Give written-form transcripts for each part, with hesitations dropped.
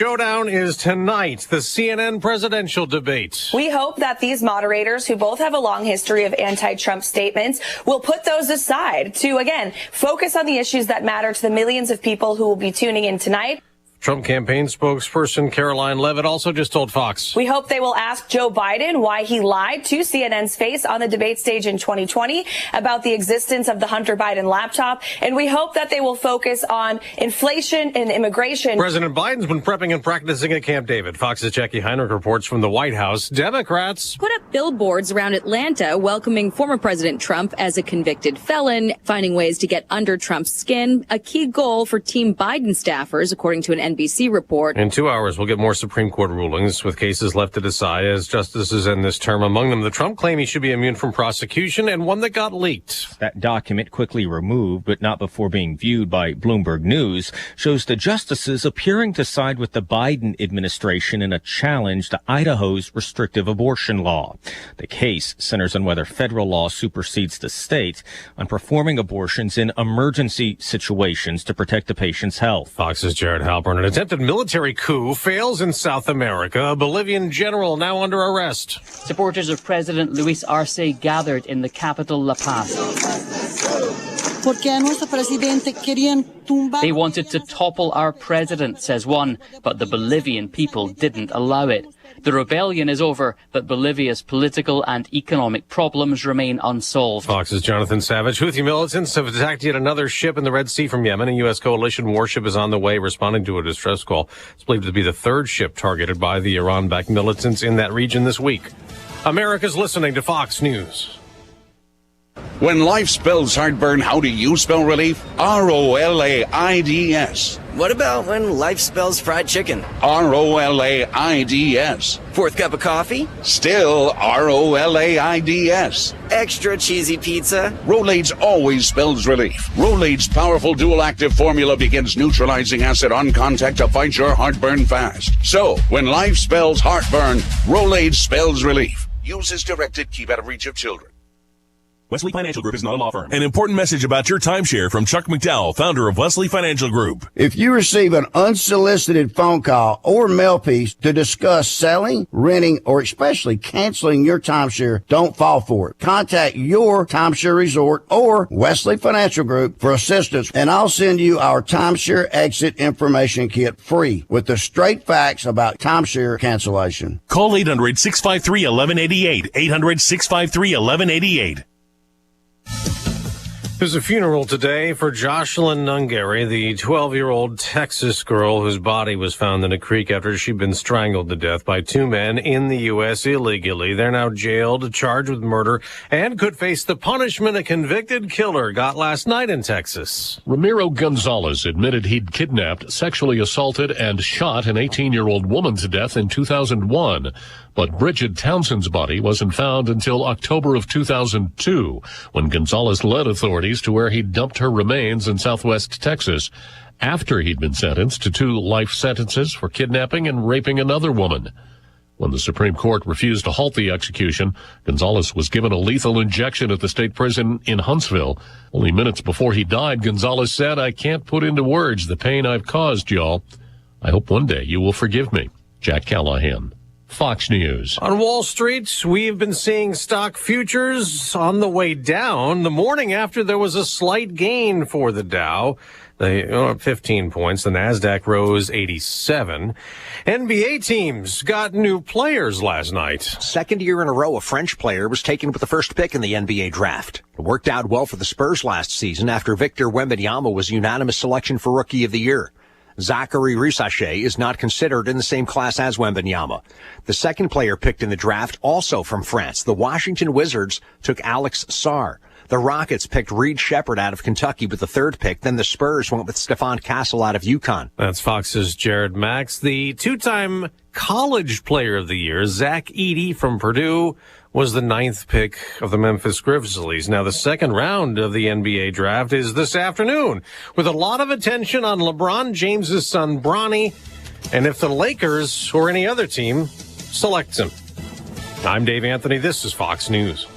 Showdown is tonight, the CNN presidential debate. We hope that these moderators, who both have a long history of anti-Trump statements, will put those aside to, again, focus on the issues that matter to the millions of people who will be tuning in tonight. Trump campaign spokesperson Caroline Leavitt also just told Fox. We hope they will ask Joe Biden why he lied to CNN's face on the debate stage in 2020 about the existence of the Hunter Biden laptop. And we hope that they will focus on inflation and immigration. President Biden's been prepping and practicing at Camp David. Fox's Jackie Heinrich reports from the White House. Democrats put up billboards around Atlanta welcoming former President Trump as a convicted felon, finding ways to get under Trump's skin, a key goal for Team Biden staffers, according to an NBC report. In 2 hours, we'll get more Supreme Court rulings with cases left to decide as justices end this term. Among them, the Trump claim he should be immune from prosecution and one that got leaked. That document, quickly removed, but not before being viewed by Bloomberg News, shows the justices appearing to side with the Biden administration in a challenge to Idaho's restrictive abortion law. The case centers on whether federal law supersedes the state on performing abortions in emergency situations to protect the patient's health. Fox's Jared Halpern. An attempted military coup fails in South America. A Bolivian general now under arrest. Supporters of President Luis Arce gathered in the capital, La Paz. They wanted to topple our president, says one, but the Bolivian people didn't allow it. The rebellion is over, but Bolivia's political and economic problems remain unsolved. Fox's Jonathan Savage. Houthi militants have attacked yet another ship in the Red Sea from Yemen. A U.S. coalition warship is on the way, responding to a distress call. It's believed to be the third ship targeted by the Iran-backed militants in that region this week. America's listening to Fox News. When life spells heartburn, how do you spell relief? R-O-L-A-I-D-S. What about when life spells fried chicken? R-O-L-A-I-D-S. Fourth cup of coffee? Still R-O-L-A-I-D-S. Extra cheesy pizza? Rolaids always spells relief. Rolaids' powerful dual-active formula begins neutralizing acid on contact to fight your heartburn fast. So, when life spells heartburn, Rolaids spells relief. Use as directed. Keep out of reach of children. Wesley Financial Group is not a law firm. An important message about your timeshare from Chuck McDowell, founder of Wesley Financial Group. If you receive an unsolicited phone call or mail piece to discuss selling, renting, or especially canceling your timeshare, don't fall for it. Contact your timeshare resort or Wesley Financial Group for assistance, and I'll send you our timeshare exit information kit free with the straight facts about timeshare cancellation. Call 800-653-1188. 800-653-1188. There's a funeral today for Jocelyn Nungary, the 12-year-old Texas girl whose body was found in a creek after she'd been strangled to death by two men in the U.S. illegally. They're now jailed, charged with murder, and could face the punishment a convicted killer got last night in Texas. Ramiro Gonzalez admitted he'd kidnapped, sexually assaulted, and shot an 18-year-old woman to death in 2001. But Bridget Townsend's body wasn't found until October of 2002, when Gonzalez led authorities to where he dumped her remains in southwest Texas, after he'd been sentenced to 2 life sentences for kidnapping and raping another woman. When the Supreme Court refused to halt the execution, Gonzalez was given a lethal injection at the state prison in Huntsville. Only minutes before he died, Gonzalez said, "I can't put into words the pain I've caused, y'all. I hope one day you will forgive me." Jack Callahan, Fox News. On Wall Street, we've been seeing stock futures on the way down. The morning after, there was a slight gain for the Dow. They up 15 points. The NASDAQ rose 87. NBA teams got new players last night. Second year in a row, a French player was taken with the first pick in the NBA draft. It worked out well for the Spurs last season after Victor Wembanyama was unanimous selection for Rookie of the Year. Zachary Risache is not considered in the same class as Wembanyama. The second player picked in the draft, also from France, the Washington Wizards took Alex Sarr. The Rockets picked Reed Shepherd out of Kentucky with the third pick. Then the Spurs went with Stephon Castle out of UConn. That's Fox's Jared Max. The two-time College Player of the Year, Zach Edey from Purdue, was the 9th pick of the Memphis Grizzlies. Now, the second round of the NBA draft is this afternoon, with a lot of attention on LeBron James's son, Bronny, and if the Lakers or any other team selects him. I'm Dave Anthony. This is Fox News.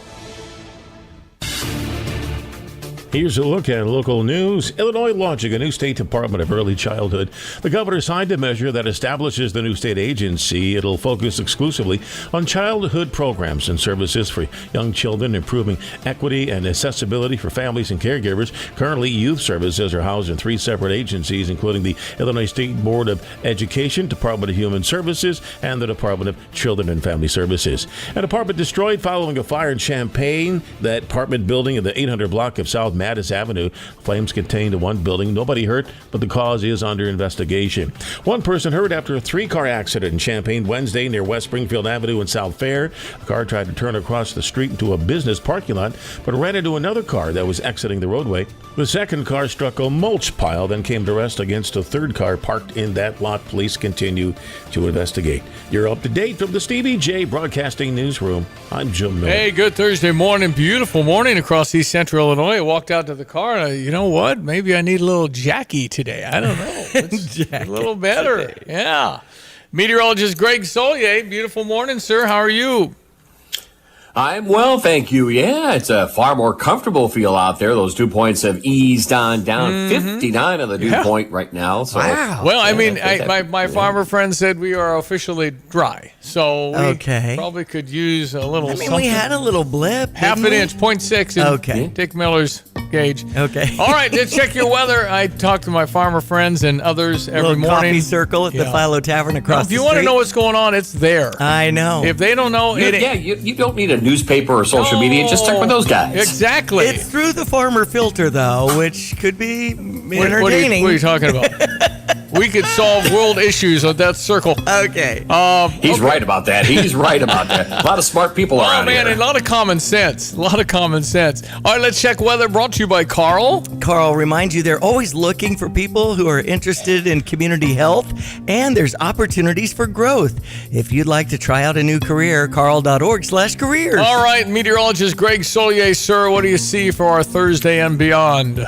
Here's a look at local news. Illinois launching a new state Department of Early Childhood. The governor signed a measure that establishes the new state agency. It'll focus exclusively on childhood programs and services for young children, improving equity and accessibility for families and caregivers. Currently, youth services are housed in 3 separate agencies, including the Illinois State Board of Education, Department of Human Services, and the Department of Children and Family Services. An apartment destroyed following a fire in Champaign. That apartment building in the 800 block of South Mattis Avenue. Flames contained one building. Nobody hurt, but the cause is under investigation. One person hurt after a 3-car accident in Champaign Wednesday near West Springfield Avenue in South Fair. A car tried to turn across the street into a business parking lot, but ran into another car that was exiting the roadway. The second car struck a mulch pile, then came to rest against a third car parked in that lot. Police continue to investigate. You're up to date from the Stevie Jay Broadcasting Newsroom. I'm Jim Miller. Hey, good Thursday morning. Beautiful morning across East Central Illinois. I walked out to the car and you know what? Maybe I need a little Jackie today. I don't know. It's a little better. Today. Yeah. Meteorologist Greg Solier. Beautiful morning, sir. How are you? I'm well, thank you. Yeah, it's a far more comfortable feel out there. Those dew points have eased on down. 59 on the dew point right now. So, wow. Well, I mean, my farmer friend said we are officially dry. So we probably could use a little something. We had a little blip. Half an inch, 0.6 in Dick Miller's gauge. Okay. All right, let's check your weather. I talk to my farmer friends and others every morning. Coffee circle at the Philo Tavern across the street. If you want to know what's going on, it's there. I know. If they don't know, you don't need a newspaper or social media. Just check with those guys. Exactly. It's through the farmer filter, though, which could be entertaining. What are you talking about? We could solve world issues with that circle. Okay. He's right about that. He's right about that. A lot of smart people around here. A lot of common sense. All right, let's check weather brought to you by Carl. Carl reminds you they're always looking for people who are interested in community health, and there's opportunities for growth. If you'd like to try out a new career, carl.org/careers. All right, meteorologist Greg Solier, sir, what do you see for our Thursday and beyond?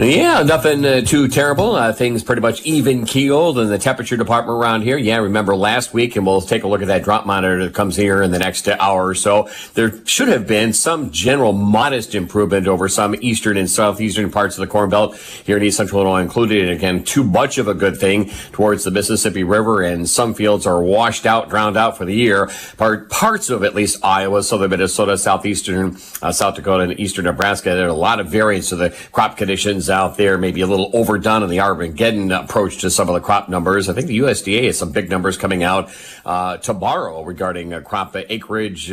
Yeah, nothing too terrible. Things pretty much even keeled in the temperature department around here. Yeah, remember last week, and we'll take a look at that drop monitor that comes here in the next hour or so. There should have been some general modest improvement over some eastern and southeastern parts of the Corn Belt here in East Central Illinois included. And again, too much of a good thing towards the Mississippi River, and some fields are washed out, drowned out for the year. Parts of at least Iowa, southern Minnesota, southeastern South Dakota, and eastern Nebraska, there are a lot of variance to the crop conditions out there, maybe a little overdone in the Armageddon approach to some of the crop numbers. I think the USDA has some big numbers coming out tomorrow regarding crop acreage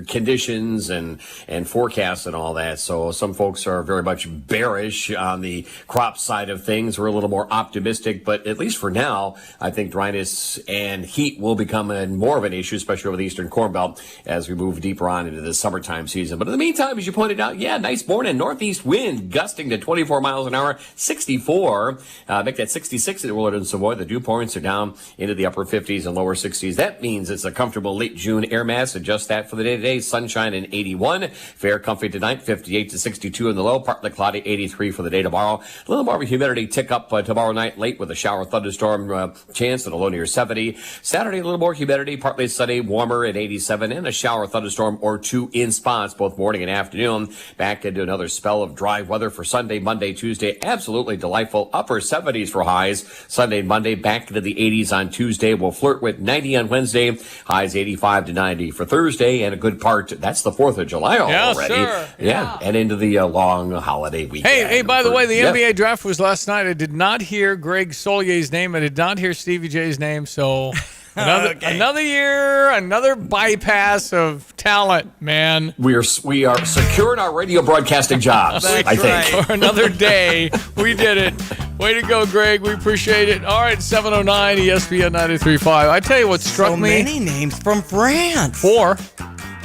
conditions and forecasts and all that. So some folks are very much bearish on the crop side of things. We're a little more optimistic, but at least for now, I think dryness and heat will become more of an issue, especially over the eastern Corn Belt as we move deeper on into the summertime season. But in the meantime, as you pointed out, nice morning. Northeast wind gusting to 24 miles an hour, 64. Make that 66 at Willard and Savoy. The dew points are down into the upper 50s and lower 60s. That means it's a comfortable late June air mass. Adjust that for the day today. Sunshine in 81. Fair, comfy tonight, 58 to 62 in the low. Partly cloudy, 83 for the day tomorrow. A little more of a humidity tick up tomorrow night late with a shower thunderstorm chance at a low near 70. Saturday, a little more humidity, partly sunny, warmer at 87, and a shower thunderstorm or two in spots both morning and afternoon. Back into another spell of dry weather for Sunday, Monday, Tuesday. Absolutely delightful. Upper 70s for highs. Sunday and Monday back into the 80s on Tuesday. We'll flirt with 90 on Wednesday. Highs 85 to 90 for Thursday, and a good part. That's the 4th of July already. Sir. Yeah, and into the long holiday weekend. Hey, by the way, the NBA draft was last night. I did not hear Greg Solier's name. I did not hear Stevie Jay's name, so another year, another bypass of talent, man. We are secure in our radio broadcasting jobs, I think. For another day. We did it. Way to go, Greg. We appreciate it. All right, 709 ESPN 93.5. I tell you what struck me. So many names from France. 4.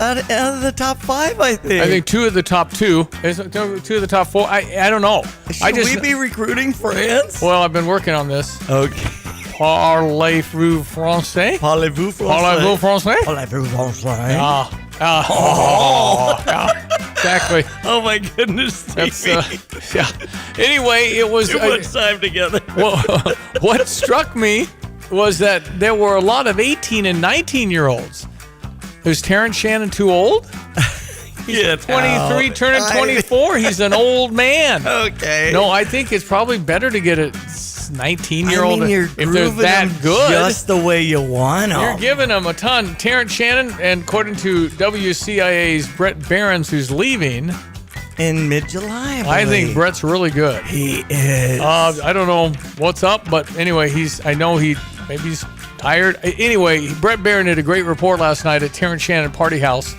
Out of the top 5, I think. I think 2 of the top 2. 2 of the top 4. I don't know. Should we be recruiting France? Well, I've been working on this. Okay. Parlez-vous français? Parlez-vous français? Parlez-vous français? Parlez-vous français? Exactly. Oh my goodness. That's, Anyway, it was too much time together. What struck me was that there were a lot of 18 and 19-year-olds. Is Terrence Shannon too old? He's 23, turning 24. He's an old man. Okay. No, I think it's probably better to get a 19-year-old you're if they're grooving that them good. just the way you want them. You're giving them a ton. Terrence Shannon, and according to WCIA's Brett Behrens, who's leaving in mid-July, I think Brett's really good. He is. I don't know what's up, but anyway, I know maybe he's tired. Anyway, Brett Behrens did a great report last night at Terrence Shannon Party House.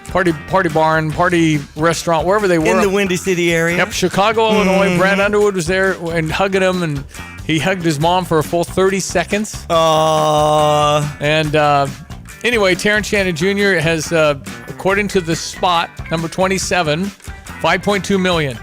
Party barn, party restaurant, wherever they were. In the Windy City area. Yep, Chicago, Illinois. Brad Underwood was there and hugging him, and he hugged his mom for a full 30 seconds. And anyway, Terrence Shannon Jr. has, according to the spot, number 27, $5.2 million.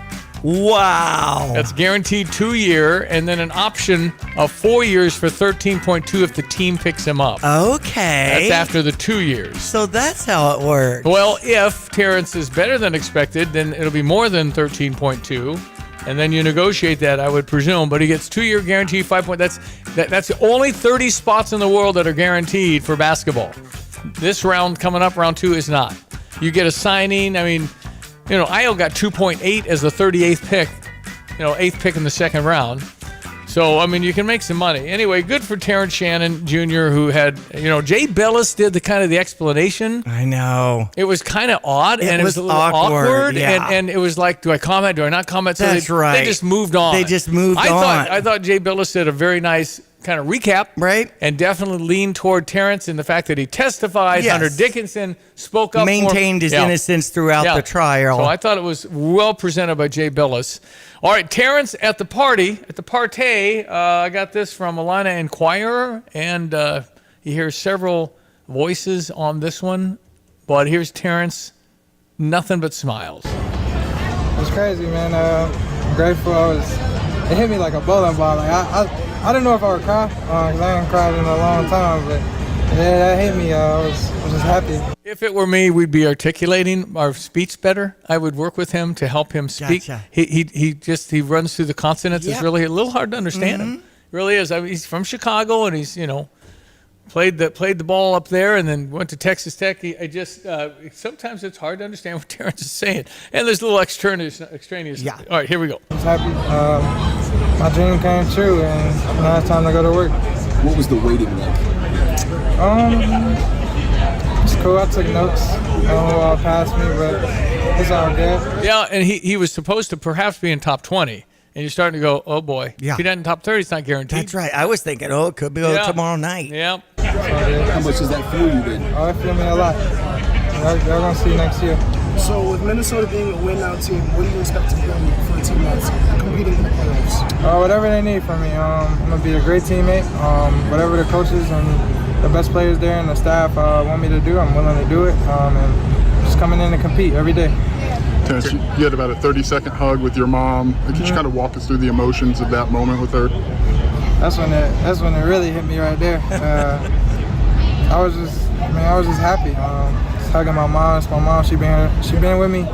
Wow. That's guaranteed 2-year, and then an option of 4 years for 13.2 if the team picks him up. Okay. That's after the 2 years. So that's how it works. Well, if Terrence is better than expected, then it'll be more than 13.2, and then you negotiate that, I would presume. But he gets 2-year guarantee, 5 point. That's the only 30 spots in the world that are guaranteed for basketball. This round coming up, round 2, is not. You get a signing. I mean, Io got 2.8 as the 38th pick, 8th pick in the second round. So, I mean, you can make some money. Anyway, good for Terrence Shannon Jr., who had, Jay Billis did the explanation. I know. It was kind of odd, and it was a little awkward. Yeah. And it was like, do I comment? Do I not comment? So That's right. They just moved on. They just moved on. I thought Jay Billis did a very nice kind of recap. Right. And definitely leaned toward Terrence in the fact that he testified. Yes. Hunter Dickinson spoke up. Maintained his innocence throughout the trial. So I thought it was well presented by Jay Billis. All right, Terrence at the party, I got this from Atlanta Inquirer, and you hear several voices on this one, but here's Terrence, nothing but smiles. It was crazy, man. I'm grateful. It hit me like a bowling ball. Like I don't know if I would cry, because I haven't cried in a long time, but yeah, that hit me. I was just happy. If it were me, we'd be articulating our speech better. I would work with him to help him speak. Gotcha. He runs through the consonants. Yep. It's really a little hard to understand him. It really is. I mean, he's from Chicago, and he's played the ball up there, and then went to Texas Tech. Sometimes it's hard to understand what Terrence is saying, and there's a little extraneous. Yeah. All right, here we go. I was happy. My dream came true, and now it's time to go to work. What was the waiting like? It's cool. I took notes. I don't know who all passed me, but it's all good. Yeah, and he was supposed to perhaps be in top 20, and you're starting to go, oh boy. Yeah. If he doesn't in top 30, it's not guaranteed. That's right. I was thinking, it could be tomorrow night. Yeah. How much does that fuel you then? Oh, it fueled me a lot. Y'all gonna see next year. So with Minnesota being a win-now team, what do you expect to bring for a team that's competing in the playoffs? Whatever they need from me. I'm gonna be a great teammate. Whatever the coaches and the best players there and the staff want me to do, I'm willing to do it. And just coming in to compete every day. Terrence, you had about a 30-second hug with your mom. Could you kind of walk us through the emotions of that moment with her? That's when it really hit me right there. I was just happy. Just hugging my mom. It's my mom. She been with me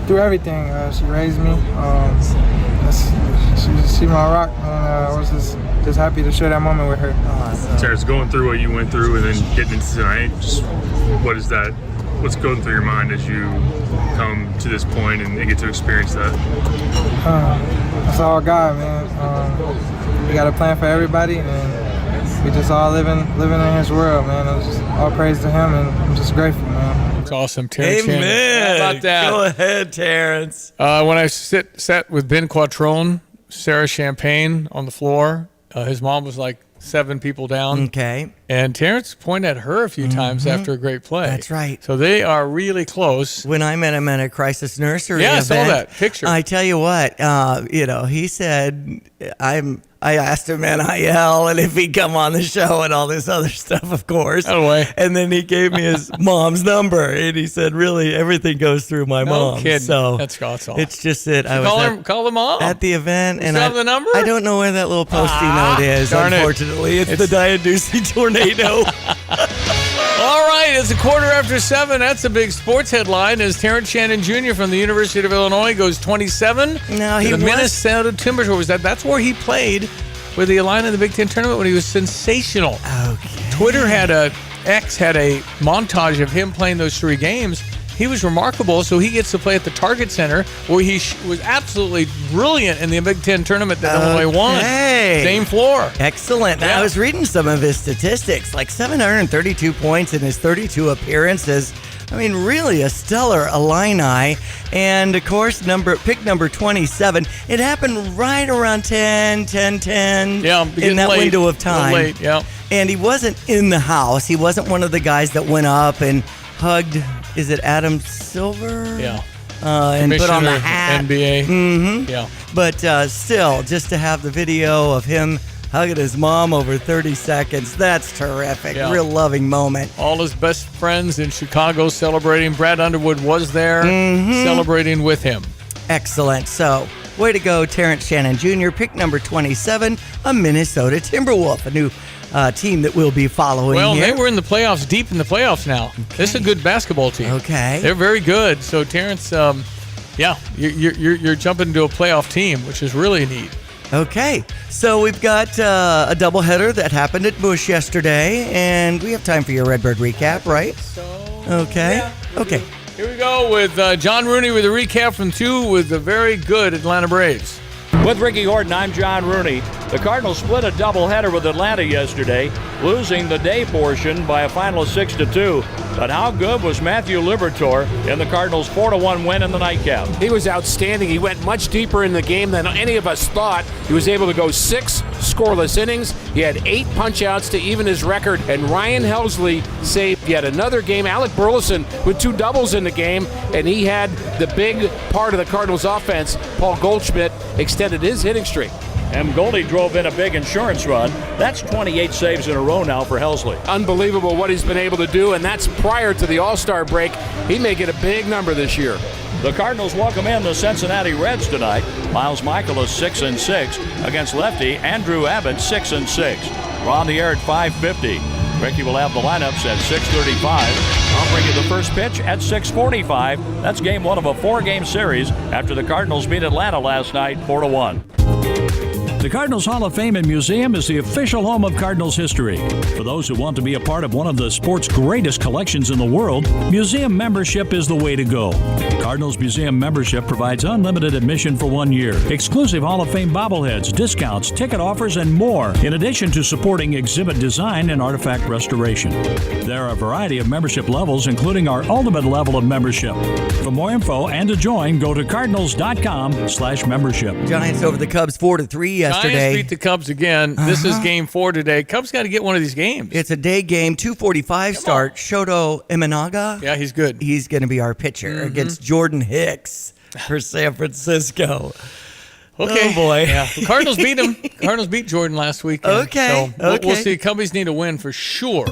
through everything. She raised me. She's my rock, and I was just happy to share that moment with her. Terrence, going through what you went through and then getting into tonight, just what's going through your mind as you come to this point and get to experience that? That's all God, man. We got a plan for everybody, and we just all living in His world, man. It's just all praise to Him, and I'm just grateful, man. It's awesome, Terrence. Amen. How about that? Go ahead, Terrence. When I sat with Ben Quattrone, Sarah Champagne on the floor, his mom was like 7 people down. Okay. And Terrence pointed at her a few times after a great play. That's right. So they are really close. When I met him at a crisis nursery I event, saw that picture. I tell you what, he said, I asked him NIL and if he'd come on the show and all this other stuff, of course. No way. And then he gave me his mom's number, and he said, really, everything goes through my mom. No kidding. So That's awesome. it's just that I was call the mom at the event, and still have the number? I don't know where that little Post-it note is. Darn it. Unfortunately, it's the Diaducey tornado. All right, it's 7:15. That's a big sports headline as Terrence Shannon Jr. from the University of Illinois goes 27. No, he the was. Minnesota Timberwolves. That's where he played with the Illini in the Big Ten tournament when he was sensational. Okay. Twitter had a montage of him playing those 3 games. he was remarkable. So he gets to play at the Target Center, where he was absolutely brilliant in the Big Ten tournament that Illinois won. Same floor. Excellent. Now, I was reading some of his statistics, like 732 points in his 32 appearances. I mean, really a stellar Illini. And, of course, pick number 27. It happened right around 10 in that window of time. Late, yeah. And he wasn't in the house. He wasn't one of the guys that went up and hugged, is it Adam Silver? Yeah. And put on the hat. NBA. Mm-hmm. Yeah. But still, just to have the video of him hugging his mom over 30 seconds, that's terrific. Yeah. Real loving moment. All his best friends in Chicago celebrating. Brad Underwood was there celebrating with him. Excellent. So, way to go, Terrence Shannon Jr. Pick number 27, a Minnesota Timberwolf, a new team that we'll be following here. They were in the playoffs, deep in the playoffs now. Okay. This is a good basketball team. Okay. They're very good. So, Terrence, you're jumping into a playoff team, which is really neat. Okay, so we've got a doubleheader that happened at Busch yesterday, and we have time for your Redbird recap, right? Okay. Yeah, okay. Here we go with John Rooney with a recap from 2 with the very good Atlanta Braves. With Ricky Horton, I'm John Rooney. The Cardinals split a doubleheader with Atlanta yesterday, losing the day portion by a final of 6-2. But how good was Matthew Liberatore in the Cardinals' 4-1 win in the nightcap? He was outstanding. He went much deeper in the game than any of us thought. He was able to go 6 scoreless innings. He had 8 punch-outs to even his record. And Ryan Helsley saved yet another game. Alec Burleson with 2 doubles in the game. And he had the big part of the Cardinals' offense. Paul Goldschmidt extended his hitting streak. And Goldie drove in a big insurance run. That's 28 saves in a row now for Helsley. Unbelievable what he's been able to do, and that's prior to the All-Star break. He may get a big number this year. The Cardinals welcome in the Cincinnati Reds tonight. Miles Michaelis 6-6 against lefty Andrew Abbott 6-6. We're on the air at 5:50. Ricky will have the lineups at 6:35. I'll bring you the first pitch at 6:45. That's game 1 of a 4-game series after the Cardinals beat Atlanta last night 4-1. The Cardinals Hall of Fame and Museum is the official home of Cardinals history. For those who want to be a part of one of the sport's greatest collections in the world, museum membership is the way to go. Cardinals Museum membership provides unlimited admission for 1 year, exclusive Hall of Fame bobbleheads, discounts, ticket offers, and more, in addition to supporting exhibit design and artifact restoration. There are a variety of membership levels, including our ultimate level of membership. For more info and to join, go to cardinals.com/membership. Giants over the Cubs 4-3 yesterday. Giants beat the Cubs again. This is game 4 today. Cubs got to get one of these games. It's a day game, 2:45 start. Shoto Imanaga. Yeah, he's good. He's going to be our pitcher against Jordan Hicks for San Francisco. Okay. Oh, boy. Yeah. The Cardinals beat him. Cardinals beat Jordan last week. Okay. So we'll see. Cubbies need a win for sure.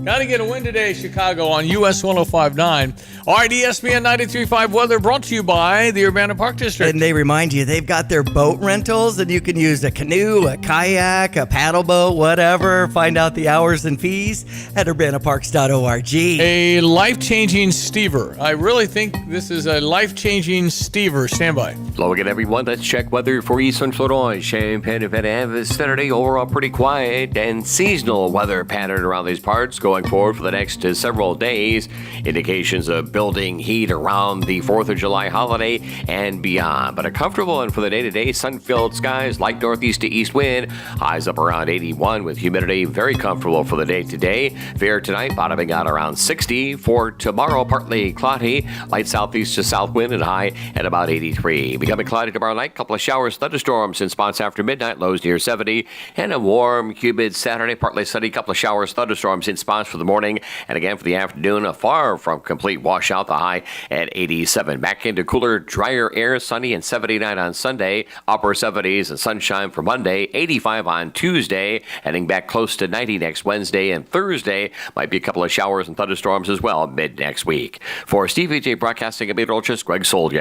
Got to get a win today, Chicago, on US 105.9. All right, ESPN 93.5 weather brought to you by the Urbana Park District. And they remind you, they've got their boat rentals, and you can use a canoe, a kayak, a paddle boat, whatever. Find out the hours and fees at urbanaparks.org. A life-changing Stever. I really think this is a life-changing Stever. Stand by. Hello again, everyone. Let's check weather for Eastern Illinois. Champaign and Van Saturday, overall pretty quiet and seasonal weather pattern around these parts going forward for the next several days. Indications of building heat around the 4th of July holiday and beyond. But a comfortable one for the day-to-day. Sun-filled skies, light northeast to east wind. Highs up around 81 with humidity. Very comfortable for the day-to-day. Fair tonight, bottoming out around 60. For tomorrow, partly cloudy. Light southeast to south wind and high at about 83. Becoming cloudy tomorrow night. Couple of showers, thunderstorms in spots after midnight. Lows near 70. And a warm, humid Saturday. Partly sunny. Couple of showers, thunderstorms in spots for the morning. And again for the afternoon. A far from complete washout. The high at 87. Back into cooler, drier air. Sunny and 79 on Sunday. Upper 70s and sunshine for Monday. 85 on Tuesday. Heading back close to 90 next Wednesday and Thursday. Might be a couple of showers and thunderstorms as well mid next week. For Stevie Jay Broadcasting, I'm meteorologist Greg Soldier.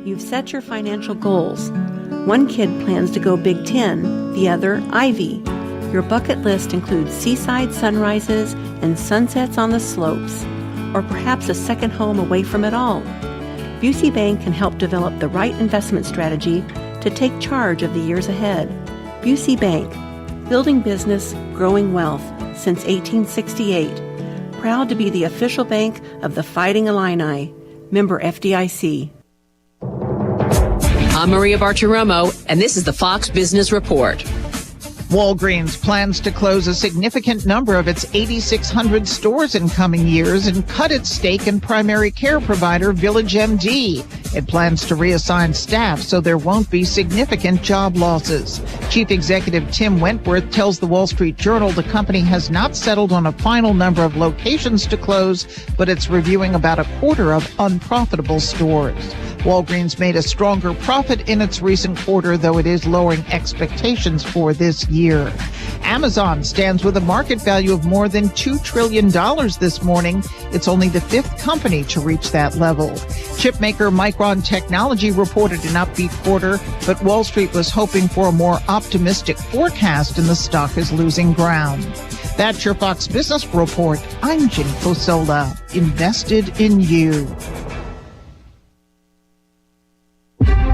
You've set your financial goals. One kid plans to go Big Ten, the other Ivy. Your bucket list includes seaside sunrises and sunsets on the slopes, or perhaps a second home away from it all. Busey Bank can help develop the right investment strategy to take charge of the years ahead. Busey Bank, building business, growing wealth since 1868. proud to be the official bank of the Fighting Illini. Member FDIC. I'm Maria Bartiromo, and this is the Fox Business Report. Walgreens plans to close a significant number of its 8,600 stores in coming years and cut its stake in primary care provider VillageMD. It plans to reassign staff so there won't be significant job losses. Chief Executive Tim Wentworth tells the Wall Street Journal the company has not settled on a final number of locations to close, but it's reviewing about a quarter of unprofitable stores. Walgreens made a stronger profit in its recent quarter, though it is lowering expectations for this year. Amazon stands with a market value of more than $2 trillion this morning. It's only the fifth company to reach that level. Chipmaker Micron Technology reported an upbeat quarter, but Wall Street was hoping for a more optimistic forecast, and the stock is losing ground. That's your Fox Business Report. I'm Jenny Fosola, invested in you.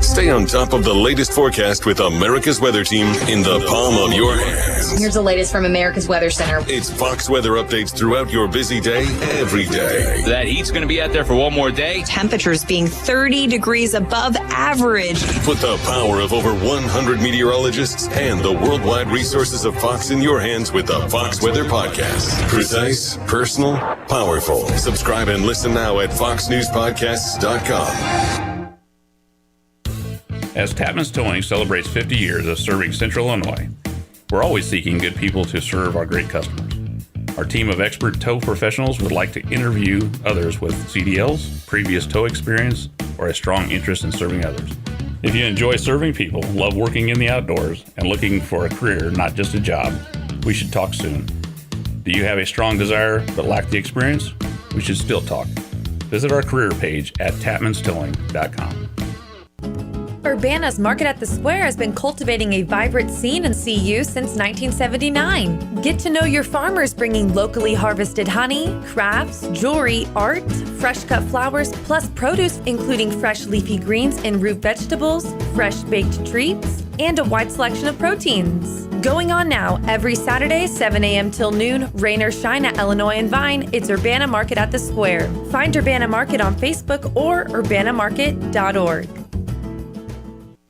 Stay on top of the latest forecast with America's Weather Team in the palm of your hands. Here's the latest from America's Weather Center. It's Fox weather updates throughout your busy day, every day. That heat's going to be out there for one more day. Temperatures being 30 degrees above average. Put the power of over 100 meteorologists and the worldwide resources of Fox in your hands with the Fox Weather Podcast. Precise, personal, powerful. Subscribe and listen now at foxnewspodcasts.com. As Tapman's Towing celebrates 50 years of serving Central Illinois, we're always seeking good people to serve our great customers. Our team of expert tow professionals would like to interview others with CDLs, previous tow experience, or a strong interest in serving others. If you enjoy serving people, love working in the outdoors, and looking for a career, not just a job, we should talk soon. Do you have a strong desire but lack the experience? We should still talk. Visit our career page at tapmanstowing.com. Urbana's Market at the Square has been cultivating a vibrant scene in CU since 1979. Get to know your farmers bringing locally harvested honey, crafts, jewelry, art, fresh cut flowers, plus produce including fresh leafy greens and root vegetables, fresh baked treats, and a wide selection of proteins. Going on now, every Saturday, 7 a.m. till noon, rain or shine at Illinois and Vine, it's Urbana Market at the Square. Find Urbana Market on Facebook or urbanamarket.org.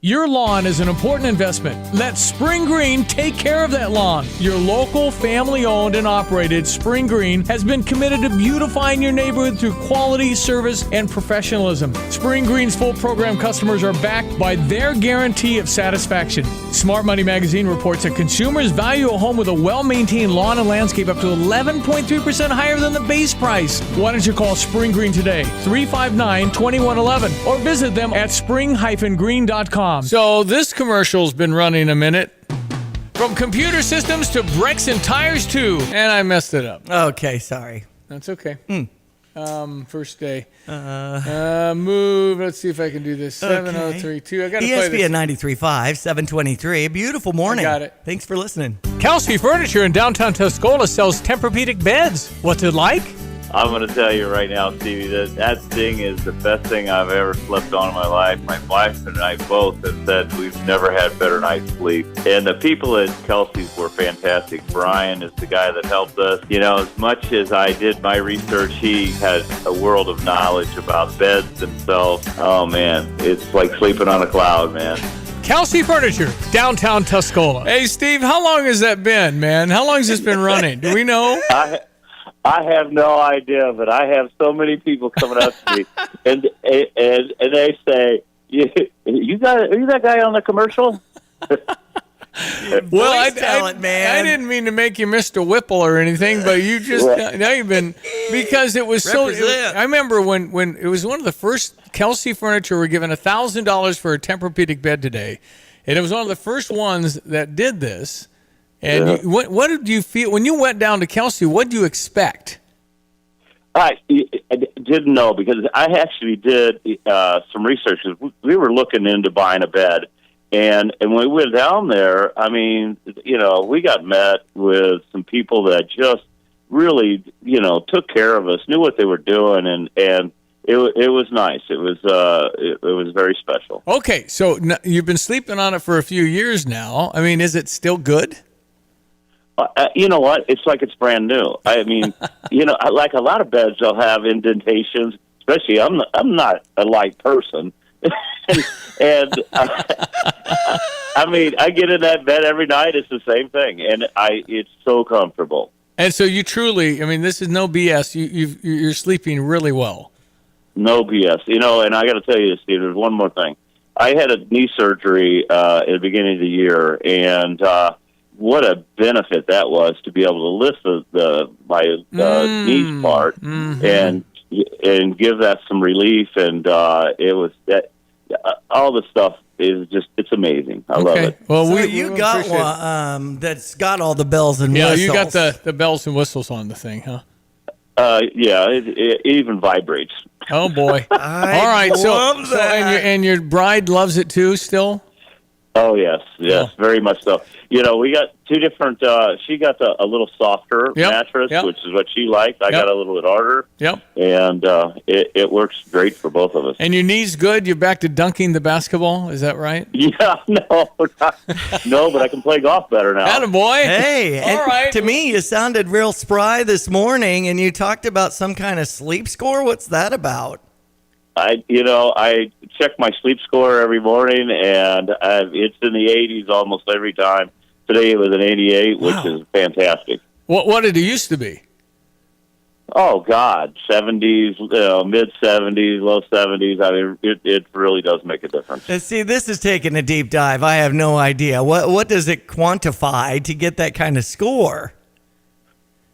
Your lawn is an important investment. Let Spring Green take care of that lawn. Your local, family-owned and operated Spring Green has been committed to beautifying your neighborhood through quality, service, and professionalism. Spring Green's full program customers are backed by their guarantee of satisfaction. Smart Money Magazine reports that consumers value a home with a well-maintained lawn and landscape up to 11.3% higher than the base price. Why don't you call Spring Green today, 359-2111, or visit them at spring-green.com. So this commercial's been running a minute. From computer systems to brakes and tires too. And I messed it up. Okay, sorry. That's okay. First day. Move. Let's see if I can do this. 7032. I got to play this. ESPN 93.5, 723. A beautiful morning. I got it. Thanks for listening. Kelsey Furniture in downtown Tuscola sells Tempur-Pedic beds. What's it like? I'm going to tell you right now, Stevie, that thing is the best thing I've ever slept on in my life. My wife and I both have said we've never had better night's sleep. And the people at Kelsey's were fantastic. Brian is the guy that helped us. You know, as much as I did my research, he has a world of knowledge about beds themselves. Oh, man, it's like sleeping on a cloud, man. Kelsey Furniture, downtown Tuscola. Hey, Steve, how long has that been, man? How long has this been running? Do we know? I have no idea, but I have so many people coming up to me, and they say, are you that guy on the commercial?" Well, I didn't mean to make you Mr. Whipple or anything, but you just now you've been, because it was so. I remember when it was one of the first. Kelsey Furniture were given $1,000 for a Tempur-Pedic bed today, and it was one of the first ones that did this. And what did you feel when you went down to Kelsey? What did you expect? I didn't know, because I actually did some research. We were looking into buying a bed, and when we went down there, I mean, you know, we got met with some people that just really, you know, took care of us, knew what they were doing, and it was nice. It was very special. Okay, so you've been sleeping on it for a few years now. I mean, is it still good? You know what? It's like it's brand new. I mean, like a lot of beds, they'll have indentations. Especially, I'm not a light person, and I mean, I get in that bed every night. It's the same thing, and it's so comfortable. And so you truly, I mean, this is no BS. You're sleeping really well. No BS. And I got to tell you, Steve, there's one more thing. I had a knee surgery at the beginning of the year, and what a benefit that was to be able to lift my knee part and give that some relief. And it was that all the stuff is it's amazing. I love it. Well, so you got one that's got all the bells and whistles. Yeah, you got the bells and whistles on the thing, huh? Yeah, it even vibrates. Oh boy! All right, love that. And your bride loves it too, still. Oh yes, very much so. We got two different. She got a little softer mattress, which is what she liked. I got a little bit harder. Yep. And it works great for both of us. And your knee's good. You're back to dunking the basketball. Is that right? Yeah. No, but I can play golf better now. Attaboy. Hey, all right. To me, you sounded real spry this morning, and you talked about some kind of sleep score. What's that about? I check my sleep score every morning, and it's in the 80s almost every time. Today it was an 88, which is fantastic. What did it used to be? Oh God, 70s, mid 70s, low 70s. I mean, it really does make a difference. See, this is taking a deep dive. I have no idea. What does it quantify to get that kind of score?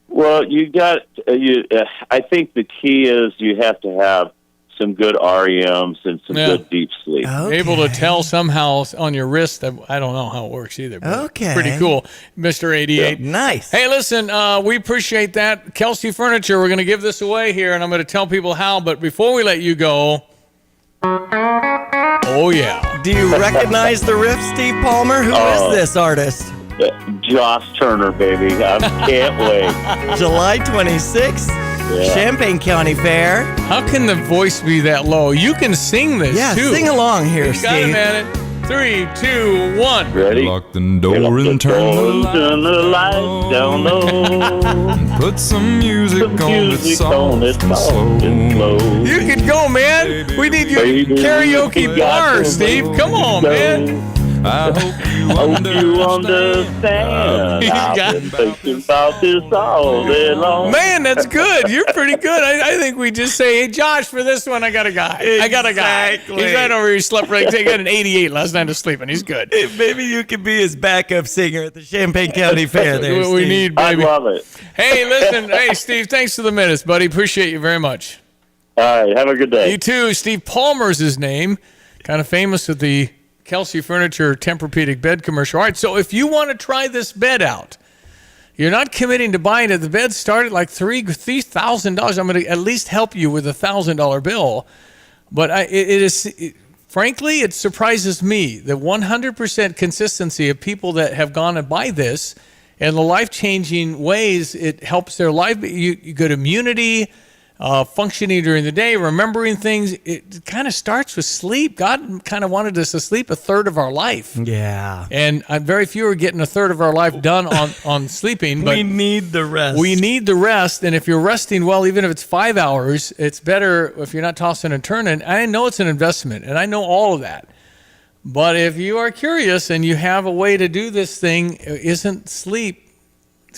Well, I think the key is you have to have some good REMs and some good deep sleep. Okay. Able to tell somehow on your wrist. I don't know how it works either. But okay. Pretty cool, Mr. 88. Yeah, nice. Hey, listen, we appreciate that. Kelsey Furniture, we're going to give this away here, and I'm going to tell people how. But before we let you go, oh, yeah. Do you recognize the riff, Steve Palmer? Who is this artist? Josh Turner, baby. I can't wait. July 26th. Yeah. Champaign County Fair. How can the voice be that low? You can sing this, too. Yeah, sing along here, Steve. Got it, man. 3, 2, 1. Ready? Lock the door and turn the lights down low. Put some music on that's soft and slow. You can go, man. We need your karaoke bar, Steve. Come on, man. I hope you understand. I've been thinking about this all day long. Man, that's good. You're pretty good. I think we just say, hey, Josh, for this one, I got a guy. Exactly. I got a guy. He's right over here. He slept right. He got an 88 last night of sleeping. He's good. Maybe you could be his backup singer at the Champaign County Fair there, What we need, baby. I love it. Hey, listen. Hey, Steve, thanks for the minutes, buddy. Appreciate you very much. All right. Have a good day. You too. Steve Palmer's his name. Kind of famous with the Kelsey Furniture Tempur-Pedic bed commercial. All right, so if you want to try this bed out, you're not committing to buying it. The bed started like $3,000. I'm going to at least help you with a $1,000 bill. But frankly, it surprises me the 100% consistency of people that have gone and buy this and the life-changing ways it helps their life. You get immunity, functioning during the day, remembering things. It kind of starts with sleep. God kind of wanted us to sleep a third of our life. Yeah. And very few are getting a third of our life done on sleeping. But we need the rest. We need the rest. And if you're resting well, even if it's 5 hours, it's better if you're not tossing and turning. I know it's an investment, and I know all of that. But if you are curious and you have a way to do this thing, isn't sleep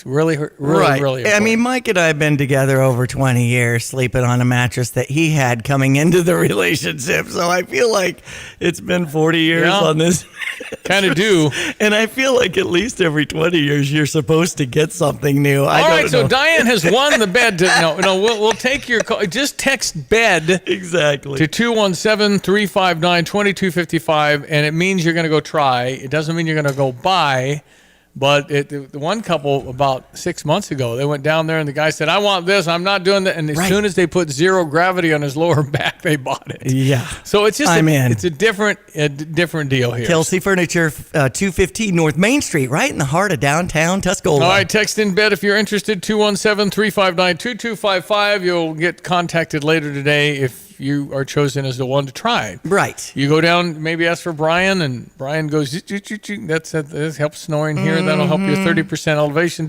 It's really important. I mean, Mike and I have been together over 20 years, sleeping on a mattress that he had coming into the relationship. So I feel like it's been 40 years on this. Kind of do. And I feel like at least every 20 years you're supposed to get something new. All right, so Diane has won the bed. We'll take your call. Just text bed exactly to 217-359-2255, and it means you're going to go try. It doesn't mean you're going to go buy. But the one couple about 6 months ago, they went down there and the guy said, I want this, I'm not doing that. And as soon as they put zero gravity on his lower back, they bought it. Yeah. So it's just it's a different deal here. Kelsey Furniture, 215 North Main Street, right in the heart of downtown Tuscola. All right, text in bed if you're interested, 217-359-2255. You'll get contacted later today if if you are chosen as the one to try. Right. You go down, maybe ask for Brian, and Brian goes, that helps snoring here. That'll help your 30% elevation.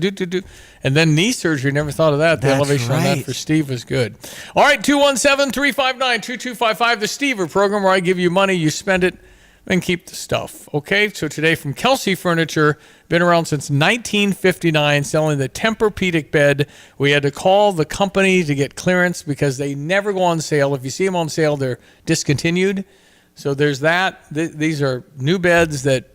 And then knee surgery, never thought of that. The elevation on that for Steve was good. All right, 217-359-2255, the Stever program where I give you money, you spend it, and keep the stuff. Okay, so today from Kelsey Furniture, been around since 1959, selling the Tempur-Pedic bed. We had to call the company to get clearance because they never go on sale. If you see them on sale, they're discontinued. So there's that. These are new beds that,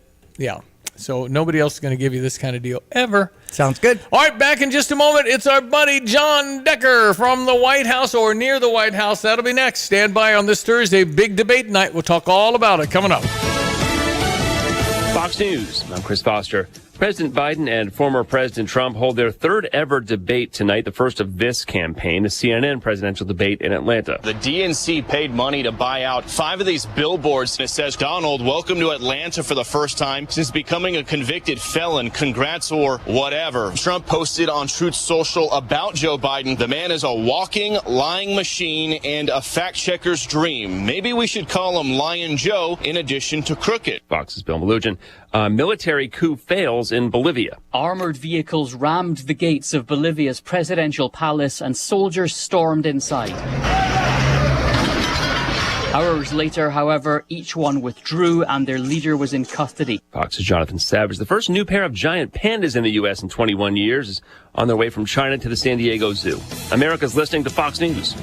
so nobody else is going to give you this kind of deal ever. Sounds good. All right, back in just a moment. It's our buddy John Decker from the White House or near the White House. That'll be next. Stand by on this Thursday. Big debate night. We'll talk all about it coming up. Fox News. I'm Chris Foster. President Biden and former President Trump hold their third ever debate tonight, the first of this campaign, a CNN presidential debate in Atlanta. The DNC paid money to buy out 5 of these billboards. It says, Donald, welcome to Atlanta for the first time since becoming a convicted felon. Congrats or whatever. Trump posted on Truth Social about Joe Biden. The man is a walking, lying machine and a fact checker's dream. Maybe we should call him Lion Joe in addition to Crooked. Fox's Bill Malugin. Military coup fails in Bolivia. Armored vehicles rammed the gates of Bolivia's presidential palace and soldiers stormed inside. Hours later, however, each one withdrew and their leader was in custody. Fox's Jonathan Savage. The first new pair of giant pandas in the U.S. in 21 years is on their way from China to the San Diego Zoo. America's listening to Fox News.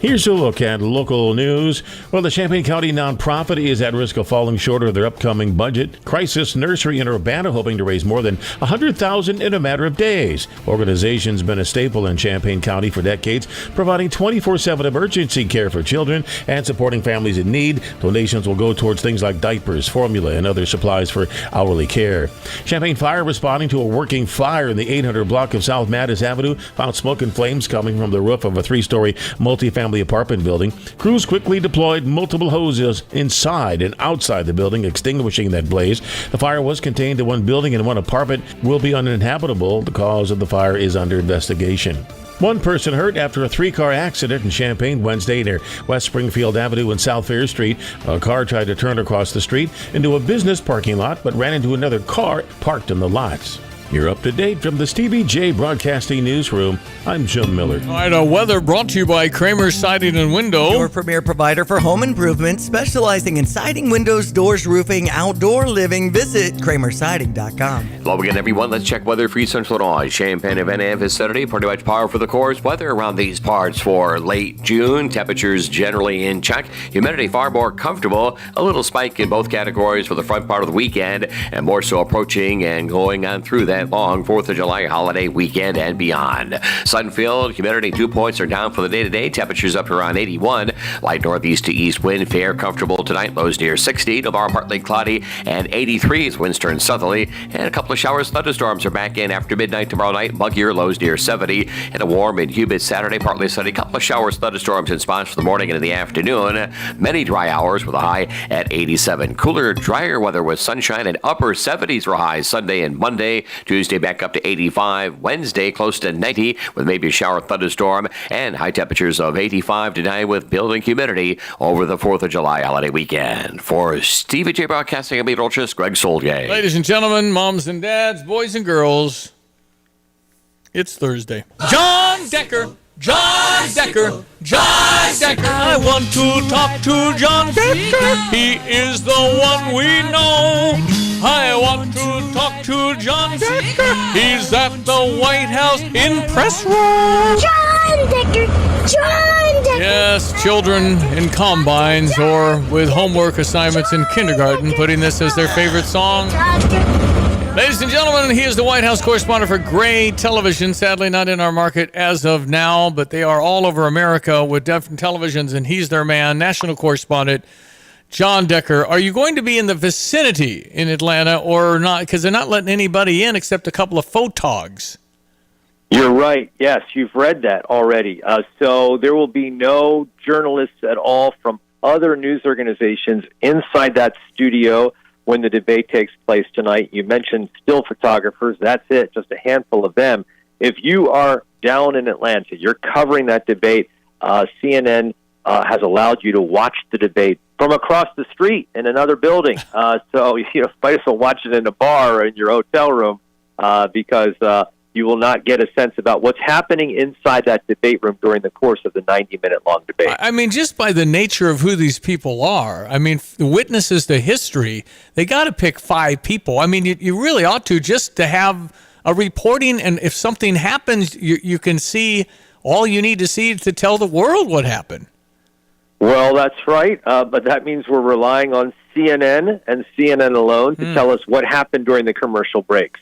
Here's a look at local news. Well, the Champaign County nonprofit is at risk of falling short of their upcoming budget. Crisis Nursery in Urbana hoping to raise more than $100,000 in a matter of days. Organization's been a staple in Champaign County for decades, providing 24/7 emergency care for children and supporting families in need. Donations will go towards things like diapers, formula, and other supplies for hourly care. Champaign Fire responding to a working fire in the 800 block of South Mattis Avenue found smoke and flames coming from the roof of a 3-story multifamily apartment building. Crews quickly deployed multiple hoses inside and outside the building, extinguishing that blaze. The fire was contained to one building and one apartment will be uninhabitable. The cause of the fire is under investigation. One person hurt after a 3-car accident in Champaign Wednesday near West Springfield Avenue and South Fair Street. A car tried to turn across the street into a business parking lot, but ran into another car parked in the lots. You're up to date from the Stevie Jay Broadcasting Newsroom. I'm Jim Miller. All right, weather brought to you by Kramer Siding and Window. Your premier provider for home improvement, specializing in siding, windows, doors, roofing, outdoor living. Visit KramerSiding.com. Hello again, everyone. Let's check weather for East Central Illinois. Champaign and Van Am vicinity, pretty much par for the course. Weather around these parts for late June. Temperatures generally in check. Humidity far more comfortable. A little spike in both categories for the front part of the weekend, and more so approaching and going on through that long 4th of July holiday weekend and beyond. Sunfield, humidity 2 points are down for the day-to-day. Temperatures up to around 81. Light northeast to east wind, fair, comfortable tonight. Lows near 60. Tomorrow partly cloudy and 83 as winds turn southerly. And a couple of showers, thunderstorms are back in after midnight tomorrow night. Muggier, lows near 70. And a warm and humid Saturday, partly sunny. Couple of showers, thunderstorms in spots for the morning and in the afternoon. Many dry hours with a high at 87. Cooler, drier weather with sunshine and upper 70s for highs Sunday and Monday. Tuesday back up to 85. Wednesday close to 90 with maybe a shower thunderstorm, and high temperatures of 85 tonight with building humidity over the 4th of July holiday weekend. For Stevie Jay Broadcasting, I'm meteorologist Greg Soldier. Ladies and gentlemen, moms and dads, boys and girls, it's Thursday. John Decker. John Decker, John Decker. I want to talk to John Decker. He is the one we know. I want to talk to John Decker. He's at the White House in press room. John Decker, John Decker. Yes, children in combines or with homework assignments in kindergarten putting this as their favorite song. Ladies and gentlemen, he is the White House correspondent for Gray Television. Sadly, not in our market as of now, but they are all over America with different televisions, and he's their man, national correspondent, John Decker. Are you going to be in the vicinity in Atlanta or not? Because they're not letting anybody in except a couple of photogs. You're right. Yes, you've read that already. So there will be no journalists at all from other news organizations inside that studio when the debate takes place tonight. You mentioned still photographers. That's it, just a handful of them. If you are down in Atlanta. You're covering that debate. CNN has allowed you to watch the debate from across the street in another building. So might as well watch it in a bar or in your hotel room because you will not get a sense about what's happening inside that debate room during the course of the 90-minute-long debate. I mean, just by the nature of who these people are, I mean, the witnesses to history, they got to pick 5 people. I mean, you really ought to just to have a reporting, and if something happens, you can see all you need to see to tell the world what happened. Well, that's right, but that means we're relying on CNN and CNN alone to tell us what happened during the commercial breaks,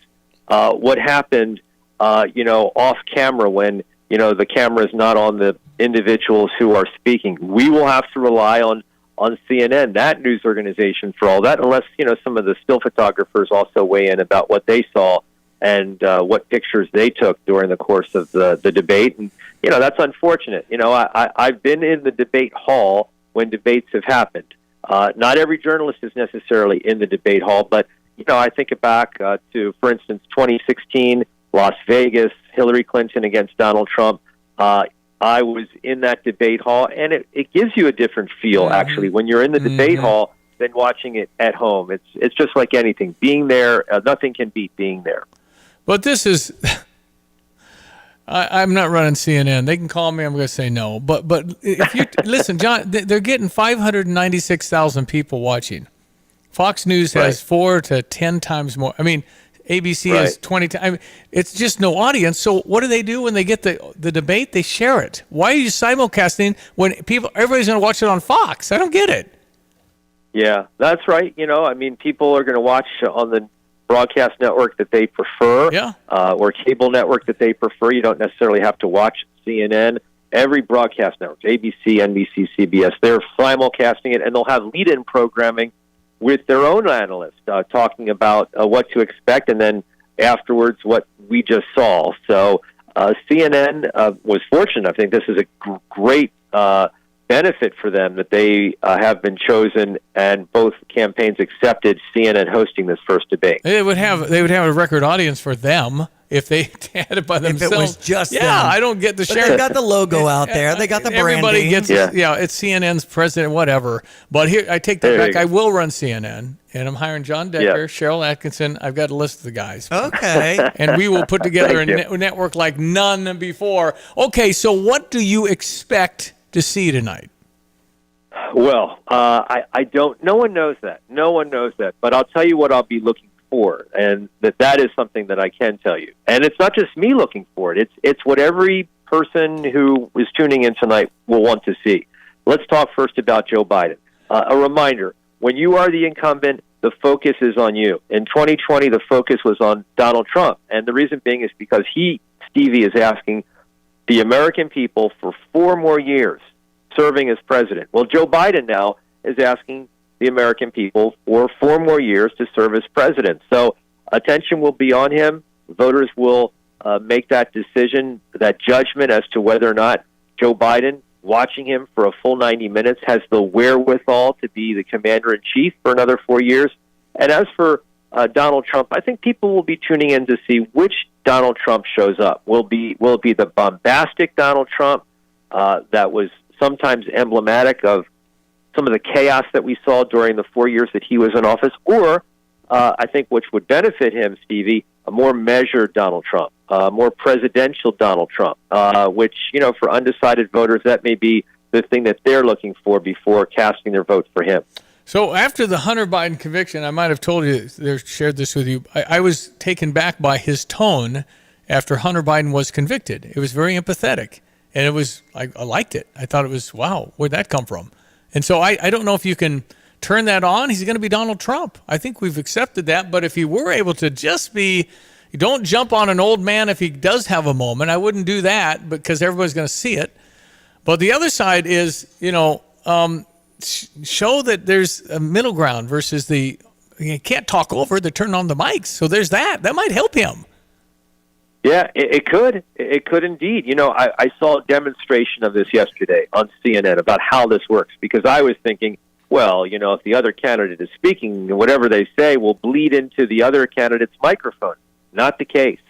what happened off camera when, the camera is not on the individuals who are speaking. We will have to rely on CNN, that news organization, for all that, unless, some of the still photographers also weigh in about what they saw and what pictures they took during the course of the debate. And, that's unfortunate. I've been in the debate hall when debates have happened. Not every journalist is necessarily in the debate hall, but, I think back to, for instance, 2016, Las Vegas, Hillary Clinton against Donald Trump. I was in that debate hall, and it gives you a different feel, actually, when you're in the debate hall than watching it at home. It's just like anything. Being there, nothing can beat being there. But this is... I'm not running CNN. They can call me. I'm going to say no. But if you listen, John, they're getting 596,000 people watching. Fox News has 4 to 10 times more. I mean, ABC has 20 times. I mean, it's just no audience. So what do when they get the debate? They share it. Why are you simulcasting when everybody's going to watch it on Fox? I don't get it. Yeah, that's right. People are going to watch on the broadcast network that they prefer, or cable network that they prefer. You don't necessarily have to watch CNN. Every broadcast network, ABC, NBC, CBS, they're simulcasting it, and they'll have lead-in programming with their own analysts talking about what to expect, and then afterwards what we just saw. So CNN was fortunate. I think this is a great benefit for them that they have been chosen, and both campaigns accepted CNN hosting this first debate. They would have a record audience for them if they had it by themselves. If it was just them. I don't get the share. They got the logo out there. They got the branding. Everybody gets it's CNN's president, whatever. But here, I take that back. I will run CNN, and I'm hiring John Decker, Cheryl Atkinson. I've got a list of the guys. Okay. And we will put together a network like none before. Okay, so what do you expect to see tonight? Well, I don't. No one knows that. No one knows that. But I'll tell you what I'll be looking for, and that is something that I can tell you. And it's not just me looking for it. It's what every person who is tuning in tonight will want to see. Let's talk first about Joe Biden. A reminder: when you are the incumbent, the focus is on you. In 2020, the focus was on Donald Trump, and the reason being is because Stevie, is asking the American people for 4 more years serving as president. Well, Joe Biden now is asking the American people for 4 more years to serve as president. So attention will be on him. Voters will make that decision, that judgment as to whether or not Joe Biden, watching him for a full 90 minutes, has the wherewithal to be the commander-in-chief for another 4 years. And as for Donald Trump, I think people will be tuning in to see which Donald Trump shows up. Will it be the bombastic Donald Trump that was sometimes emblematic of some of the chaos that we saw during the 4 years that he was in office, or I think which would benefit him, Stevie, a more measured Donald Trump, more presidential Donald Trump, which, for undecided voters, that may be the thing that they're looking for before casting their vote for him. So after the Hunter Biden conviction, I might have told you, shared this with you, I was taken back by his tone after Hunter Biden was convicted. It was very empathetic. And it was, I liked it. I thought it was, wow, where'd that come from? And so I don't know if you can turn that on. He's going to be Donald Trump. I think we've accepted that. But if he were able to just be, don't jump on an old man if he does have a moment. I wouldn't do that because everybody's going to see it. But the other side is, show that there's a middle ground versus you can't talk over, they're turning on the mics. So there's that. That might help him. Yeah, it could. It could indeed. I saw a demonstration of this yesterday on CNN about how this works, because I was thinking, well, if the other candidate is speaking, whatever they say will bleed into the other candidate's microphone. Not the case.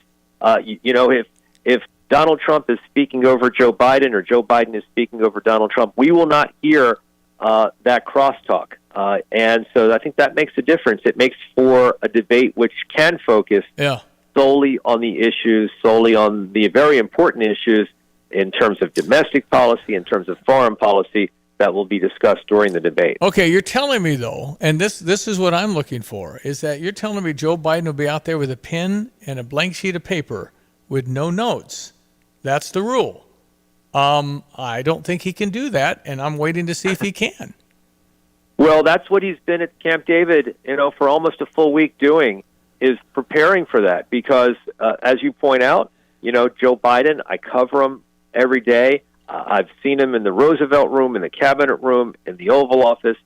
If Donald Trump is speaking over Joe Biden or Joe Biden is speaking over Donald Trump, we will not hear that crosstalk. And so I think that makes a difference. It makes for a debate which can focus solely on the issues, solely on the very important issues in terms of domestic policy, in terms of foreign policy, that will be discussed during the debate. Okay, you're telling me, though, and this is what I'm looking for, is that you're telling me Joe Biden will be out there with a pen and a blank sheet of paper with no notes. That's the rule. I don't think he can do that, and I'm waiting to see if he can. Well, that's what he's been at Camp David, for almost a full week doing, is preparing for that. Because, as you point out, Joe Biden, I cover him every day. I've seen him in the Roosevelt Room, in the Cabinet Room, in the Oval Office.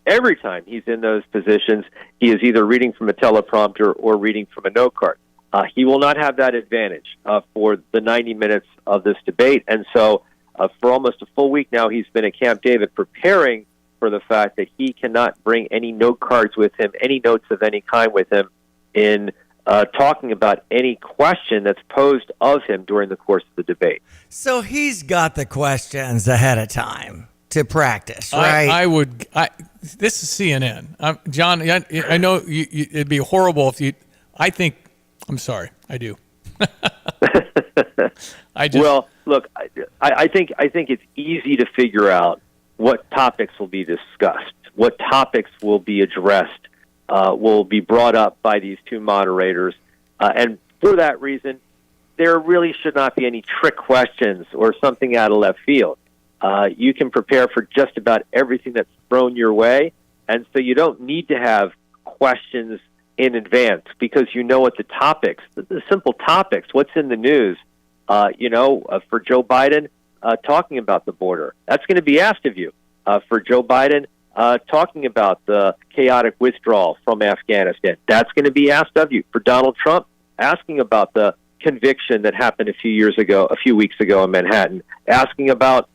Every time he's in those positions, he is either reading from a teleprompter or reading from a note card. He will not have that advantage for the 90 minutes of this debate. And so for almost a full week now, he's been at Camp David preparing for the fact that he cannot bring any note cards with him, any notes of any kind with him in talking about any question that's posed of him during the course of the debate. So he's got the questions ahead of time to practice, right? This is CNN. John, I know it'd be horrible if you... I'm sorry, I do. Well, look, I think it's easy to figure out what topics will be discussed, what topics will be addressed, will be brought up by these two moderators. And for that reason, there really should not be any trick questions or something out of left field. You can prepare for just about everything that's thrown your way, and so you don't need to have questions in advance because you know what the topics, the simple topics, what's in the news, for Joe Biden talking about the border. That's going to be asked of you. For Joe Biden talking about the chaotic withdrawal from Afghanistan. That's going to be asked of you. For Donald Trump asking about the conviction that happened a few weeks ago in Manhattan, asking about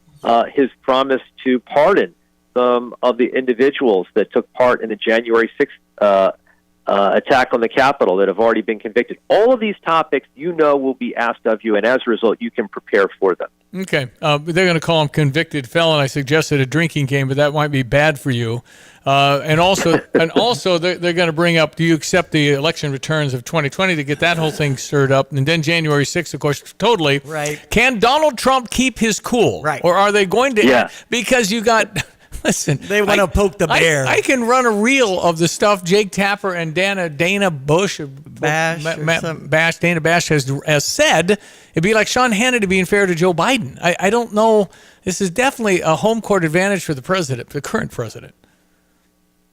his promise to pardon some of the individuals that took part in the January 6th attack on the Capitol that have already been convicted. All of these topics, will be asked of you, and as a result, you can prepare for them. Okay. They're going to call him convicted felon. I suggested a drinking game, but that might be bad for you. And also, they're going to bring up, do you accept the election returns of 2020 to get that whole thing stirred up? And then January 6th, of course, totally. Right. Can Donald Trump keep his cool? Right. Or are they going to? Yeah. Because you got... Listen, they want to poke the bear. I can run a reel of the stuff Jake Tapper and Dana Bash has said. It'd be like Sean Hannity being fair to Joe Biden. I don't know. This is definitely a home court advantage for the president, the current president.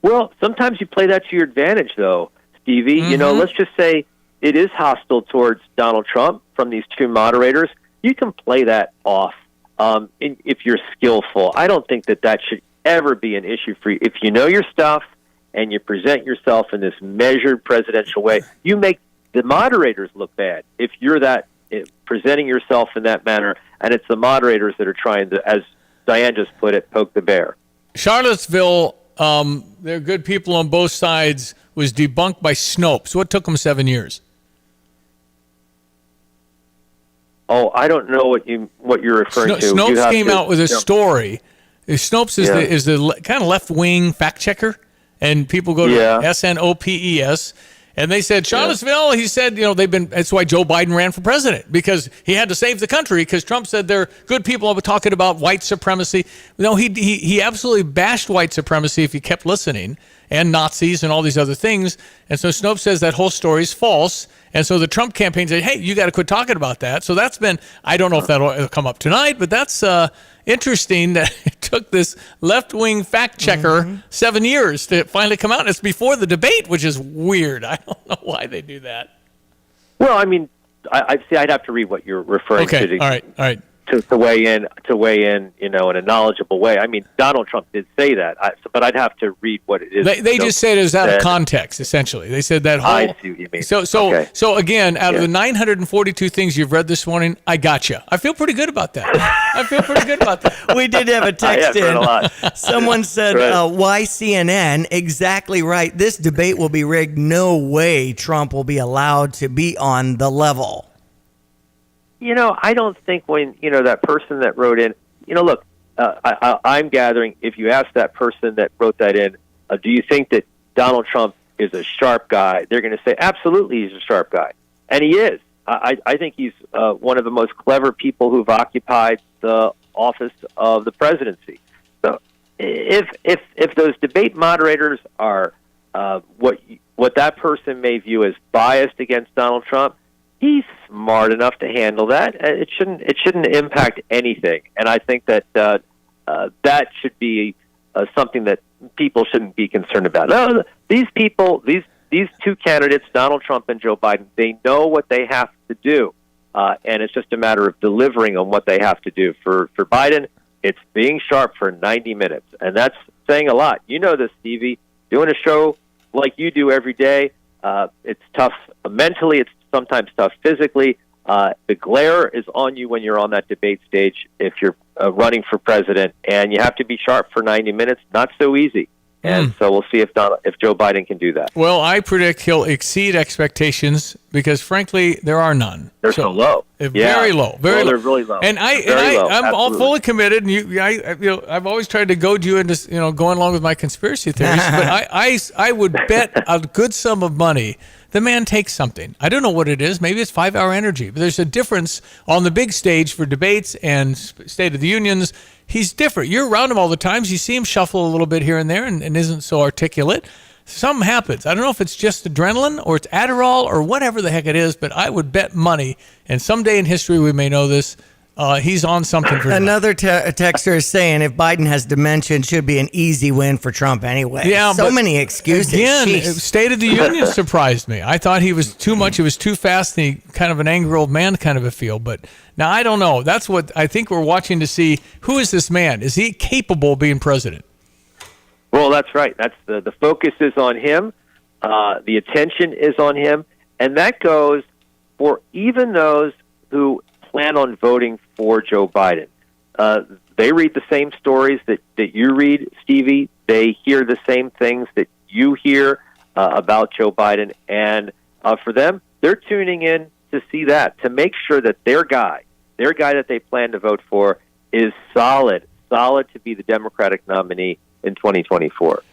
Well, sometimes you play that to your advantage, though, Stevie. Mm-hmm. Let's just say it is hostile towards Donald Trump from these two moderators. You can play that off if you're skillful. I don't think that should ever be an issue for you. If you know your stuff and you present yourself in this measured presidential way, you make the moderators look bad if you're presenting yourself in that manner, and it's the moderators that are trying to, as Diane just put it, poke the bear. Charlottesville, they're good people on both sides, was debunked by Snopes. What took them 7 years? Oh, I don't know what you're referring to. Snopes came out with a story. Snopes is the kind of left-wing fact checker, and people go to SNOPES, and they said Charlottesville. He said, that's why Joe Biden ran for president, because he had to save the country. Because Trump said they're good people talking about white supremacy. No, he absolutely bashed white supremacy if you kept listening, and Nazis and all these other things. And so Snopes says that whole story is false. And so the Trump campaign said, hey, you got to quit talking about that. So that's been, I don't know if that'll come up tonight, but that's interesting that it took this left-wing fact checker 7 years to finally come out. It's before the debate, which is weird. I don't know why they do that. Well, I mean, I'd have to read what you're referring to. All right. to weigh in, in a knowledgeable way. I mean, Donald Trump did say that, but I'd have to read what it is. They just said it was out of context, essentially. They said that whole. I see what you mean. So again, out of the 942 things you've read this morning, I got you. I feel pretty good about that. We did have a text in. A lot. Someone said, why CNN? Exactly right. This debate will be rigged. No way Trump will be allowed to be on the level. I don't think when, that person that wrote in, look, I'm gathering, if you ask that person that wrote that in, do you think that Donald Trump is a sharp guy? They're going to say, absolutely, he's a sharp guy. And he is. I think he's one of the most clever people who've occupied the office of the presidency. So if those debate moderators are what that person may view as biased against Donald Trump, he's smart enough to handle that. It shouldn't impact anything. And I think that that should be something that people shouldn't be concerned about. No, these people, these two candidates, Donald Trump and Joe Biden, they know what they have to do. And it's just a matter of delivering on what they have to do. For Biden, it's being sharp for 90 minutes. And that's saying a lot. You know this, Stevie. Doing a show like you do every day, it's tough mentally. It's sometimes tough physically. The glare is on you when you're on that debate stage if you're running for president. And you have to be sharp for 90 minutes. Not so easy. And so we'll see if Joe Biden can do that. Well, I predict he'll exceed expectations because, frankly, there are none. They're so low. Very low. Very low. They're really low. And I'm all fully committed. And I've always tried to goad you into going along with my conspiracy theories. But I would bet a good sum of money the man takes something. I don't know what it is. Maybe it's 5-hour energy. But there's a difference on the big stage for debates and State of the Unions. He's different. You're around him all the times. You see him shuffle a little bit here and there and isn't so articulate. Something happens. I don't know if it's just adrenaline or it's Adderall or whatever the heck it is, but I would bet money, and someday in history we may know this, he's on something for Another texter is saying if Biden has dementia, it should be an easy win for Trump anyway. Yeah, so many excuses. Again, Jeez. State of the Union surprised me. I thought he was too much. He was too fast. And he kind of an angry old man kind of a feel. But now I don't know. That's what I think we're watching to see. Who is this man? Is he capable of being president? Well, that's right. That's the focus is on him. The attention is on him. And that goes for even those who plan on voting for Joe Biden. They read the same stories that you read, Stevie. They hear the same things that you hear about Joe Biden. And for them, they're tuning in to see that, to make sure that their guy that they plan to vote for is solid to be the Democratic nominee in 2024.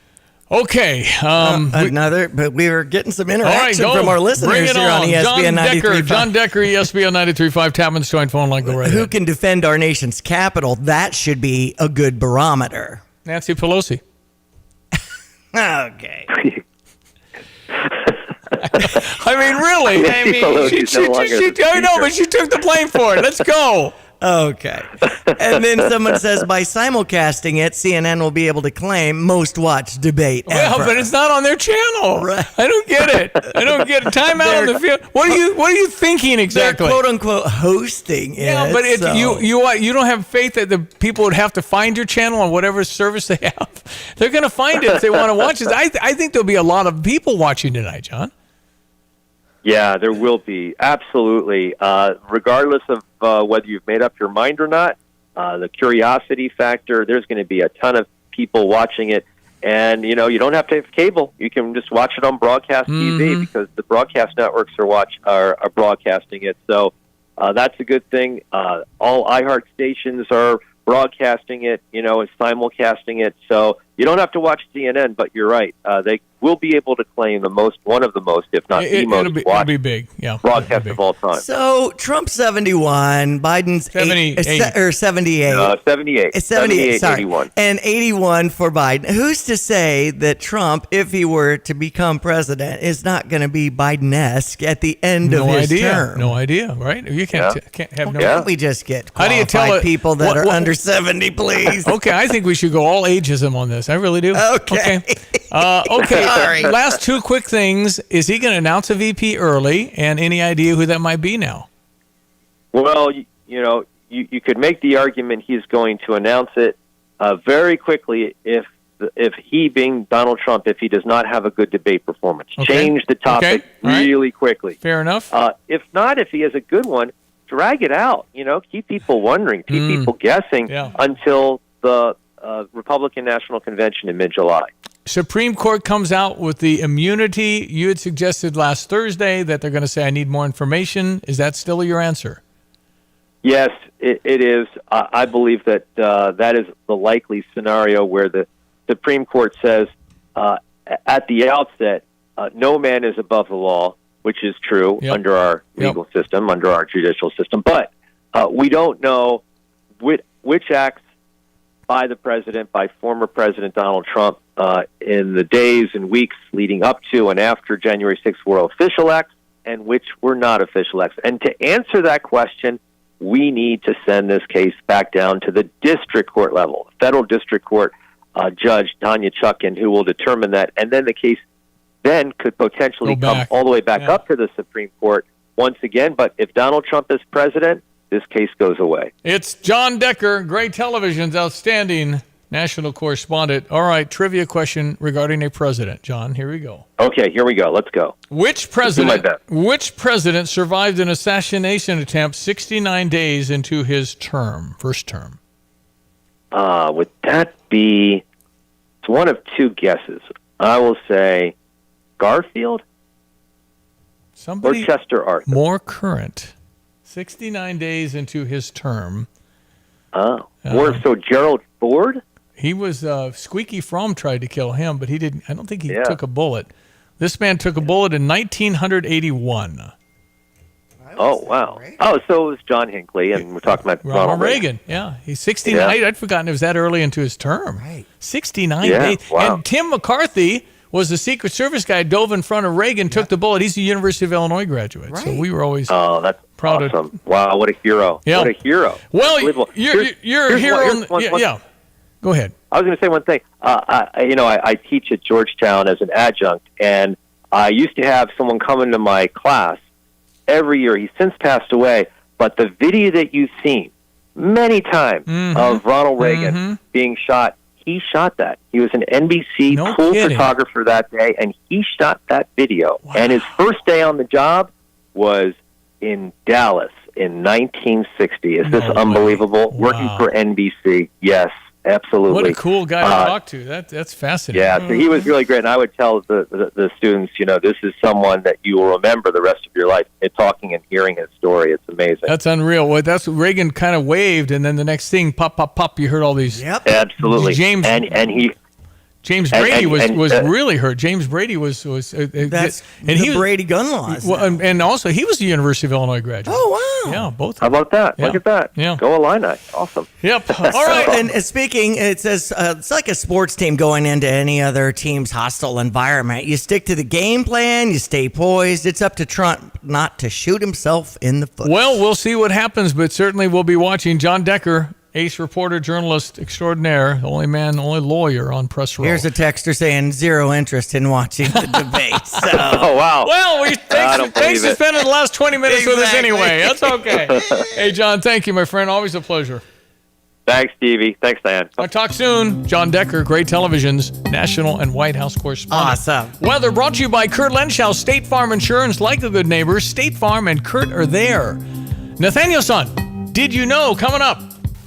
Okay. But we were getting some interaction from our listeners Bring it here on ESPN 93.5. John Decker, ESPN 93.5, Tapman's joint phone line. Go right Who ahead. can defend our nation's capital? That should be a good barometer. Nancy Pelosi. Okay. I mean, really. I mean, but she took the blame for it. Let's go. Okay. And then someone says by simulcasting it, CNN will be able to claim most watched debate ever. Well, but it's not on their channel. Right. I don't get it. Time out on the field. What are you thinking exactly? They're quote unquote hosting it. Yeah, but you don't have faith that the people would have to find your channel on whatever service they have. They're going to find it if they want to watch it. I think there'll be a lot of people watching tonight, John. Yeah, there will be. Absolutely. Regardless of whether you've made up your mind or not, the curiosity factor, there's going to be a ton of people watching it. And, you don't have to have cable. You can just watch it on broadcast TV because the broadcast networks are broadcasting it. So that's a good thing. All iHeart stations are broadcasting it, and simulcasting it. So you don't have to watch CNN, but you're right. They will be able to claim one of the most, if not the most watched big. Yeah, broadcast of all time. So Trump 71, Biden's 78. 78. 78. It's 78, sorry. 81. And 81 for Biden. Who's to say that Trump, if he were to become president, is not going to be Biden-esque at the end of his term? No idea, right? You can't have no. Can't we just get How do you tell people that are under 70, please? Okay, I think we should go all ageism on this. I really do. Okay. Okay. Sorry. Last two quick things. Is he going to announce a VP early? And any idea who that might be now? Well, you could make the argument he's going to announce it very quickly if he, being Donald Trump, if he does not have a good debate performance. Okay. Change the topic really quickly. Fair enough. If not, if he has a good one, drag it out. Keep people wondering, keep people guessing until the Republican National Convention in mid-July. Supreme Court comes out with the immunity. You had suggested last Thursday that they're going to say, I need more information. Is that still your answer? Yes, it is. I believe that that is the likely scenario where the Supreme Court says at the outset, no man is above the law, which is true under our legal system, under our judicial system. But we don't know which acts by the president, by former President Donald Trump, in the days and weeks leading up to and after January 6th were official acts and which were not official acts. And to answer that question, we need to send this case back down to the district court level, federal district court judge Tanya Chutkan, who will determine that. And then the case then could potentially come all the way back up to the Supreme Court once again. But if Donald Trump is president, this case goes away. It's John Decker, Gray Television's outstanding national correspondent. All right, trivia question regarding a president. John, here we go. Okay, here we go. Let's go. Which president survived an assassination attempt 69 days into his first term? Would that be... It's one of two guesses. I will say Garfield or Chester Arthur. More current. 69 days into his term. So Gerald Ford? He was, Squeaky Fromm tried to kill him, but he didn't. I don't think he took a bullet. This man took a bullet in 1981. Oh, wow. Oh, so it was John Hinckley, and we're talking about Ronald Reagan. Yeah, he's 69. I'd forgotten it was that early into his term. Right. 69 days. Wow. And Tim McCarthy was the Secret Service guy, dove in front of Reagan, took the bullet. He's a University of Illinois graduate. Right. So we were always that's proud awesome. of. Wow, what a hero. Yeah. What a hero. Well, you're a hero. Go ahead. I was going to say one thing. I teach at Georgetown as an adjunct, and I used to have someone come into my class every year. He's since passed away, but the video that you've seen many times of Ronald Reagan being shot, he shot that. He was an NBC photographer that day, and he shot that video. Wow. And his first day on the job was in Dallas in 1960. Is this unbelievable? Wow. Working for NBC. Yes, absolutely. What a cool guy to talk to. That's fascinating. Yeah, so he was really great. And I would tell the students, this is someone that you will remember the rest of your life. Talking and hearing his story, it's amazing. That's unreal. Well, that's what Reagan kind of waved, and then the next thing, pop, pop, pop, you heard all these. Yep. Absolutely. James Brady was really hurt. James Brady was that's the Brady gun laws. Well, and also he was a University of Illinois graduate. Oh wow! Yeah, both. How about that? Yeah. Look at that. Yeah. Go Illini. Awesome. Yep. All right. And speaking, it says it's like a sports team going into any other team's hostile environment. You stick to the game plan. You stay poised. It's up to Trump not to shoot himself in the foot. Well, we'll see what happens, but certainly we'll be watching. John Decker, ace reporter, journalist extraordinaire, only lawyer on press row. Here's a texter saying zero interest in watching the debate. So. Oh, wow. Well, thanks for spending the last 20 minutes with us anyway. That's okay. Hey, John, thank you, my friend. Always a pleasure. Thanks, Stevie. Thanks, Diane. I'll talk soon. John Decker, Gray Television's national and White House correspondent. Awesome. Weather brought to you by Kurt Lenschow, State Farm Insurance. Like a good neighbor, State Farm and Kurt are there. Nathaniel Son, did you know? Coming up.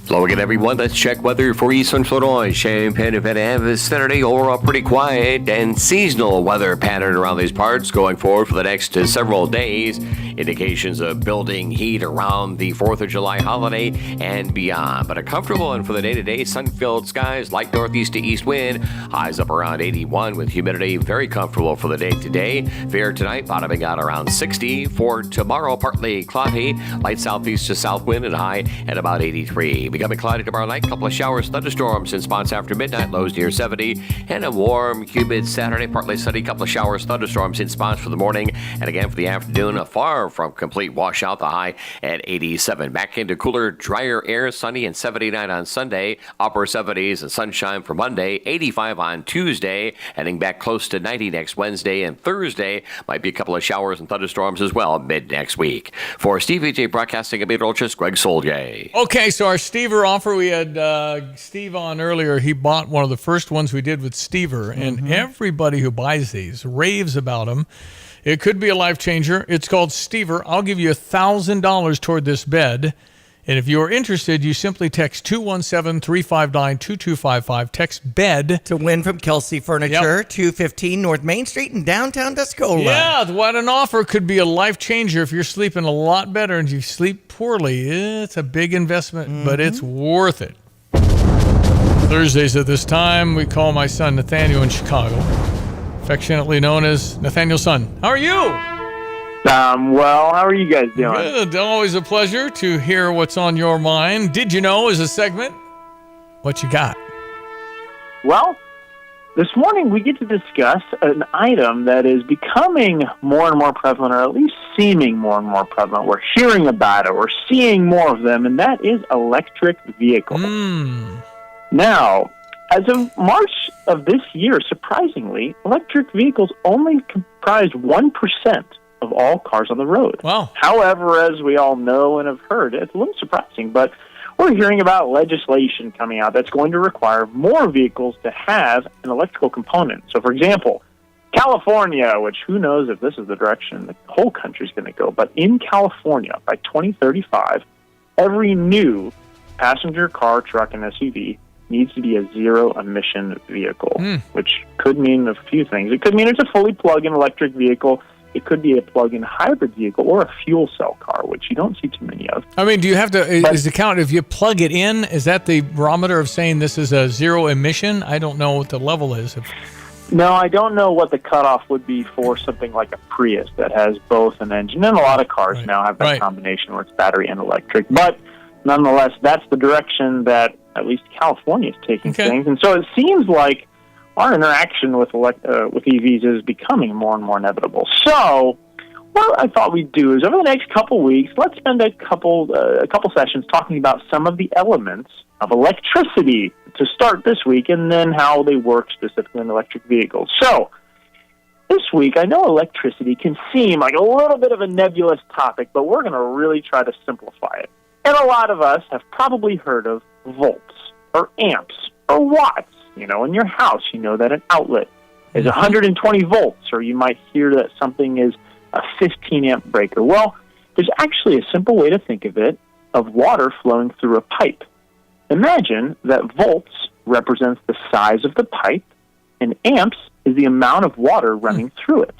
Hello again, everyone. Let's check weather for East Central Illinois. Champaign and Pettit Saturday, overall pretty quiet and seasonal weather pattern around these parts going forward for the next several days. Indications of building heat around the 4th of July holiday and beyond. But a comfortable and for the day-to-day sun-filled skies, light northeast to east wind. Highs up around 81 with humidity. Very comfortable for the day-to-day. Fair tonight, bottoming out around 60. For tomorrow, partly cloudy. Light southeast to south wind and high at about 83. Becoming cloudy tomorrow night. Couple of showers, thunderstorms in spots after midnight. Lows near 70. And a warm, humid Saturday. Partly sunny. Couple of showers, thunderstorms in spots for the morning. And again for the afternoon. A far from complete washout. The high at 87. Back into cooler, drier air. Sunny and 79 on Sunday. Upper 70s and sunshine for Monday. 85 on Tuesday. Heading back close to 90 next Wednesday. And Thursday might be a couple of showers and thunderstorms as well mid next week. For Stevie Jay Broadcasting and Meteorologist Greg Solje. Okay, so our Stever offer, we had Steve on earlier. He bought one of the first ones we did with Stever, and everybody who buys these raves about them. It could be a life changer. It's called Stever. I'll give you $1,000 toward this bed. And if you're interested, you simply text 217-359-2255. Text BED. To win from Kelsey Furniture, 215 North Main Street in downtown Tuscola. Yeah, what an offer. Could be a life changer if you're sleeping a lot better and you sleep poorly. It's a big investment, but it's worth it. Thursdays at this time, we call my son Nathaniel in Chicago, affectionately known as Nathaniel's son. How are you? Well, how are you guys doing? Good. Always a pleasure to hear what's on your mind. Did You Know is a segment. What you got? Well, this morning we get to discuss an item that is becoming more and more prevalent, or at least seeming more and more prevalent. We're hearing about it. We're seeing more of them, and that is electric vehicles. Now, as of March of this year, surprisingly, electric vehicles only comprised 1% of all cars on the road. Wow. However, as we all know and have heard, it's a little surprising, but we're hearing about legislation coming out that's going to require more vehicles to have an electrical component. So, for example, California, which who knows if this is the direction the whole country is going to go, but in California, by 2035, every new passenger car, truck, and SUV needs to be a zero-emission vehicle, which could mean a few things. It could mean it's a fully plug-in electric vehicle. It could be a plug-in hybrid vehicle or a fuel cell car, which you don't see too many of. I mean, do you have to, is the count, if you plug it in, is that the barometer of saying this is a zero emission? I don't know what the level is. No, I don't know what the cutoff would be for something like a Prius that has both an engine, and a lot of cars now have that combination where it's battery and electric. But nonetheless, that's the direction that at least California is taking things. And so it seems like our interaction with EVs is becoming more and more inevitable. So what I thought we'd do is over the next couple weeks, let's spend a couple sessions talking about some of the elements of electricity to start this week, and then how they work specifically in electric vehicles. So this week, I know electricity can seem like a little bit of a nebulous topic, but we're going to really try to simplify it. And a lot of us have probably heard of volts or amps or watts. You know, in your house, you know that an outlet is 120 volts, or you might hear that something is a 15-amp breaker. Well, there's actually a simple way to think of it, of water flowing through a pipe. Imagine that volts represents the size of the pipe, and amps is the amount of water running through it.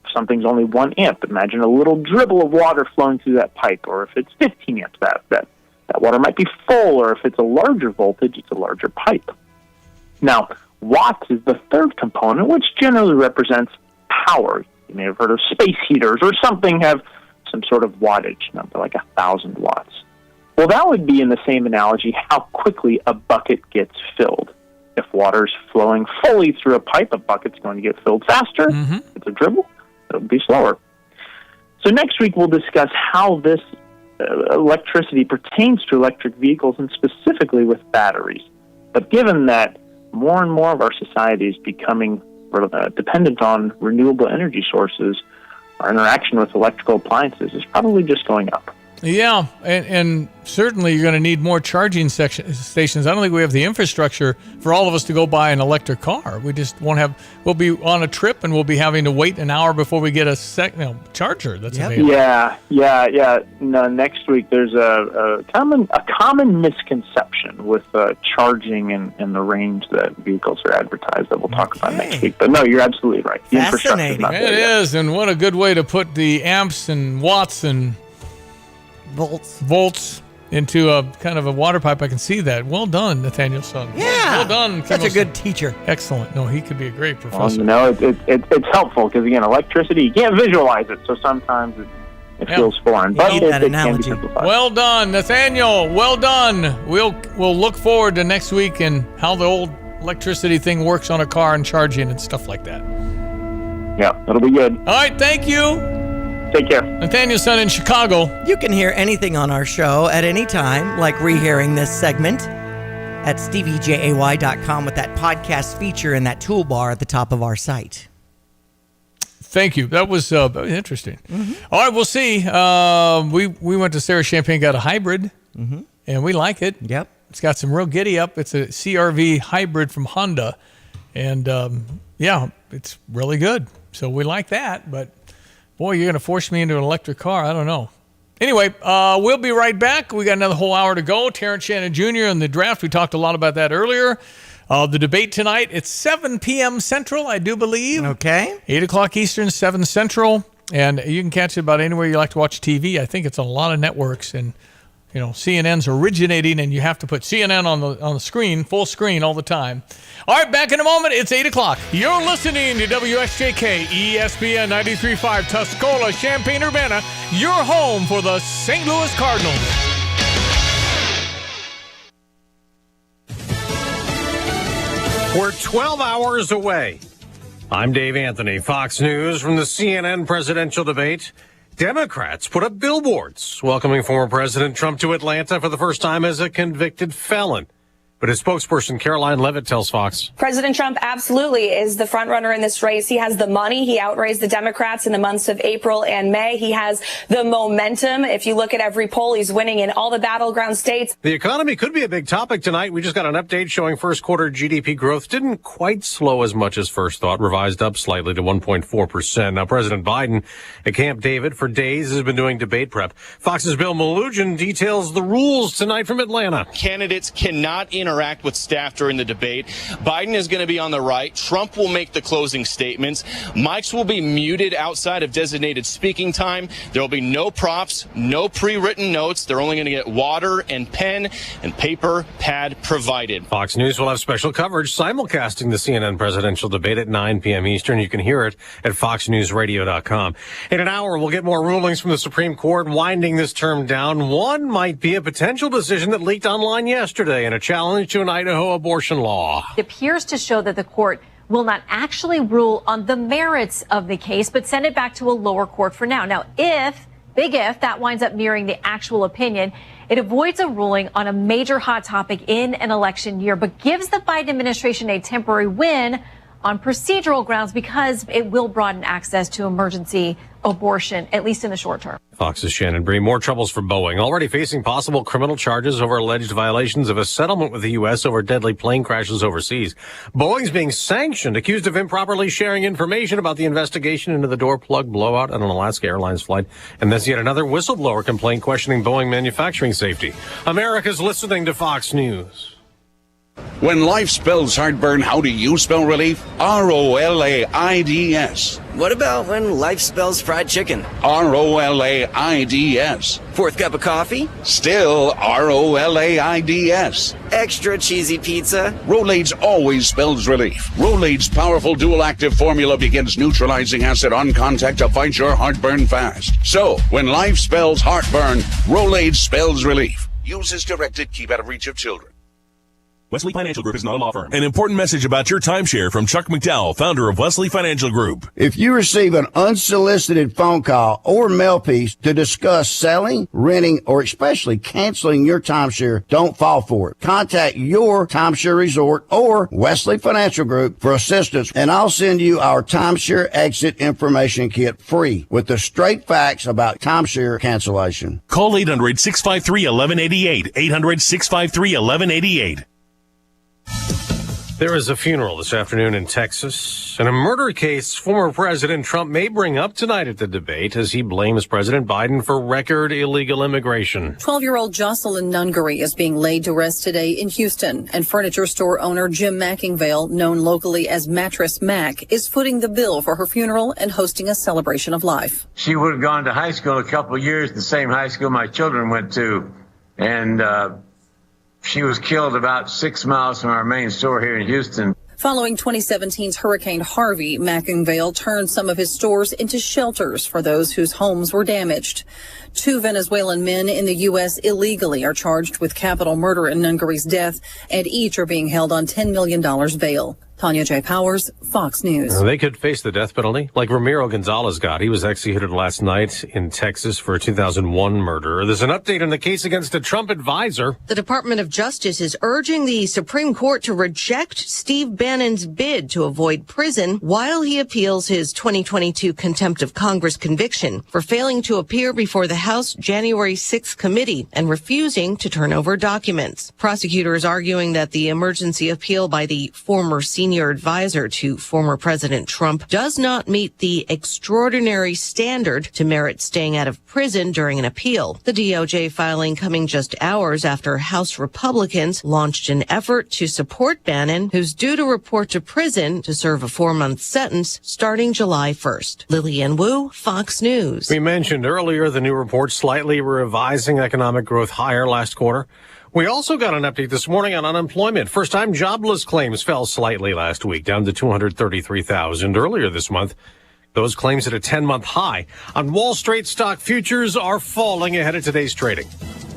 If something's only 1 amp, imagine a little dribble of water flowing through that pipe, or if it's 15 amps, that water might be full, or if it's a larger voltage, it's a larger pipe. Now, watts is the third component, which generally represents power. You may have heard of space heaters or something have some sort of wattage number, like 1,000 watts. Well, that would be, in the same analogy, how quickly a bucket gets filled. If water's flowing fully through a pipe, a bucket's going to get filled faster. If it's a dribble, it'll be slower. So next week we'll discuss how this electricity pertains to electric vehicles, and specifically with batteries. But given that more and more of our society is becoming dependent on renewable energy sources, our interaction with electrical appliances is probably just going up. Yeah, and certainly you're going to need more charging stations. I don't think we have the infrastructure for all of us to go buy an electric car. We just won't have. We'll be on a trip and we'll be having to wait an hour before we get a charger that's available. Yeah. No, next week there's a common misconception with charging and the range that vehicles are advertised that we'll talk about next week. But no, you're absolutely right. The infrastructure is not there It yet. is, and what a good way to put the amps and watts and volts into a kind of a water pipe. I can see that. Well done, Nathaniel's son. Yeah. Well done. Such a good teacher. Excellent. No, he could be a great professor. Well, it's helpful because, again, electricity, you can't visualize it. So sometimes It feels foreign, but it can be simplified. Well done, Nathaniel. Well done. We'll look forward to next week and how the old electricity thing works on a car and charging and stuff like that. Yeah, that'll be good. All right, thank you. Take care. Nathaniel's son in Chicago. You can hear anything on our show at any time, like rehearing this segment at steviejay.com with that podcast feature in that toolbar at the top of our site. Thank you. That was very interesting. Mm-hmm. All right, we'll see. We went to Sarah Champagne, got a hybrid, and we like it. Yep. It's got some real giddy up. It's a CR-V hybrid from Honda, and it's really good. So we like that, but boy, you're going to force me into an electric car. I don't know. Anyway, we'll be right back. We got another whole hour to go. Terrence Shannon Jr. in the draft. We talked a lot about that earlier. The debate tonight, it's 7 p.m. Central, I do believe. Okay. 8 o'clock Eastern, 7 Central. And you can catch it about anywhere you like to watch TV. I think it's on a lot of networks. And, CNN's originating, and you have to put CNN on the screen, full screen all the time. All right, back in a moment. It's 8 o'clock. You're listening to WSJK, ESPN 93.5, Tuscola, Champaign-Urbana, your home for the St. Louis Cardinals. We're 12 hours away. I'm Dave Anthony, Fox News from the CNN presidential debate. Democrats put up billboards welcoming former President Trump to Atlanta for the first time as a convicted felon. But his spokesperson, Caroline Levitt, tells Fox. President Trump absolutely is the front runner in this race. He has the money. He outraised the Democrats in the months of April and May. He has the momentum. If you look at every poll, he's winning in all the battleground states. The economy could be a big topic tonight. We just got an update showing first quarter GDP growth didn't quite slow as much as first thought, revised up slightly to 1.4%. Now, President Biden at Camp David for days has been doing debate prep. Fox's Bill Malugin details the rules tonight from Atlanta. Candidates cannot interact with staff during the debate. Biden is going to be on the right. Trump will make the closing statements. Mics will be muted outside of designated speaking time. There will be no props, no pre-written notes. They're only going to get water and pen and paper pad provided. Fox News will have special coverage simulcasting the CNN presidential debate at 9 p.m. Eastern. You can hear it at foxnewsradio.com. In an hour, we'll get more rulings from the Supreme Court winding this term down. One might be a potential decision that leaked online yesterday in a challenge to an Idaho abortion law. It appears to show that the court will not actually rule on the merits of the case, but send it back to a lower court for now. Now, if that winds up mirroring the actual opinion, it avoids a ruling on a major hot topic in an election year, but gives the Biden administration a temporary win on procedural grounds because it will broaden access to emergency abortion, at least in the short term. Fox's Shannon Bree. More troubles for Boeing. Already facing possible criminal charges over alleged violations of a settlement with the U.S. over deadly plane crashes overseas. Boeing's being sanctioned, accused of improperly sharing information about the investigation into the door plug blowout on an Alaska Airlines flight. And there's yet another whistleblower complaint questioning Boeing manufacturing safety. America's listening to Fox News. When life spells heartburn, how do you spell relief? R-O-L-A-I-D-S. What about when life spells fried chicken? R-O-L-A-I-D-S. Fourth cup of coffee? Still R-O-L-A-I-D-S. Extra cheesy pizza? Rolaids always spells relief. Rolaids' powerful dual-active formula begins neutralizing acid on contact to fight your heartburn fast. So, when life spells heartburn, Rolaids spells relief. Use as directed. Keep out of reach of children. Wesley Financial Group is not a law firm. An important message about your timeshare from Chuck McDowell, founder of Wesley Financial Group. If you receive an unsolicited phone call or mail piece to discuss selling, renting, or especially canceling your timeshare, don't fall for it. Contact your timeshare resort or Wesley Financial Group for assistance, and I'll send you our timeshare exit information kit free with the straight facts about timeshare cancellation. Call 800-653-1188. 800-653-1188. There is a funeral this afternoon in Texas, and a murder case former President Trump may bring up tonight at the debate as he blames President Biden for record illegal immigration. 12-year-old Jocelyn Nungery is being laid to rest today in Houston, and furniture store owner Jim Mackingvale, known locally as Mattress Mac, is footing the bill for her funeral and hosting a celebration of life. She would have gone to high school a couple of years, the same high school my children went to, and she was killed about 6 miles from our main store here in Houston. Following 2017's Hurricane Harvey, Mackinvale turned some of his stores into shelters for those whose homes were damaged. 2 Venezuelan men in the U.S. illegally are charged with capital murder in Nungari's death, and each are being held on $10 million bail. Tanya J. Powers, Fox News. They could face the death penalty, like Ramiro Gonzalez got. He was executed last night in Texas for a 2001 murder. There's an update on the case against a Trump advisor. The Department of Justice is urging the Supreme Court to reject Steve Bannon's bid to avoid prison while he appeals his 2022 contempt of Congress conviction for failing to appear before the House January 6th committee and refusing to turn over documents. Prosecutors arguing that the emergency appeal by the former senior advisor to former President Trump does not meet the extraordinary standard to merit staying out of prison during an appeal. The DOJ filing coming just hours after House Republicans launched an effort to support Bannon, who's due to report to prison to serve a 4-month sentence starting July 1st. Lillian Wu, Fox News. We mentioned earlier the new report slightly revising economic growth higher last quarter. We also got an update this morning on unemployment. First-time jobless claims fell slightly last week, down to 233,000. Earlier this month, those claims hit a 10-month high. On Wall Street, stock futures are falling ahead of today's trading.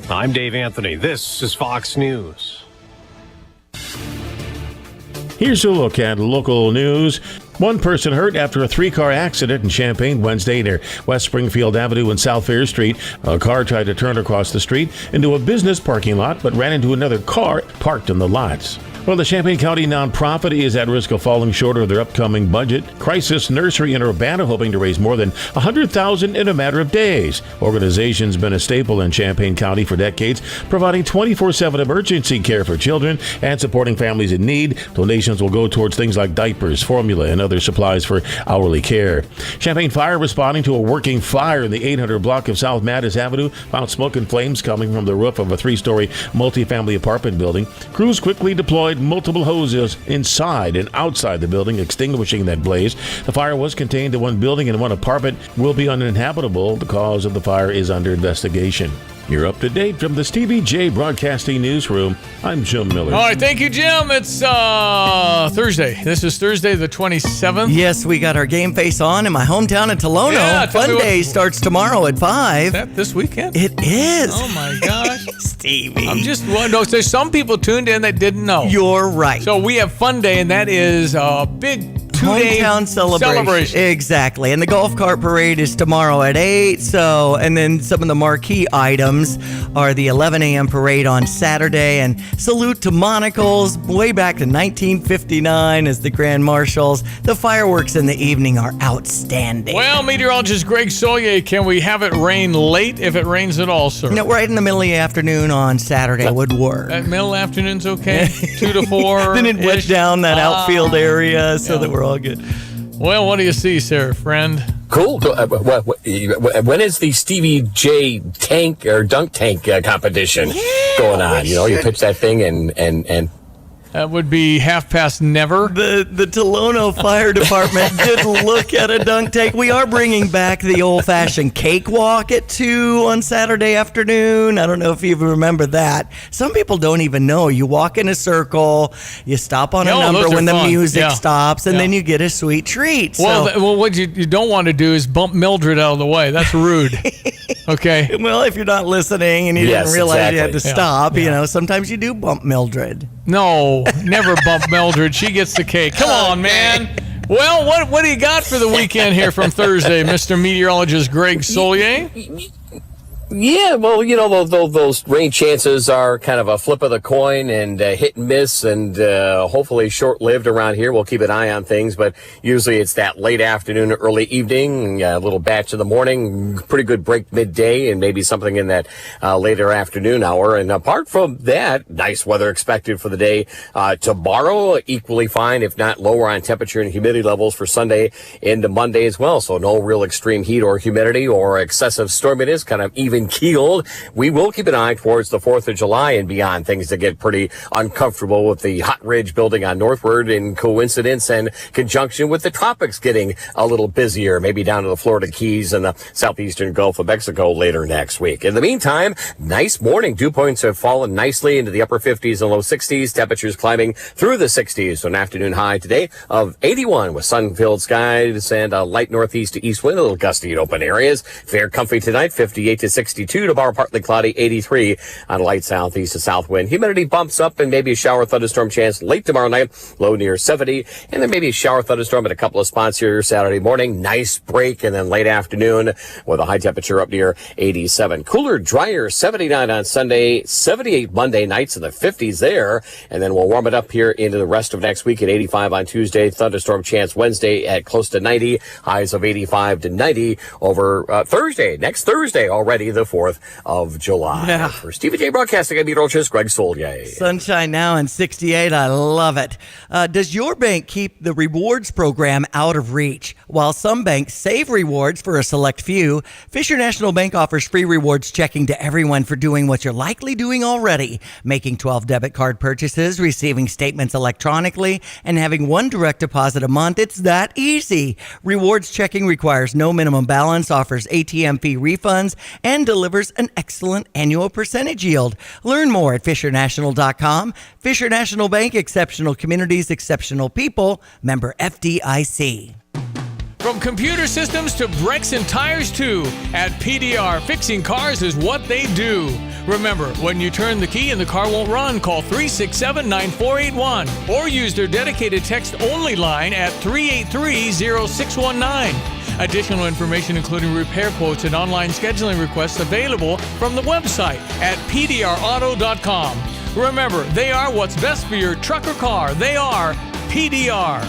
I'm Dave Anthony. This is Fox News. Here's a look at local news. One person hurt after a 3-car accident in Champaign Wednesday near West Springfield Avenue and South Fair Street. A car tried to turn across the street into a business parking lot, but ran into another car parked in the lots. Well, the Champaign County nonprofit is at risk of falling short of their upcoming budget. Crisis Nursery in Urbana hoping to raise more than $100,000 in a matter of days. Organization's been a staple in Champaign County for decades, providing 24/7 emergency care for children and supporting families in need. Donations will go towards things like diapers, formula, and other supplies for hourly care. Champaign Fire responding to a working fire in the 800 block of South Mattis Avenue found smoke and flames coming from the roof of a 3-story multifamily apartment building. Crews quickly deployed multiple hoses inside and outside the building, extinguishing that blaze. The fire was contained to one building, and one apartment will be uninhabitable. The cause of the fire is under investigation. You're up to date from the Stevie Jay Broadcasting Newsroom. I'm Jim Miller. All right, thank you, Jim. It's Thursday. This is Thursday the 27th. Yes, we got our game face on in my hometown of Tolono. Yeah, Fun Day starts tomorrow at 5. Is that this weekend? It is. Oh, my gosh. Stevie. I'm just wondering. There's some people tuned in that didn't know. You're right. So we have Fun Day, and that is a big 2-day hometown celebration. Exactly. And the golf cart parade is tomorrow at 8. And then some of the marquee items are the 11 a.m. parade on Saturday, and salute to Monocles way back to 1959 as the Grand Marshals. The fireworks in the evening are outstanding. Well, meteorologist Greg Solier, can we have it rain late if it rains at all, sir? No, right in the middle of the afternoon on Saturday would work. At middle afternoon's okay? 2 to 4? Then it went down that outfield area so that we're all good. Well, what do you see, sir, friend? Cool. When is the Stevie J tank or dunk tank competition going on? You know, you pitch that thing and That would be half past never. The Tolono Fire Department did look at a dunk tank. We are bringing back the old-fashioned cakewalk at 2 on Saturday afternoon. I don't know if you remember that. Some people don't even know. You walk in a circle, you stop on a number when the music stops, and then you get a sweet treat. Well, what you don't want to do is bump Mildred out of the way. That's rude. Okay. Well, if you're not listening and you didn't realize you had to stop, you know, sometimes you do bump Mildred. No, never bump Mildred. She gets the cake. Come on, man. Well, what do you got for the weekend here from Thursday, Mr. Meteorologist Greg Solier? Yeah, well, you know, those rain chances are kind of a flip of the coin and hit and miss, and hopefully short-lived around here. We'll keep an eye on things, but usually it's that late afternoon, early evening, a little batch in the morning, pretty good break midday, and maybe something in that later afternoon hour. And apart from that, nice weather expected for the day tomorrow. Equally fine, if not lower on temperature and humidity levels for Sunday into Monday as well. So no real extreme heat or humidity or excessive storminess, kind of even even-keeled. We will keep an eye towards the 4th of July and beyond. Things that get pretty uncomfortable with the hot ridge building on northward in coincidence and conjunction with the tropics getting a little busier, maybe down to the Florida Keys and the southeastern Gulf of Mexico later next week. In the meantime, nice morning. Dew points have fallen nicely into the upper 50s and low 60s. Temperatures climbing through the 60s. So an afternoon high today of 81 with sun-filled skies and a light northeast to east wind, a little gusty in open areas. Fair comfy tonight, 58 to 62. Tomorrow partly cloudy, 83 on a light southeast to south wind. Humidity bumps up and maybe a shower thunderstorm chance late tomorrow night, low near 70. And then maybe a shower thunderstorm at a couple of spots here Saturday morning. Nice break and then late afternoon with a high temperature up near 87. Cooler, drier, 79 on Sunday, 78 Monday nights in the 50s there. And then we'll warm it up here into the rest of next week at 85 on Tuesday. Thunderstorm chance Wednesday at close to 90. Highs of 85 to 90 over Thursday. Next Thursday, already the 4th of July. Yeah. For Stevie Jay Broadcasting, I'm meteorologist Greg Solier. Sunshine now in 68. I love it. Does your bank keep the rewards program out of reach? While some banks save rewards for a select few, Fisher National Bank offers free rewards checking to everyone for doing what you're likely doing already. Making 12 debit card purchases, receiving statements electronically, and having one direct deposit a month. It's that easy. Rewards checking requires no minimum balance, offers ATM fee refunds, and delivers an excellent annual percentage yield. Learn more at FisherNational.com. Fisher National Bank, exceptional communities, exceptional people. Member FDIC. From computer systems to brakes and tires too, at PDR, fixing cars is what they do. Remember, when you turn the key and the car won't run, call 367-9481 or use their dedicated text-only line at 383-0619. Additional information including repair quotes and online scheduling requests available from the website at pdrauto.com. Remember, they are what's best for your truck or car. They are PDR.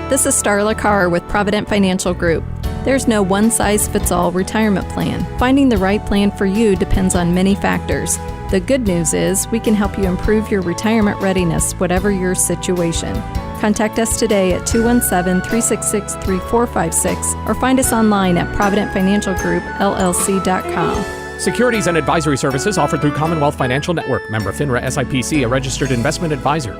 This is Starla Carr with Provident Financial Group. There's no one-size-fits-all retirement plan. Finding the right plan for you depends on many factors. The good news is we can help you improve your retirement readiness, whatever your situation. Contact us today at 217-366-3456 or find us online at providentfinancialgroupllc.com. Securities and advisory services offered through Commonwealth Financial Network. Member FINRA SIPC, a registered investment advisor.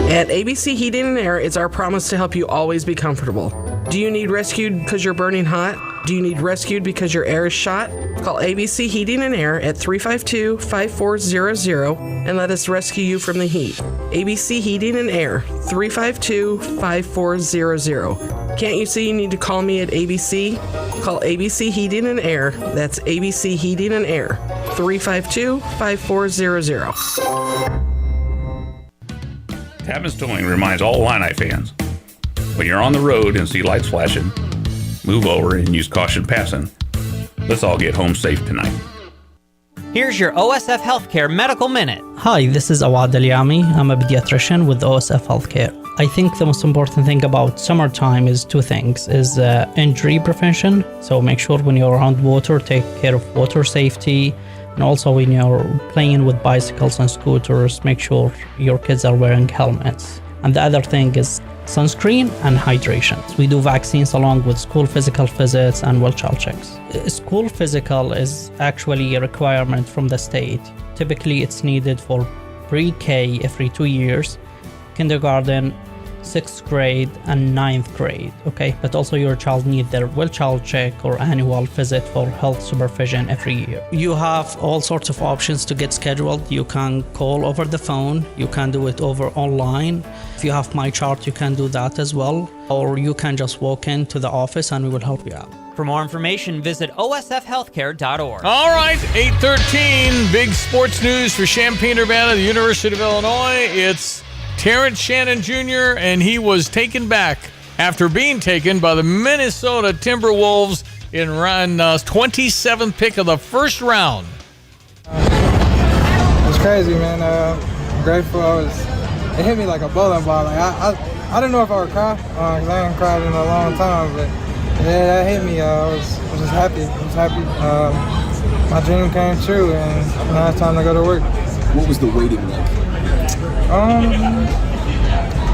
At ABC Heating and Air, it's our promise to help you always be comfortable. Do you need rescued because you're burning hot? Do you need rescued because your air is shot? Call ABC Heating and Air at 352-5400 and let us rescue you from the heat. ABC Heating and Air, 352-5400. Can't you see you need to call me at ABC? Call ABC Heating and Air. That's ABC Heating and Air, 352-5400. Tapman's Towing reminds all Illini fans, when you're on the road and see lights flashing, move over and use caution passing. Let's all get home safe tonight. Here's your OSF Healthcare Medical Minute. Hi, this is Awad Al-Yami. I'm a pediatrician with OSF Healthcare. I think the most important thing about summertime is two things, is injury prevention. So make sure when you're around water, take care of water safety. And also when you're playing with bicycles and scooters, make sure your kids are wearing helmets. And the other thing is sunscreen and hydration. We do vaccines along with school physical visits and well child checks. School physical is actually a requirement from the state. Typically it's needed for pre-K every 2 years, kindergarten, 6th grade and 9th grade, okay? But also your child needs their well child check or annual visit for health supervision every year. You have all sorts of options to get scheduled. You can call over the phone, you can do it over online. If you have My Chart, you can do that as well. Or you can just walk into the office and we will help you out. For more information, visit osfhealthcare.org. All right, 8:13, big sports news for Champaign-Urbana, the University of Illinois. It's Terrence Shannon Jr., and he was taken back after being taken by the Minnesota Timberwolves in 27th pick of the first round. It's crazy, man. I'm grateful. It hit me like a bowling ball. Like I didn't know if I would cry, because I ain't cried in a long time, but yeah, that hit me. I was just happy. I was happy. My dream came true, and now it's time to go to work. What was the waiting like?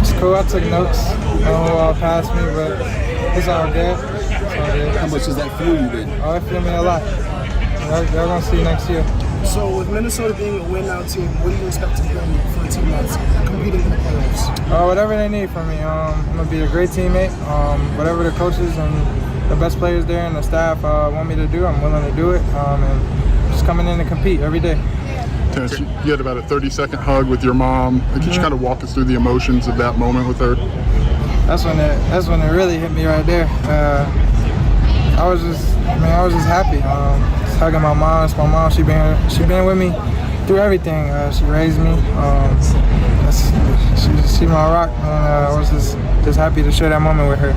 It's cool. I took notes on who all passed me, but it's all good. How much does that fuel you then? Oh, it fueled me a lot. Y'all gonna see next year. So with Minnesota being a win-now team, what do you expect to bring for a team that's competing in the playoffs? Whatever they need from me. I'm gonna be a great teammate. Whatever the coaches and the best players there and the staff want me to do, I'm willing to do it. And just coming in to compete every day. Terrence, you had about a 30-second hug with your mom. Could you kind of walk us through the emotions of that moment with her? That's when it really hit me right there. I was just happy. Just hugging my mom. It's my mom. She been with me through everything. She raised me. She my rock, and I was just happy to share that moment with her.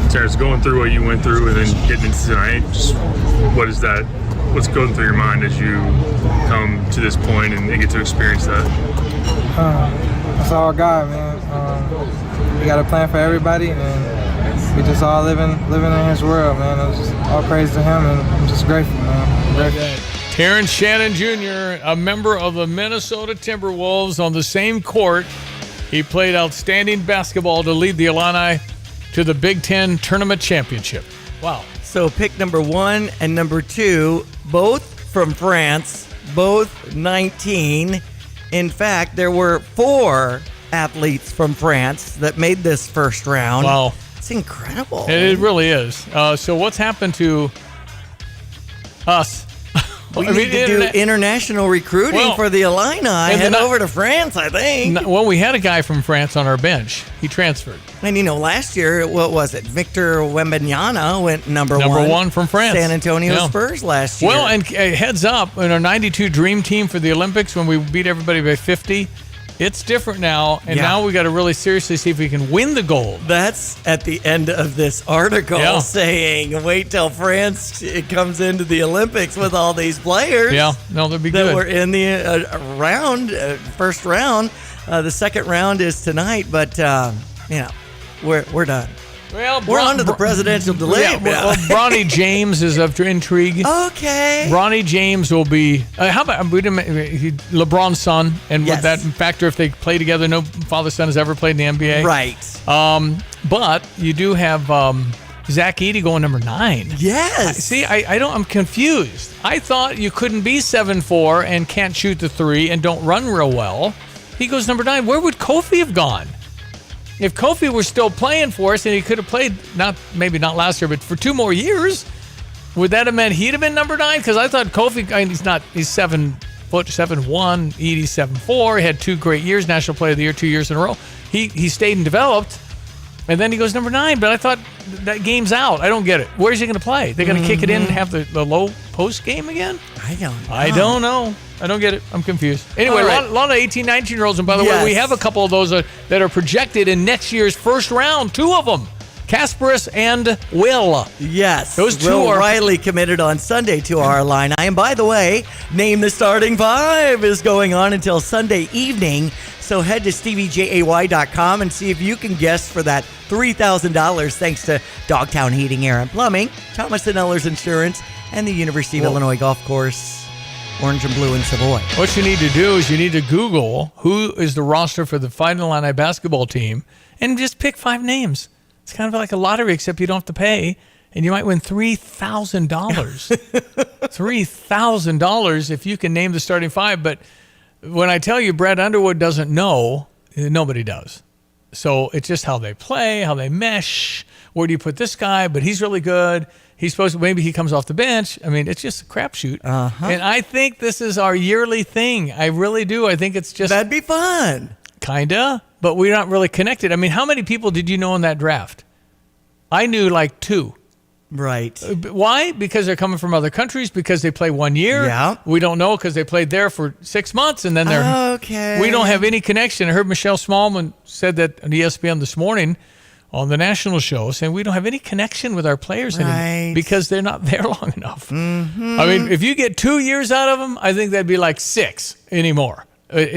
Terrence, going through what you went through and then getting into tonight, what's going through your mind as you come to this point and get to experience that? That's all God, man. We got a plan for everybody, and we just all living in His world, man. It's just all praise to Him, and I'm just grateful, man. Grateful. Terrence Shannon Jr., a member of the Minnesota Timberwolves, on the same court. He played outstanding basketball to lead the Illini to the Big Ten Tournament Championship. Wow. So pick number 1 and number 2, both from France, both 19. In fact, there were 4 athletes from France that made this first round. Wow. It's incredible. It really is. So what's happened to us? We need to do international recruiting for the Illini. Head over to France, I think. Well, we had a guy from France on our bench. He transferred. And, last year, what was it? Victor Wembanyama went number one from France. San Antonio Spurs last year. Well, and heads up, in our 92 Dream Team for the Olympics, when we beat everybody by 50, it's different now, and now we got to really seriously see if we can win the gold. That's at the end of this article saying, wait till France comes into the Olympics with all these players. Yeah, no, that'd be that good. We're in the first round. The second round is tonight, but we're done. Well, we're on to the presidential delay. Yeah, well, Bronny James is of intrigue. Okay. Bronny James will be. How about LeBron's son? And would that factor if they play together? No father-son has ever played in the NBA. Right. But you do have Zach Edey going number 9. Yes. I'm confused. I thought you couldn't be 7'4" and can't shoot the 3 and don't run real well. He goes number 9. Where would Kofi have gone? If Kofi were still playing for us and he could have played, maybe not last year, but for 2 more years, would that have meant he'd have been number 9? Because I thought Kofi, he's 7'1", Edie's 7'4", he had 2 great years, National Player of the Year 2 years in a row. He stayed and developed, and then he goes number 9, but I thought that game's out. I don't get it. Where's he going to play? They're going to kick it in and have the low post game again? I don't know. I don't get it. I'm confused. Anyway, a lot of 18, 19-year-olds. And by the way, we have a couple of those that are projected in next year's first round. 2 of them, Kasparis and Will. Yes. Those 2 Will are Riley committed on Sunday to our Illini. And by the way, Name the Starting 5 is going on until Sunday evening. So head to StevieJay.com and see if you can guess for that $3,000 thanks to Dogtown Heating, Air, and Plumbing, Thomas & Ellers Insurance, and the University of Illinois Golf Course. Orange and blue in Savoy. What you need to do is you need to Google who is the roster for the Fighting Illini basketball team and just pick 5 names. It's kind of like a lottery, except you don't have to pay, and you might win $3,000. $3,000 if you can name the starting 5. But when I tell you Brad Underwood doesn't know, nobody does. So it's just how they play, how they mesh. Where do you put this guy? But he's really good. He's supposed to, maybe he comes off the bench. I mean, it's just a crapshoot. And I think this is our yearly thing. I really do. I think it's just... That'd be fun. Kinda, but we're not really connected. I mean, how many people did you know in that draft? I knew like 2. Right. Why? Because they're coming from other countries, because they play 1 year. Yeah. We don't know because they played there for 6 months and then they're... Okay. We don't have any connection. I heard Michelle Smallman said that on ESPN this morning on the national show, saying we don't have any connection with our players anymore because they're not there long enough. Mm-hmm. I mean, if you get 2 years out of them, I think that'd be like 6 anymore.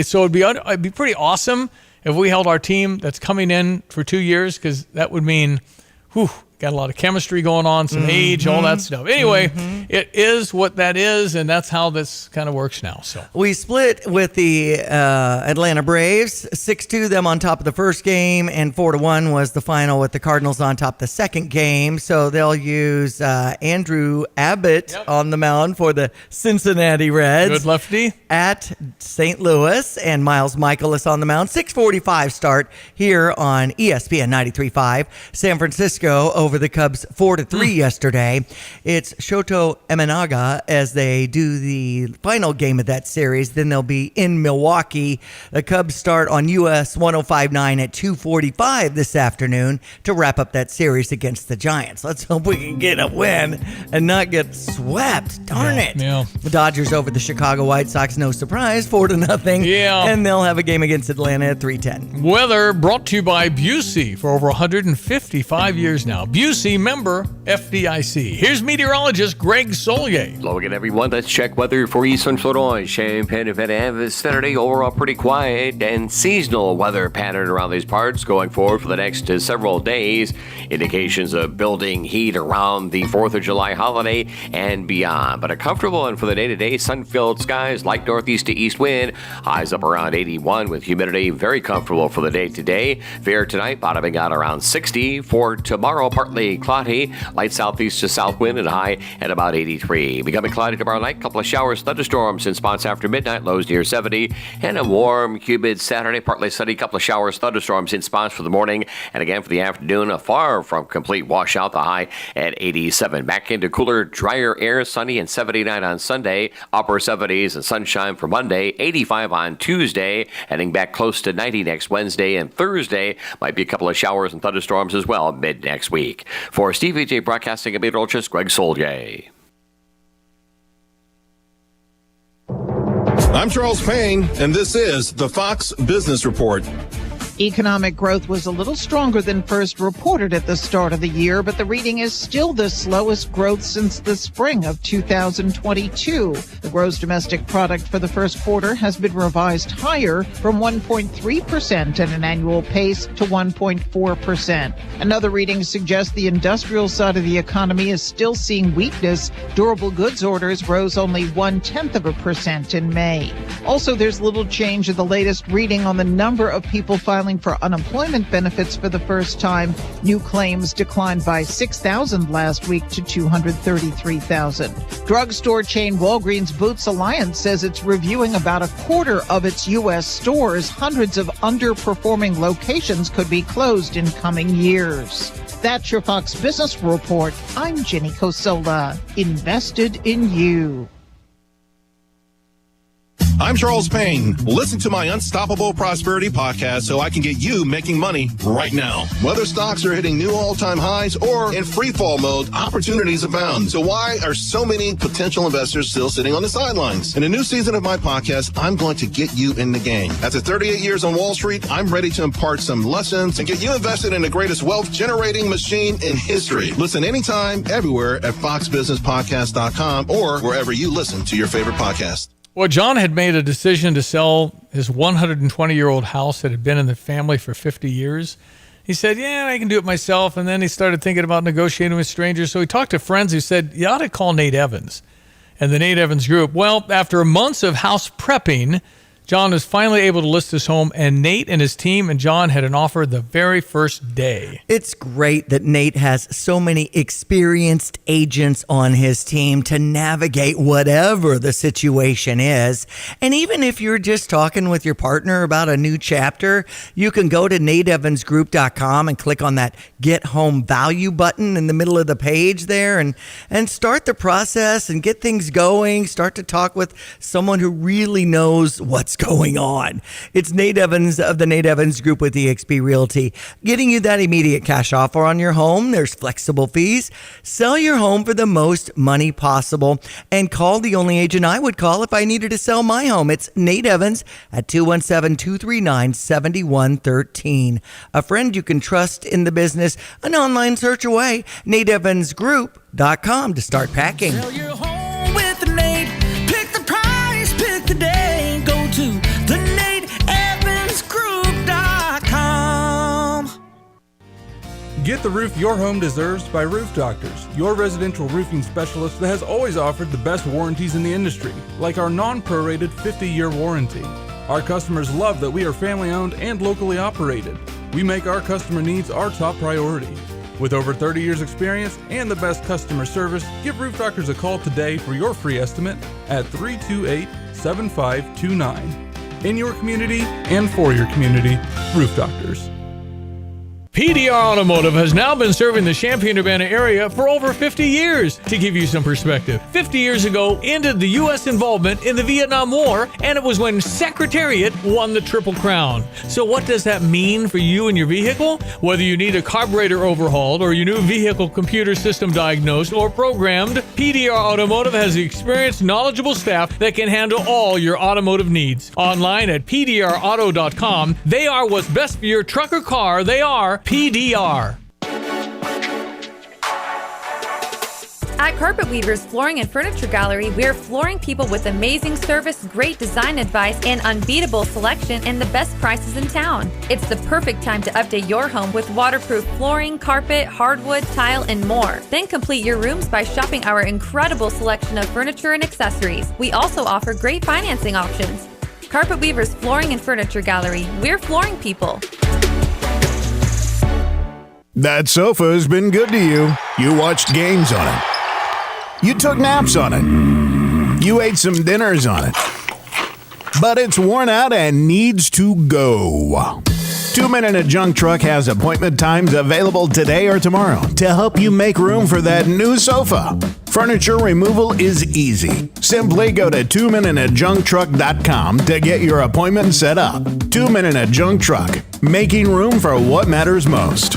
So it'd be pretty awesome if we held our team that's coming in for 2 years, because that would mean got a lot of chemistry going on, some age, all that stuff. Anyway, it is what that is, and that's how this kind of works now. So we split with the Atlanta Braves, 6-2, them on top of the first game, and 4-1 was the final with the Cardinals on top of the second game. So they'll use Andrew Abbott on the mound for the Cincinnati Reds. Good lefty. At St. Louis, and Miles Michaelis on the mound. 6:45 start here on ESPN 93.5. San Francisco over the Cubs 4-3 yesterday. It's Shoto Eminaga as they do the final game of that series. Then they'll be in Milwaukee. The Cubs start on US 105.9 at 2:45 this afternoon to wrap up that series against the Giants. Let's hope we can get a win and not get swept. Darn it. Yeah. The Dodgers over the Chicago White Sox, no surprise, 4-0. Yeah. And they'll have a game against Atlanta at 3:10. Weather brought to you by Busey for over 155 years now. Busey, member FDIC. Here's meteorologist Greg Solier. Hello again, everyone. Let's check weather for Eastern Illinois. Champaign and Van Saturday, overall pretty quiet and seasonal weather pattern around these parts going forward for the next several days. Indications of building heat around the 4th of July holiday and beyond. But a comfortable one for the day-to-day, sun-filled skies, light northeast to east wind. Highs up around 81 with humidity. Very comfortable for the day-to-day. Fair tonight, bottoming out around 60. For tomorrow, partly cloudy. Light southeast to south wind and high at about 83. Becoming cloudy tomorrow night. Couple of showers, thunderstorms in spots after midnight. Lows near 70. And a warm, humid Saturday. Partly sunny. Couple of showers, thunderstorms in spots for the morning. And again for the afternoon. A far from complete washout. The high at 87. Back into cooler, drier air. Sunny and 79 on Sunday. Upper 70s and sunshine for Monday. 85 on Tuesday. Heading back close to 90 next Wednesday and Thursday. Might be a couple of showers and thunderstorms as well mid next week. For Stevie Jay Broadcasting and meteorologist Greg Solier. I'm Charles Payne, and this is the Fox Business Report. Economic growth was a little stronger than first reported at the start of the year, but the reading is still the slowest growth since the spring of 2022. The gross domestic product for the first quarter has been revised higher from 1.3% at an annual pace to 1.4%. Another reading suggests the industrial side of the economy is still seeing weakness. Durable goods orders rose only 0.1% in May. Also, there's little change in the latest reading on the number of people filing for unemployment benefits for the first time. New claims declined by 6,000 last week to 233,000. Drugstore chain Walgreens Boots Alliance says it's reviewing about a quarter of its U.S. stores. Hundreds of underperforming locations could be closed in coming years. That's your Fox Business Report. I'm Jenny Cosola. Invested in you. I'm Charles Payne. Listen to my Unstoppable Prosperity podcast so I can get you making money right now. Whether stocks are hitting new all-time highs or in free fall mode, opportunities abound. So why are so many potential investors still sitting on the sidelines? In a new season of my podcast, I'm going to get you in the game. After 38 years on Wall Street, I'm ready to impart some lessons and get you invested in the greatest wealth-generating machine in history. Listen anytime, everywhere at foxbusinesspodcast.com or wherever you listen to your favorite podcast. Well, John had made a decision to sell his 120-year-old house that had been in the family for 50 years. He said, yeah, I can do it myself. And then he started thinking about negotiating with strangers. So he talked to friends who said, you ought to call Nate Evans and the Nate Evans Group. Well, after months of house prepping, John was finally able to list his home, and Nate and his team and John had an offer the very first day. It's great that Nate has so many experienced agents on his team to navigate whatever the situation is. And even if you're just talking with your partner about a new chapter, you can go to nateevansgroup.com and click on that Get Home Value button in the middle of the page there and start the process and get things going. Start to talk with someone who really knows what's going on. It's Nate Evans of the Nate Evans Group with eXp Realty, getting you that immediate cash offer on your home. There's flexible fees. Sell your home for the most money possible and call the only agent I would call if I needed to sell my home. It's Nate Evans at 217-239-7113. A friend you can trust in the business, an online search away. NateEvansGroup.com to start packing. Sell your home with Nate. Pick the price, pick the day. Go to the NateEvansGroup.com. Get the roof your home deserves by Roof Doctors, your residential roofing specialist that has always offered the best warranties in the industry, like our non-prorated 50-year warranty. Our customers love that we are family-owned and locally operated. We make our customer needs our top priority. With over 30 years experience and the best customer service, give Roof Doctors a call today for your free estimate at 328-7529. In your community and for your community, Roof Doctors. PDR Automotive has now been serving the Champaign-Urbana area for over 50 years. To give you some perspective, 50 years ago ended the U.S. involvement in the Vietnam War, and it was when Secretariat won the Triple Crown. So what does that mean for you and your vehicle? Whether you need a carburetor overhauled or your new vehicle computer system diagnosed or programmed, PDR Automotive has the experienced, knowledgeable staff that can handle all your automotive needs. Online at pdrauto.com, they are what's best for your truck or car. They are PDR. At Carpet Weavers Flooring and Furniture Gallery, we're flooring people with amazing service, great design advice, and unbeatable selection and the best prices in town. It's the perfect time to update your home with waterproof flooring, carpet, hardwood, tile, and more. Then complete your rooms by shopping our incredible selection of furniture and accessories. We also offer great financing options. Carpet Weavers Flooring and Furniture Gallery, we're flooring people. That sofa's been good to you. You watched games on it. You took naps on it. You ate some dinners on it. But it's worn out and needs to go. 2 Men in a Junk Truck has appointment times available today or tomorrow to help you make room for that new sofa. Furniture removal is easy. Simply go to 2meninajuncktruck.com to get your appointment set up. 2 Men in a Junk Truck, making room for what matters most.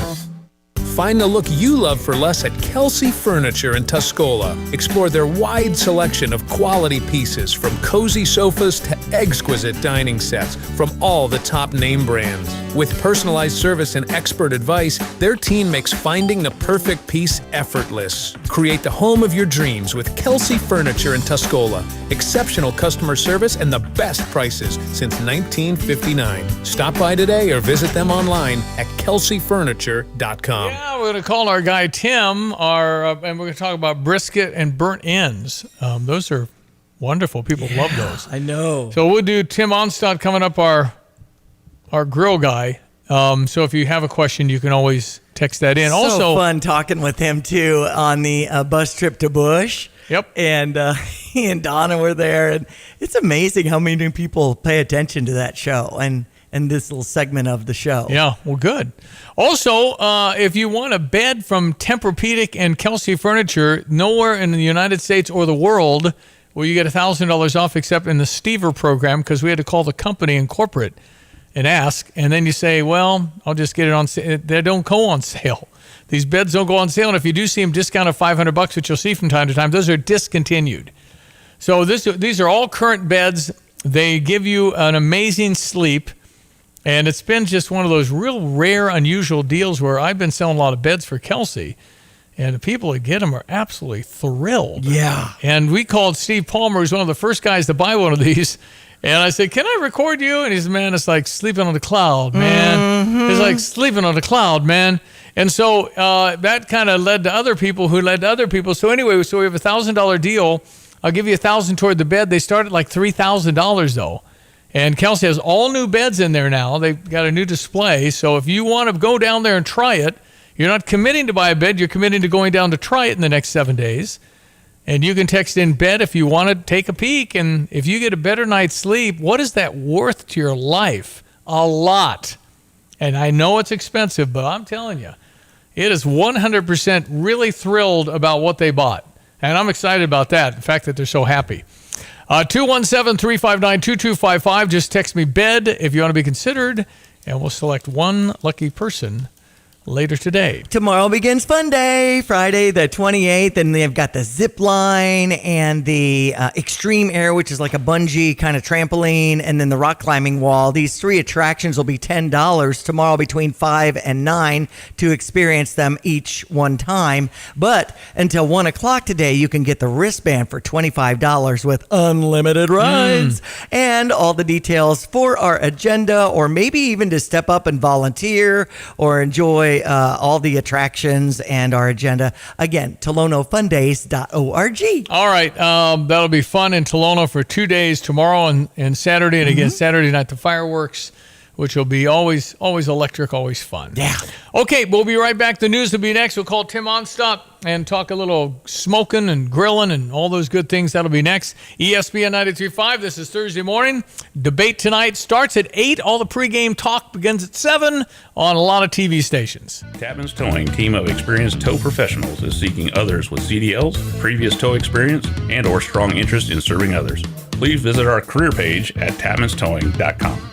Find the look you love for less at Kelsey Furniture in Tuscola. Explore their wide selection of quality pieces, from cozy sofas to exquisite dining sets from all the top name brands. With personalized service and expert advice, their team makes finding the perfect piece effortless. Create the home of your dreams with Kelsey Furniture in Tuscola. Exceptional customer service and the best prices since 1959. Stop by today or visit them online at kelseyfurniture.com. Yeah, we're going to call our guy Tim, and we're going to talk about brisket and burnt ends. Those are wonderful. People love those. I know. So we'll do Tim Onstad coming up, our grill guy. So if you have a question, you can always text that in. So also fun talking with him too on the bus trip to Bush. Yep. And he and Donna were there, and it's amazing how many people pay attention to that show and this little segment of the show. Yeah, well, good. Also, if you want a bed from Tempur-Pedic and Kelsey Furniture, nowhere in the United States or the world will you get $1,000 off except in the Stever program, because we had to call the company in corporate and ask, and then you say, well, I'll just get it on sale. They don't go on sale. These beds don't go on sale, and if you do see them discounted $500, which you'll see from time to time, those are discontinued. So these are all current beds. They give you an amazing sleep. And it's been just one of those real rare, unusual deals where I've been selling a lot of beds for Kelsey, and the people that get them are absolutely thrilled. Yeah. And we called Steve Palmer, who's one of the first guys to buy one of these, and I said, can I record you? And he said, man, it's like sleeping on a cloud, man. Mm-hmm. It's like sleeping on a cloud, man. And so that kind of led to other people who led to other people. So anyway, so we have a $1,000 deal. I'll give you $1,000 toward the bed. They start at like $3,000 though. And Kelsey has all new beds in there now. They've got a new display. So if you want to go down there and try it, you're not committing to buy a bed. You're committing to going down to try it in the next 7 days. And you can text in bed if you want to take a peek. And if you get a better night's sleep, what is that worth to your life? A lot. And I know it's expensive, but I'm telling you, it is 100% really thrilled about what they bought. And I'm excited about that, the fact that they're so happy. 217-359-2255. Just text me bed if you want to be considered, and we'll select one lucky person later today. Tomorrow begins Fun Day, Friday the 28th, and they've got the zip line and the Extreme Air, which is like a bungee kind of trampoline, and then the rock climbing wall. These three attractions will be $10 tomorrow between 5 and 9 to experience them each one time. But until 1 o'clock today, you can get the wristband for $25 with unlimited rides. And all the details for our agenda, or maybe even to step up and volunteer or enjoy enjoy all the attractions and our agenda. Again, TolonoFundays.org. All right. That'll be fun in Tolono for 2 days, tomorrow and Saturday. And again, Saturday night, the fireworks, which will be always electric, always fun. Yeah. Okay, we'll be right back. The news will be next. We'll call Tim Onstop and talk a little smoking and grilling and all those good things. That'll be next. ESPN 93.5. This is Thursday morning. Debate tonight starts at 8. All the pregame talk begins at 7 on a lot of TV stations. Tapman's Towing, team of experienced tow professionals, is seeking others with CDLs, previous tow experience, and or strong interest in serving others. Please visit our career page at tapmanstowing.com.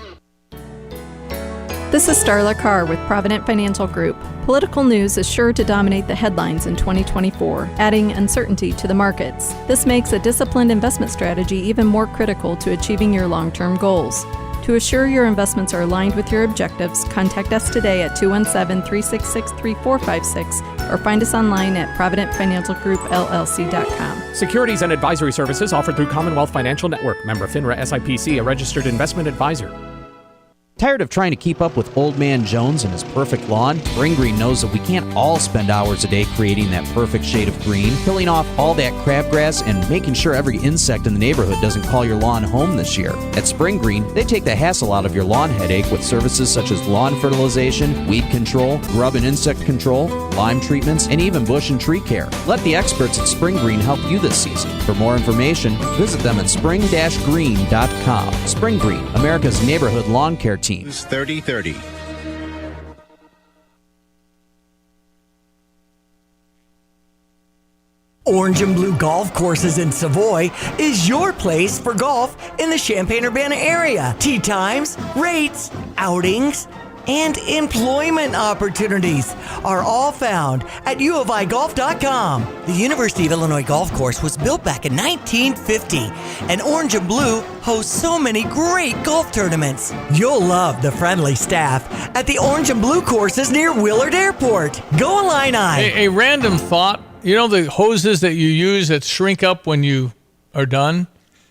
This is Starla Carr with Provident Financial Group. Political news is sure to dominate the headlines in 2024, adding uncertainty to the markets. This makes a disciplined investment strategy even more critical to achieving your long-term goals. To assure your investments are aligned with your objectives, contact us today at 217-366-3456 or find us online at providentfinancialgroupllc.com. Securities and advisory services offered through Commonwealth Financial Network. Member FINRA SIPC, a registered investment advisor. Tired of trying to keep up with Old Man Jones and his perfect lawn? Spring Green knows that we can't all spend hours a day creating that perfect shade of green, killing off all that crabgrass, and making sure every insect in the neighborhood doesn't call your lawn home this year. At Spring Green, they take the hassle out of your lawn headache with services such as lawn fertilization, weed control, grub and insect control, lime treatments, and even bush and tree care. Let the experts at Spring Green help you this season. For more information, visit them at spring-green.com. Spring Green, America's neighborhood lawn care team. 3030. Orange and Blue Golf Courses in Savoy is your place for golf in the Champaign-Urbana area. Tee times, rates, outings, and employment opportunities are all found at uofigolf.com. The University of Illinois Golf Course was built back in 1950, and Orange and Blue hosts so many great golf tournaments. You'll love the friendly staff at the Orange and Blue courses near Willard Airport. Go Illini! A random thought. You know the hoses that you use that shrink up when you are done?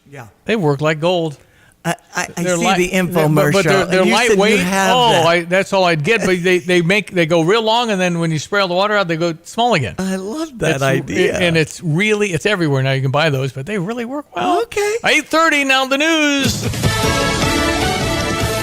Yeah. They work like gold. I see the infomercial. But they're you lightweight. That. That's all I'd get. But they go real long, and then when you spray all the water out, they go small again. I love that idea. And it's everywhere now. You can buy those, but they really work well. Okay. 8:30 now. The news.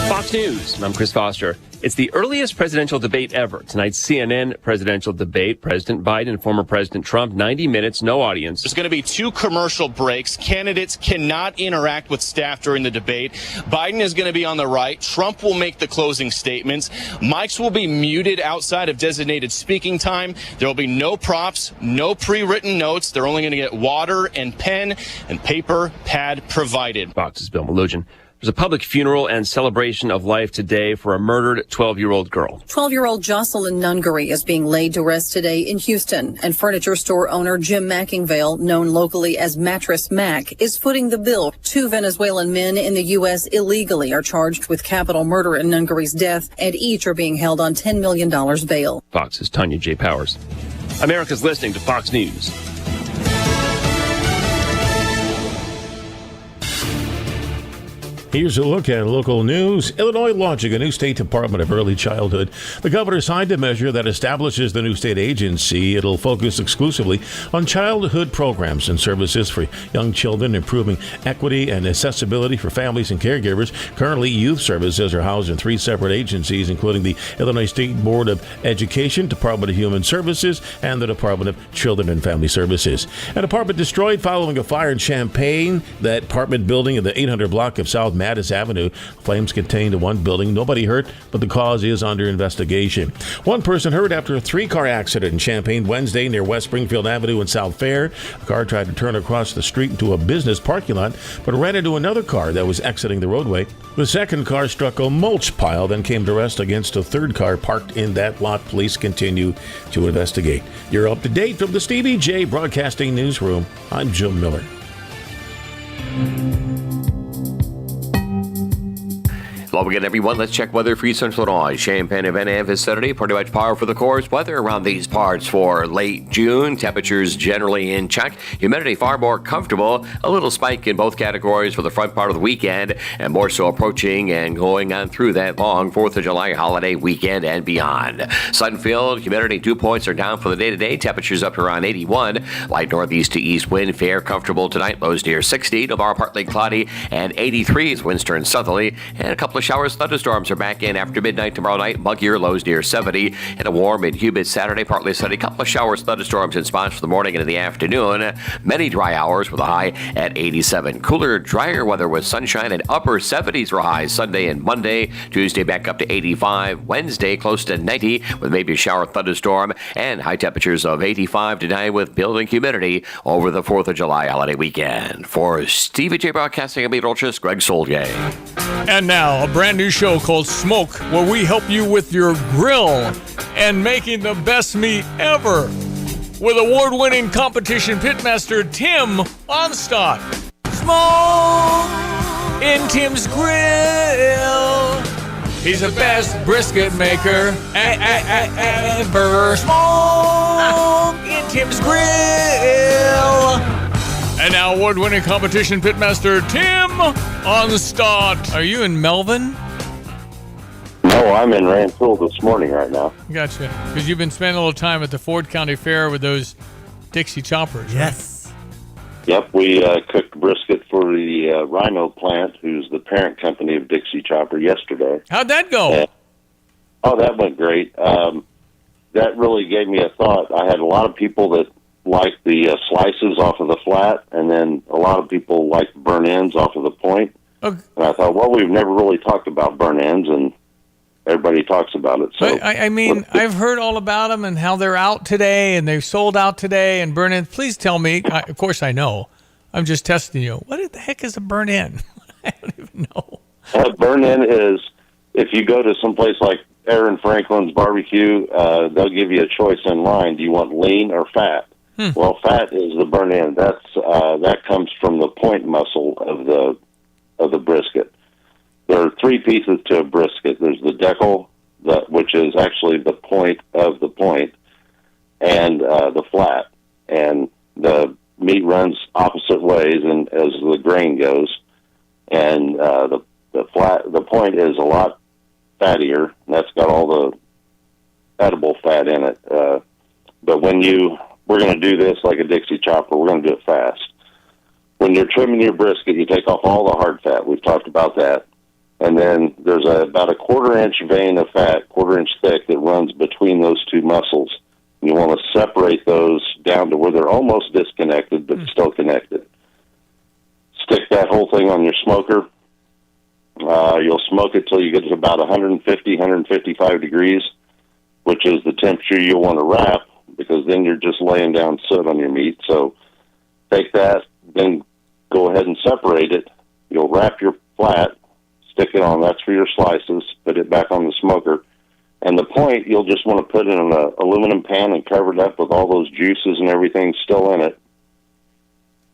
Fox News. I'm Chris Foster. It's the earliest presidential debate ever. Tonight's CNN presidential debate, President Biden and former President Trump, 90 minutes, no audience. There's going to be 2 commercial breaks. Candidates cannot interact with staff during the debate. Biden is going to be on the right. Trump will make the closing statements. Mics will be muted outside of designated speaking time. There will be no props, no pre-written notes. They're only going to get water and pen and paper pad provided. Fox's Bill Malugin. There's a public funeral and celebration of life today for a murdered 12-year-old girl. 12-year-old Jocelyn Nungery is being laid to rest today in Houston, and furniture store owner Jim Mackingvale, known locally as Mattress Mac, is footing the bill. 2 Venezuelan men in the U.S. illegally are charged with capital murder in Nungery's death, and each are being held on $10 million bail. Fox's Tanya J. Powers. America's listening to Fox News. Here's a look at local news. Illinois launching a new state Department of Early Childhood. The governor signed a measure that establishes the new state agency. It'll focus exclusively on childhood programs and services for young children, improving equity and accessibility for families and caregivers. Currently, youth services are housed in 3 separate agencies, including the Illinois State Board of Education, Department of Human Services, and the Department of Children and Family Services. An apartment destroyed following a fire in Champaign. That apartment building in the 800 block of South Mattis Avenue. Flames contained 1 building. Nobody hurt, but the cause is under investigation. 1 person hurt after a 3-car accident in Champaign Wednesday near West Springfield Avenue in South Fair. A car tried to turn across the street into a business parking lot, but ran into another car that was exiting the roadway. The second car struck a mulch pile, then came to rest against a third car parked in that lot. Police continue to investigate. You're up to date from the Stevie Jay Broadcasting Newsroom. I'm Jim Miller. Hello again, everyone. Let's check weather for East Central Illinois. Champaign and Van Ness is Saturday. Pretty much par for the course. Weather around these parts for late June. Temperatures generally in check. Humidity far more comfortable. A little spike in both categories for the front part of the weekend, and more so approaching and going on through that long 4th of July holiday weekend and beyond. Sun-filled, humidity 2 points are down for the day-to-day. Temperatures up to around 81. Light northeast to east wind, fair, comfortable tonight. Lows near 60. Tomorrow partly cloudy and 83 as winds turn southerly. And a couple of showers, thunderstorms are back in after midnight tomorrow night. Muggier, lows near 70. And a warm and humid Saturday, partly sunny. Couple of showers, thunderstorms in spots for the morning and in the afternoon. Many dry hours with a high at 87. Cooler, drier weather with sunshine and upper 70s for highs Sunday and Monday. Tuesday back up to 85. Wednesday close to 90 with maybe a shower, thunderstorm. And high temperatures of 85 tonight with building humidity over the 4th of July holiday weekend. For Stevie Jay Broadcasting, I'm meteorologist Greg Solgay. And now, a brand new show called Smoke, where we help you with your grill and making the best meat ever. With award-winning competition pitmaster Tim Onstadt. Smoke in Tim's Grill. He's the best brisket maker ever. Smoke in Tim's Grill. And now award-winning competition pitmaster Tim Onstadt. Are you in Melvin? No, I'm in Rantoul this morning right now. Gotcha. Because you've been spending a little time at the Ford County Fair with those Dixie choppers. Yes. Right? Yep, we cooked brisket for the Rhino plant, who's the parent company of Dixie Chopper, yesterday. How'd that go? That went great. That really gave me a thought. I had a lot of people that liked the slices off of the flat, and then a lot of people liked burn ends off of the point. Okay. And I thought, well, we've never really talked about burn ends, and everybody talks about it. So I mean, I've heard all about them and how they're out today, and they've sold out today, and burn ends. Please tell me. Of course I know. I'm just testing you. What the heck is a burn end? I don't even know. Burn end is, if you go to some place like Aaron Franklin's Barbecue, they'll give you a choice in line. Do you want lean or fat? Well, fat is the burn end. That comes from the point muscle of the brisket. There are three pieces to a brisket. There's the decal, which is actually the point of the point, and the flat. And the meat runs opposite ways, and as the grain goes. And the point is a lot fattier. And that's got all the edible fat in it. But we're going to do this like a Dixie chopper. We're going to do it fast. When you're trimming your brisket, you take off all the hard fat. We've talked about that. And then there's about a quarter-inch vein of fat, quarter-inch thick, that runs between those two muscles. And you want to separate those down to where they're almost disconnected, but still connected. Stick that whole thing on your smoker. You'll smoke it till you get to about 150, 155 degrees, which is the temperature you'll want to wrap, because then you're just laying down soot on your meat. So take that, then go ahead and separate it. You'll wrap your flat, stick it on. That's for your slices. Put it back on the smoker. And the point, you'll just want to put in an aluminum pan and cover it up with all those juices and everything still in it.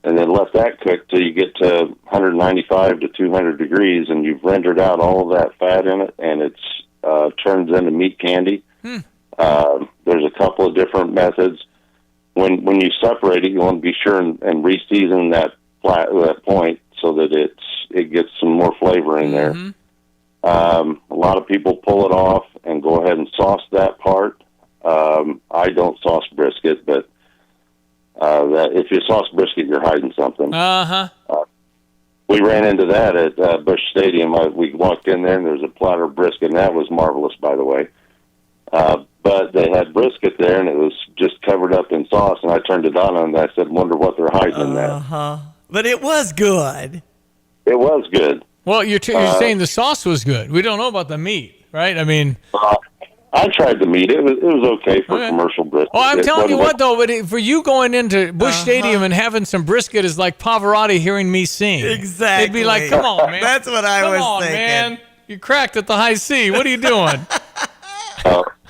And then let that cook till you get to 195 to 200 degrees, and you've rendered out all of that fat in it, and it's turns into meat candy. There's a couple of different methods. When you separate it, you want to be sure and re-season that point so that it gets some more flavor in there. A lot of people pull it off and go ahead and sauce that part. I don't sauce brisket, but if you sauce brisket, you're hiding something. We ran into that at Busch Stadium. We walked in there, and there was a platter of brisket, and that was marvelous, by the way. But they had brisket there, and it was just covered up in sauce, and I turned it on, and I said, wonder what they're hiding in there. But it was good. It was good. Well, you're saying the sauce was good. We don't know about the meat, right? I mean... I tried the meat. It was okay for commercial brisket. Oh, I'm telling you what, though, but for you going into Busch Stadium and having some brisket is like Pavarotti hearing me sing. Exactly. It'd be like, come on, man. That's what I was thinking. Man. You cracked at the high C. What are you doing?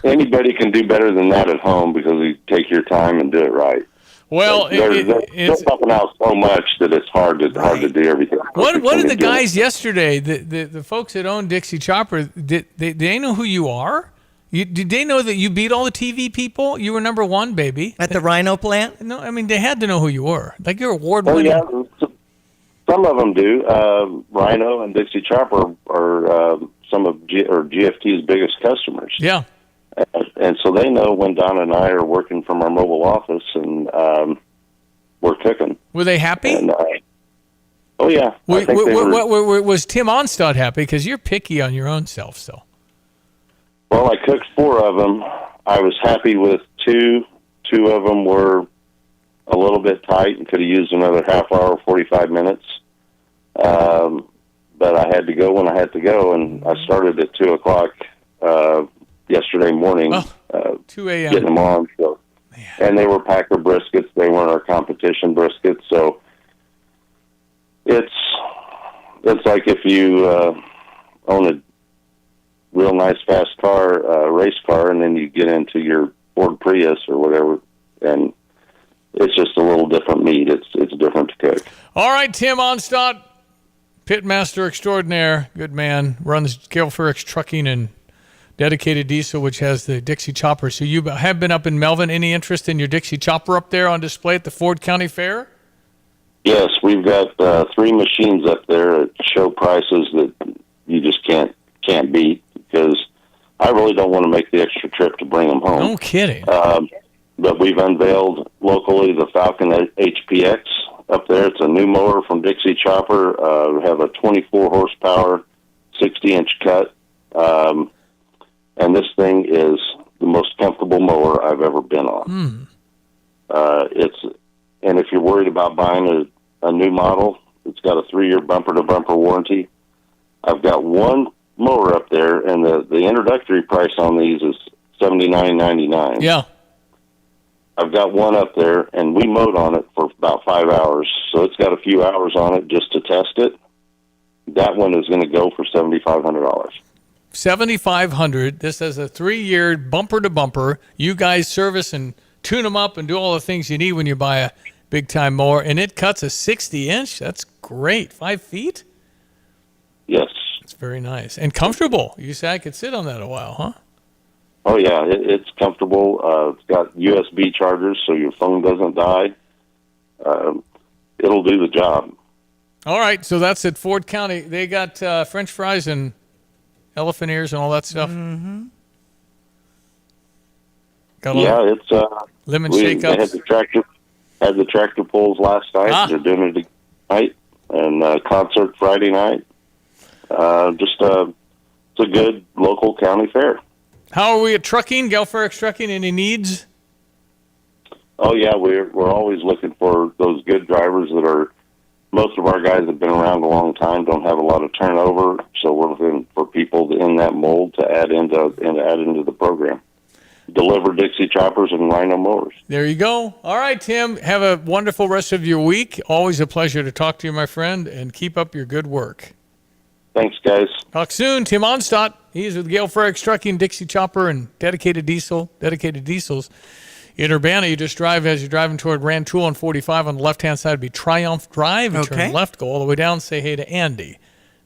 Anybody can do better than that at home because you take your time and do it right. Well, they're pumping out so much that it's hard to do everything. What did the guys yesterday, the folks that own Dixie Chopper, did they know who you are? Did they know that you beat all the TV people? You were number one, baby. At the Rhino plant? No, I mean, they had to know who you were. Like, you're award-winning. Oh, yeah. Some of them do. Rhino and Dixie Chopper are some of GFT's biggest customers. Yeah. And so they know when Donna and I are working from our mobile office and we're cooking. Were they happy? And, oh, yeah. Was Tim Onstad happy? Because you're picky on your own self, so. Well, I cooked 4 of them. I was happy with 2. 2 of them were a little bit tight and could have used another half hour, 45 minutes. But I had to go when I had to go, and I started at 2 o'clock yesterday morning, 2 a.m. getting them on. So, and they were Packer briskets. They weren't our competition briskets. So it's like if you own a real nice fast car, race car, and then you get into your Ford Prius or whatever, and it's just a little different meat. It's different to cook. All right, Tim Onstad, pitmaster extraordinaire, good man, runs Gale Ferrex Trucking and Dedicated Diesel, which has the Dixie Chopper. So you have been up in Melvin. Any interest in your Dixie Chopper up there on display at the Ford County Fair? Yes, we've got 3 machines up there at show prices that you just can't beat, because I really don't want to make the extra trip to bring them home. No kidding. But we've unveiled locally the Falcon HPX up there. It's a new mower from Dixie Chopper. We have a 24 horsepower, 60-inch cut. And this thing is the most comfortable mower I've ever been on. And if you're worried about buying a new model, it's got a 3-year bumper-to-bumper warranty. I've got one mower up there, and the introductory price on these is $79.99. Yeah. I've got one up there, and we mowed on it for about 5 hours, so it's got a few hours on it just to test it. That one is going to go for $7,500. $7,500. This has a 3-year bumper-to-bumper. You guys service and tune them up and do all the things you need when you buy a big-time mower, and it cuts a 60-inch. That's great. 5 feet? Yes. It's very nice. And comfortable. You say I could sit on that a while, huh? Oh, yeah. It's comfortable. It's got USB chargers, so your phone doesn't die. It'll do the job. All right, so that's at Ford County. They got French fries and elephant ears and all that stuff. Mm-hmm. It's lemon They shake-ups. had the tractor pulls last night. They're doing it tonight, and concert Friday night. It's a good local county fair. How are we at trucking? Gale Ferrex Trucking, any needs? Oh yeah, we're always looking for those good drivers that are. Most of our guys have been around a long time, don't have a lot of turnover, so we're looking for people in that mold to add into the program. Deliver Dixie Choppers and Rhino mowers. There you go. All right, Tim. Have a wonderful rest of your week. Always a pleasure to talk to you, my friend, and keep up your good work. Thanks, guys. Talk soon. Tim Onstad. He's with Gale Ferrex Trucking, Dixie Chopper, and Dedicated Diesels. In Urbana, you just drive as you're driving toward Rantoul on 45. On the left-hand side would be Triumph Drive. You turn left, go all the way down, say hey to Andy.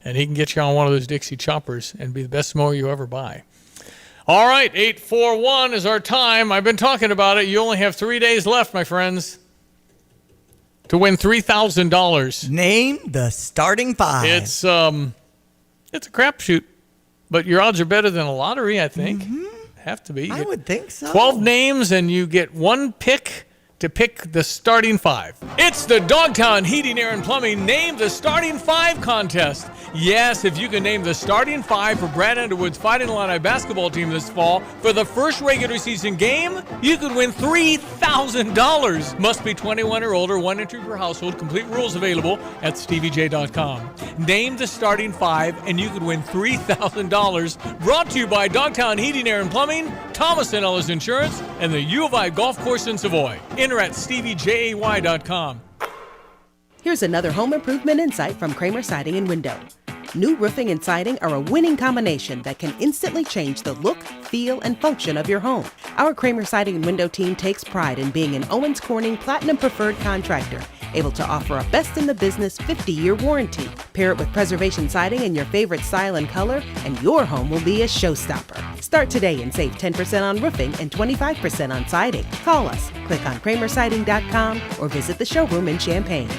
And he can get you on one of those Dixie Choppers and be the best mower you ever buy. All right, 8:41 is our time. I've been talking about it. You only have 3 days left, my friends, to win $3,000. Name the starting 5. It's a crapshoot, but your odds are better than a lottery, I think. Mm-hmm. Have to be. I would think so. 12 names, and you get one pick to pick the starting 5. It's the Dogtown Heating, Air, and Plumbing Name the Starting 5 contest. Yes, if you can name the starting 5 for Brad Underwood's Fighting Illini basketball team this fall for the first regular season game, you could win $3,000. Must be 21 or older, 1 entry per household. Complete rules available at StevieJ.com. Name the starting 5, and you could win $3,000. Brought to you by Dogtown Heating, Air, and Plumbing, Thomas & Ellis Insurance, and the U of I Golf Course in Savoy. Enter at StevieJay.com. Here's another home improvement insight from Kramer Siding and Window. New roofing and siding are a winning combination that can instantly change the look, feel, and function of your home. Our Kramer Siding and Window team takes pride in being an Owens Corning Platinum Preferred contractor, able to offer a best-in-the-business 50-year warranty. Pair it with preservation siding in your favorite style and color, and your home will be a showstopper. Start today and save 10% on roofing and 25% on siding. Call us, click on kramersiding.com, or visit the showroom in Champaign.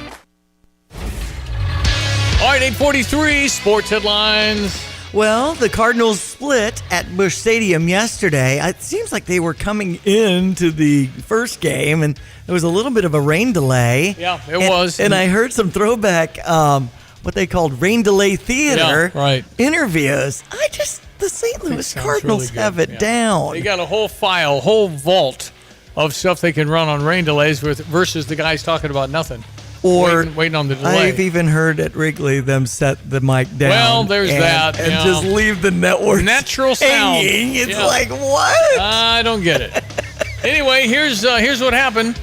All right, 8:43, sports headlines. Well, the Cardinals split at Busch Stadium yesterday. It seems like they were coming into the first game, and there was a little bit of a rain delay. Yeah, it was. And I heard some throwback, what they called rain delay theater interviews. The St. Louis Cardinals really have it down. They got a whole file, whole vault of stuff they can run on rain delays versus the guys talking about nothing. Or waiting on the delay. I've even heard at Wrigley them set the mic down. Well, there's that. And just leave the network natural sound. hanging. It's like, what? I don't get it. Anyway, here's what happened.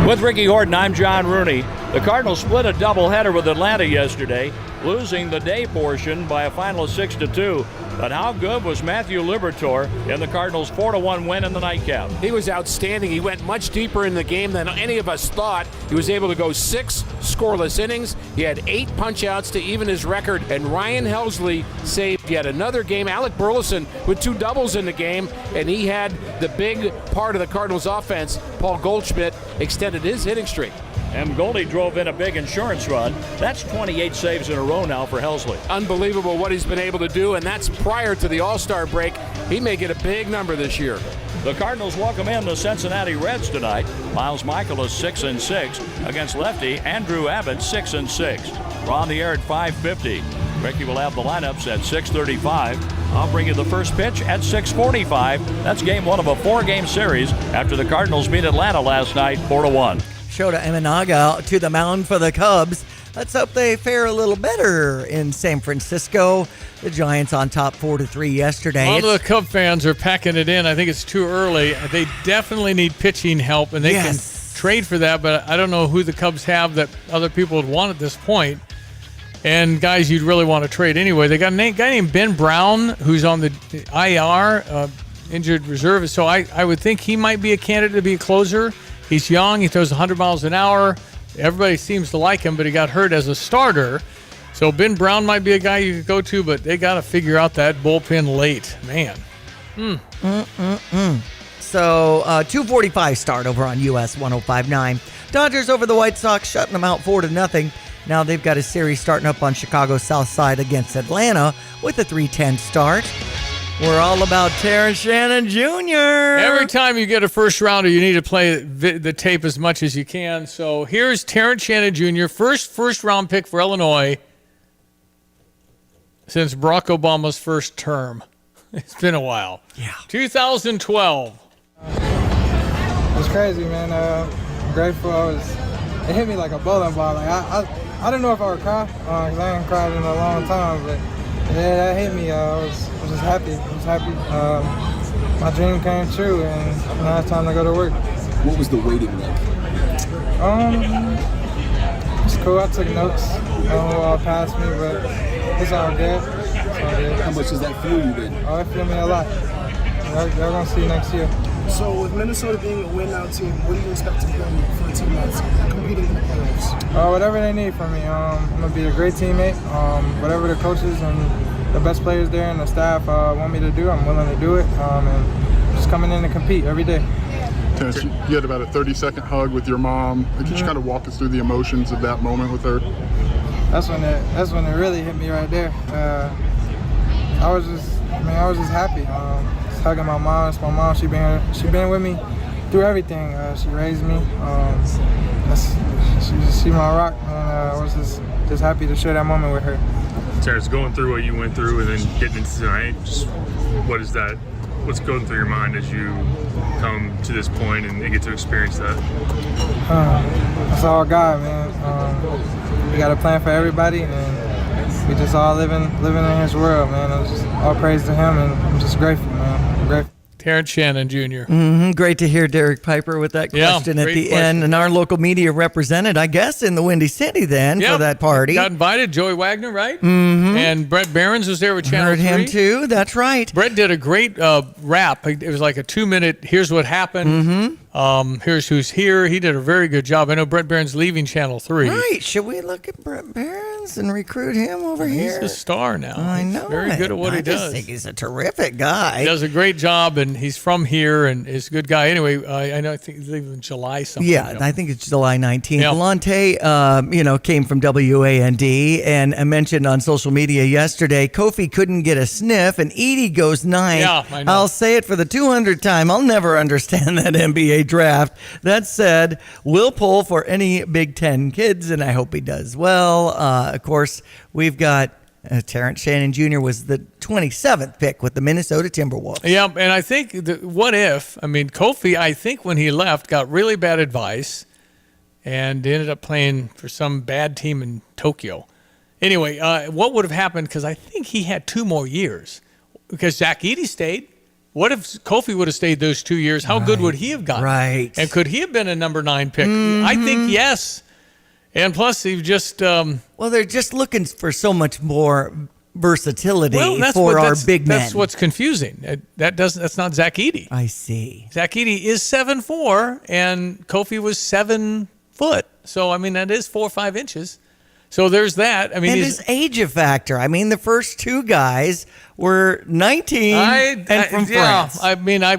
With Ricky Horton, I'm John Rooney. The Cardinals split a doubleheader with Atlanta yesterday, losing the day portion by a final of 6-2. But how good was Matthew Liberatore in the Cardinals' 4-1 win in the nightcap? He was outstanding. He went much deeper in the game than any of us thought. He was able to go 6 scoreless innings. He had 8 punch-outs to even his record. And Ryan Helsley saved yet another game. Alec Burleson with 2 doubles in the game. And he had the big part of the Cardinals' offense. Paul Goldschmidt extended his hitting streak. And Goldie drove in a big insurance run. That's 28 saves in a row now for Helsley. Unbelievable what he's been able to do, and that's prior to the All-Star break. He may get a big number this year. The Cardinals welcome in the Cincinnati Reds tonight. Miles Michaelis 6-6 against lefty Andrew Abbott 6-6. We're on the air at 5:50. Ricky will have the lineups at 6:35. I'll bring you the first pitch at 6:45. That's game 1 of a 4-game series after the Cardinals beat Atlanta last night 4-1. Shota Imanaga to the mound for the Cubs. Let's hope they fare a little better in San Francisco. The Giants on top 4-3 yesterday. All the Cub fans are packing it in. I think it's too early. They definitely need pitching help, and they can trade for that, but I don't know who the Cubs have that other people would want at this point. And guys you'd really want to trade anyway. They got a guy named Ben Brown who's on the IR, injured reserve. So I would think he might be a candidate to be a closer. He's young. He throws 100 miles an hour. Everybody seems to like him, but he got hurt as a starter. So Ben Brown might be a guy you could go to, but they got to figure out that bullpen late. Man. So 2:45 start over on US 105.9. Dodgers over the White Sox, shutting them out 4-0. Now they've got a series starting up on Chicago's South Side against Atlanta with a 3:10 start. We're all about Terrence Shannon Jr. Every time you get a first rounder, you need to play the tape as much as you can. So here's Terrence Shannon Jr., first round pick for Illinois since Barack Obama's first term. It's been a while. Yeah. 2012. It's crazy, man. I'm grateful. It hit me like a bowling ball. Like I don't know if I would cry, because I ain't cried in a long time, but yeah, that hit me. I was just happy. I was happy. My dream came true, and now it's time to go to work. What was the waiting like? It's cool. I took notes. I don't know who all passed me, but it's all good. How much does that fuel you then? Oh, it fueled me a lot. Y'all gonna see next year. So with Minnesota being a win-now team, what do you expect to become for a team that's competing in the playoffs? Whatever they need from me. I'm going to be a great teammate. Whatever the coaches and the best players there and the staff want me to do, I'm willing to do it. And just coming in to compete every day. Terrence, you had about a 30-second hug with your mom. Could you just kind of walk us through the emotions of that moment with her? That's when it really hit me right there. I was just happy. Hugging my mom. It's my mom. She been with me through everything. She raised me. She's my rock, and I was just happy to share that moment with her. Terrence, going through what you went through and then getting into tonight, just what's going through your mind as you come to this point and get to experience that? That's all God, man. We got a plan for everybody, and we just all living in His world, man. It's just all praise to Him, and I'm just grateful, man. I'm grateful. Terrence Shannon Jr. Great to hear Derek Piper with that question at the end. And our local media represented, I guess, in the Windy City then for that party. Got invited. Joey Wagner, right? Mm-hmm. And Brett Behrens was there with Channel 3. Heard him too. That's right. Brett did a great rap. It was like a 2-minute, here's what happened. Here's who's here. He did a very good job. I know Brett Behrens leaving Channel 3. Right. Should we look at Brett Behrens and recruit him over here? He's a star now. I know. He's very good at what he does. I think he's a terrific guy. He does a great job, and he's from here, and is a good guy. Anyway, I think he's leaving in July something. Yeah, I think it's July 19th. Yep. Lante, came from WAND, and I mentioned on social media yesterday, Kofi couldn't get a sniff, and Edie goes 9. Yeah, I know. I'll say it for the 200th time. I'll never understand that NBA draft. That said, we'll pull for any Big Ten kids, and I hope he does well. Of course, we've got Terrence Shannon Jr. was the 27th pick with the Minnesota Timberwolves. Yeah, and I think, Kofi, I think when he left, got really bad advice and ended up playing for some bad team in Tokyo. Anyway, what would have happened, because I think he had 2 more years, because Zach Edey stayed. What if Kofi would have stayed those 2 years? How good would he have gotten? Right. And could he have been a number 9 pick? I think yes. And plus, he just... well, they're just looking for so much more versatility for our big men. That's what's confusing. That's not Zach Edey. I see. Zach Edey is 7'4", and Kofi was 7 foot. So, that is 4 or 5 inches. So there's that. And his age a factor. The first 2 guys were 19 and from France.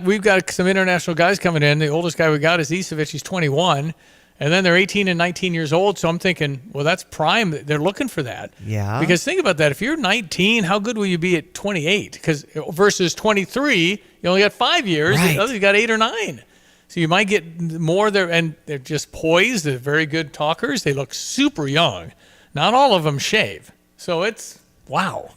We've got some international guys coming in. The oldest guy we got is Isevic. He's 21. And then they're 18 and 19 years old. So I'm thinking, well, that's prime. They're looking for that. Yeah. Because think about that. If you're 19, how good will you be at 28? Because versus 23, you only got 5 years. Right. The others, you got 8 or 9. So you might get more there. And they're just poised. They're very good talkers. They look super young. Not all of them shave. So it's, wow.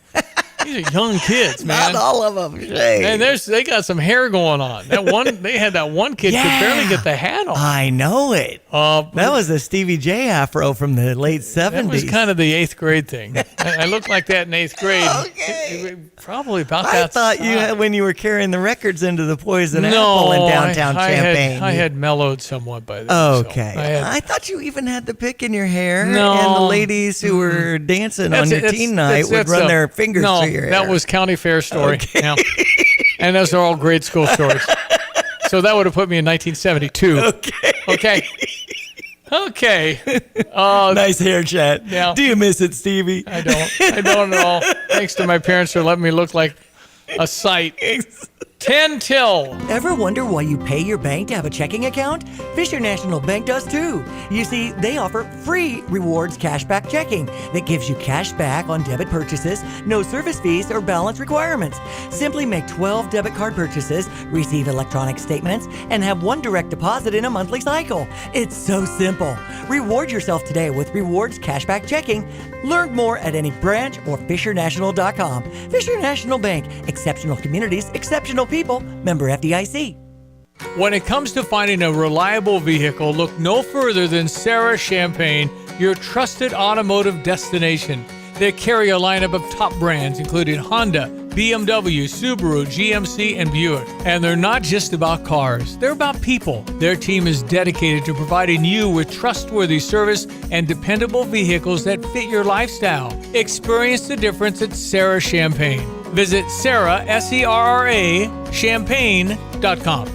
These are young kids, man. Not all of them shave. And they got some hair going on. They had that one kid could barely get the hat on. I know it. That was a Stevie Jay afro from the late 70s. That was kind of the 8th grade thing. I looked like that in 8th grade. Okay. Probably about that. I thought you had when you were carrying the records into the Poison Apple in downtown Champaign. I had mellowed somewhat by then. Okay. So I thought you even had the pick in your hair. No. And the ladies who were dancing on your teen night would run their fingers through your hair. That was County Fair story. Okay. Yeah. And those are all grade school stories. So that would have put me in 1972. Okay. Nice hair chat. Yeah. Do you miss it, Stevie? I don't at all. Thanks to my parents for letting me look like a sight. 10 till. Ever wonder why you pay your bank to have a checking account? Fisher National Bank does too. You see, they offer free rewards cashback checking that gives you cash back on debit purchases, no service fees or balance requirements. Simply make 12 debit card purchases, receive electronic statements, and have 1 direct deposit in a monthly cycle. It's so simple. Reward yourself today with rewards cashback checking. Learn more at any branch or FisherNational.com. Fisher National Bank. Exceptional communities, exceptional people. Member FDIC. When it comes to finding a reliable vehicle, look no further than Sarah Champagne, your trusted automotive destination. They carry a lineup of top brands, including Honda, BMW, Subaru, GMC, and Buick. And they're not just about cars, they're about people. Their team is dedicated to providing you with trustworthy service and dependable vehicles that fit your lifestyle. Experience the difference at Sarah Champagne. Visit Sarah, S-E-R-R-A, champagne.com.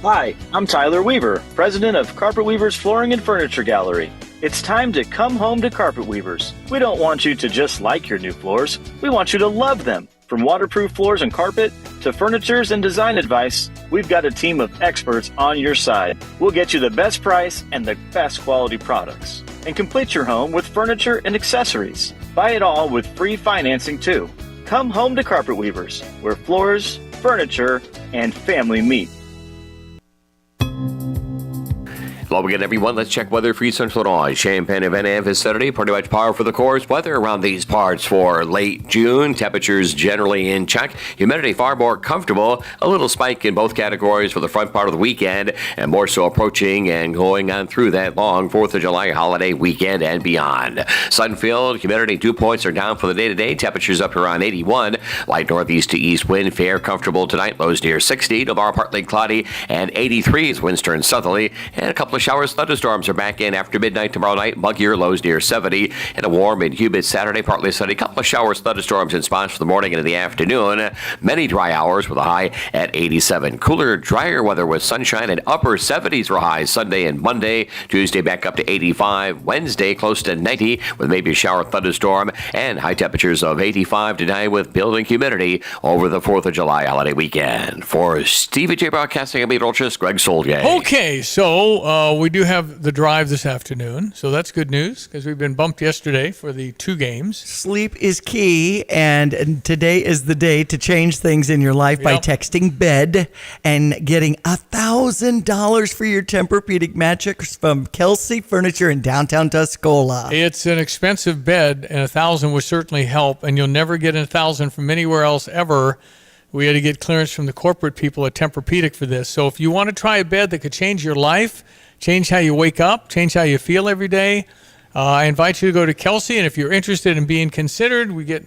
Hi, I'm Tyler Weaver, president of Carpet Weavers Flooring and Furniture Gallery. It's time to come home to Carpet Weavers. We don't want you to just like your new floors. We want you to love them. From waterproof floors and carpet to furnitures and design advice, we've got a team of experts on your side. We'll get you the best price and the best quality products. And complete your home with furniture and accessories. Buy it all with free financing too. Come home to Carpet Weavers, where floors, furniture, and family meet. Hello again, everyone. Let's check weather for East Central Illinois. Champaign event and vicinity, pretty much par for the course. Weather around these parts for late June. Temperatures generally in check. Humidity far more comfortable. A little spike in both categories for the front part of the weekend, and more so approaching and going on through that long 4th of July holiday weekend and beyond. Sun-filled, humidity 2 points are down for the day-to-day. Temperatures up around 81. Light northeast to east wind, fair comfortable tonight. Lows near 60. Tomorrow partly cloudy and 83 as winds turn southerly. And a couple of showers, thunderstorms are back in after midnight tomorrow night. Muggier, lows near 70. And a warm and humid Saturday, partly sunny. A couple of showers, thunderstorms in spots for the morning and in the afternoon. Many dry hours with a high at 87. Cooler, drier weather with sunshine and upper 70s for highs Sunday and Monday. Tuesday back up to 85. Wednesday close to 90 with maybe a shower, thunderstorm. And high temperatures of 85 tonight with building humidity over the 4th of July holiday weekend. For Stevie Jay Broadcasting, I'm meteorologist Greg Solgay. Okay, so we do have the drive this afternoon, so that's good news because we've been bumped yesterday for the 2 games. Sleep is key, and today is the day to change things in your life by texting BED and getting $1,000 for your Tempur-Pedic mattress from Kelsey Furniture in downtown Tuscola. It's an expensive bed, and $1,000 would certainly help, and you'll never get $1,000 from anywhere else ever. We had to get clearance from the corporate people at Tempur-Pedic for this. So if you want to try a bed that could change your life, change how you wake up, change how you feel every day, I invite you to go to Kelsey. And if you're interested in being considered, we get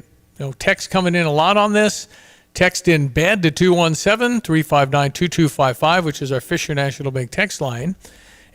texts coming in a lot on this. Text in BED to 217-359-2255, which is our Fisher National Bank text line.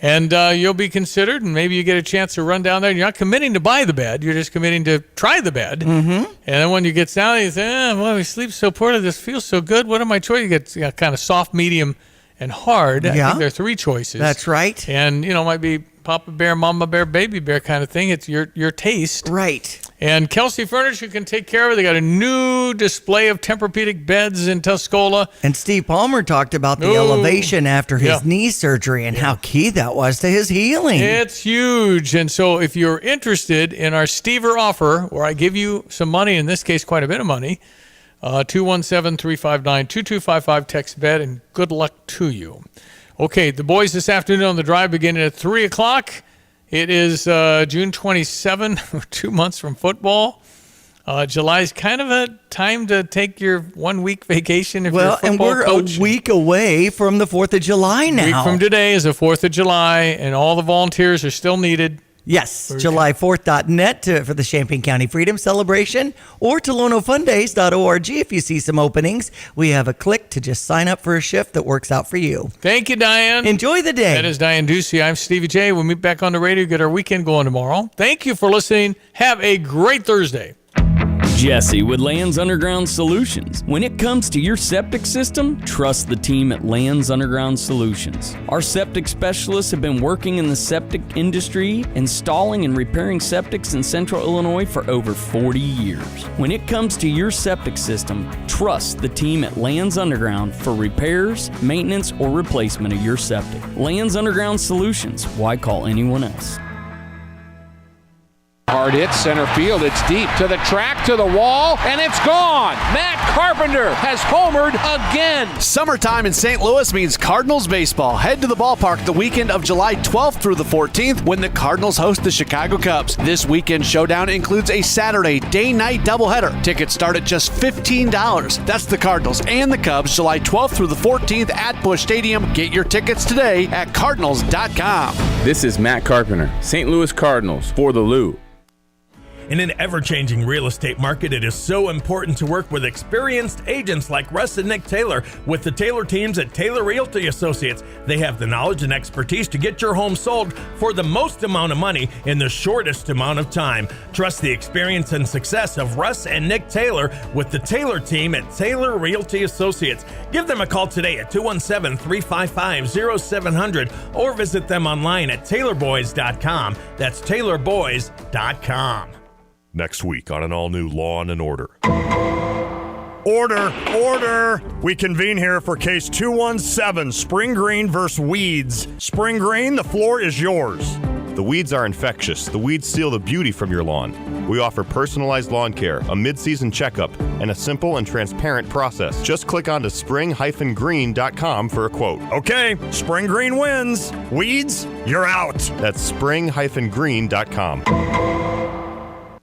And you'll be considered, and maybe you get a chance to run down there. You're not committing to buy the bed. You're just committing to try the bed. Mm-hmm. And then when you get down, you say, well, we sleep so poorly. This feels so good. What are my choices? You get kind of soft, medium, and hard. Yeah. I think there are 3 choices. That's right. And, might be Papa Bear, Mama Bear, Baby Bear kind of thing. It's your taste. Right. And Kelsey Furniture can take care of it. They got a new display of Tempur-Pedic beds in Tuscola. And Steve Palmer talked about the elevation after his knee surgery and how key that was to his healing. It's huge. And so if you're interested in our Stever offer, where I give you some money, in this case quite a bit of money, 217-359-2255, text BED, and good luck to you. Okay, the boys this afternoon on the drive beginning at 3 o'clock. It is June 27, 2 months from football. July is kind of a time to take your 1 week vacation if you're a football coach. And we're a week away from the 4th of July now. A week from today is the 4th of July, and all the volunteers are still needed. Yes, July4th.net for the Champaign County Freedom Celebration, or TolonoFundays.org if you see some openings. We have a click to just sign up for a shift that works out for you. Thank you, Diane. Enjoy the day. That is Diane Ducey. I'm Stevie J. We'll meet back on the radio, get our weekend going tomorrow. Thank you for listening. Have a great Thursday. Jesse with Lands Underground Solutions. When it comes to your septic system, trust the team at Lands Underground Solutions. Our septic specialists have been working in the septic industry, installing and repairing septics in Central Illinois for over 40 years. When it comes to your septic system, trust the team at Lands Underground for repairs, maintenance, or replacement of your septic. Lands Underground Solutions. Why call anyone else? Hard hit, center field, it's deep, to the track, to the wall, and it's gone! Matt Carpenter has homered again! Summertime in St. Louis means Cardinals baseball. Head to the ballpark the weekend of July 12th through the 14th when the Cardinals host the Chicago Cubs. This weekend showdown includes a Saturday day-night doubleheader. Tickets start at just $15. That's the Cardinals and the Cubs July 12th through the 14th at Busch Stadium. Get your tickets today at Cardinals.com. This is Matt Carpenter, St. Louis Cardinals for the Lou. In an ever-changing real estate market, it is so important to work with experienced agents like Russ and Nick Taylor with the Taylor teams at Taylor Realty Associates. They have the knowledge and expertise to get your home sold for the most amount of money in the shortest amount of time. Trust the experience and success of Russ and Nick Taylor with the Taylor team at Taylor Realty Associates. Give them a call today at 217-355-0700 or visit them online at taylorboys.com. That's taylorboys.com. Next week on an all-new Law & Order. Order! We convene here for case 217, Spring Green versus Weeds. Spring Green, the floor is yours. The weeds are infectious. The weeds steal the beauty from your lawn. We offer personalized lawn care, a mid-season checkup, and a simple and transparent process. Just click on to spring-green.com for a quote. Okay, Spring Green wins. Weeds, you're out. That's spring-green.com.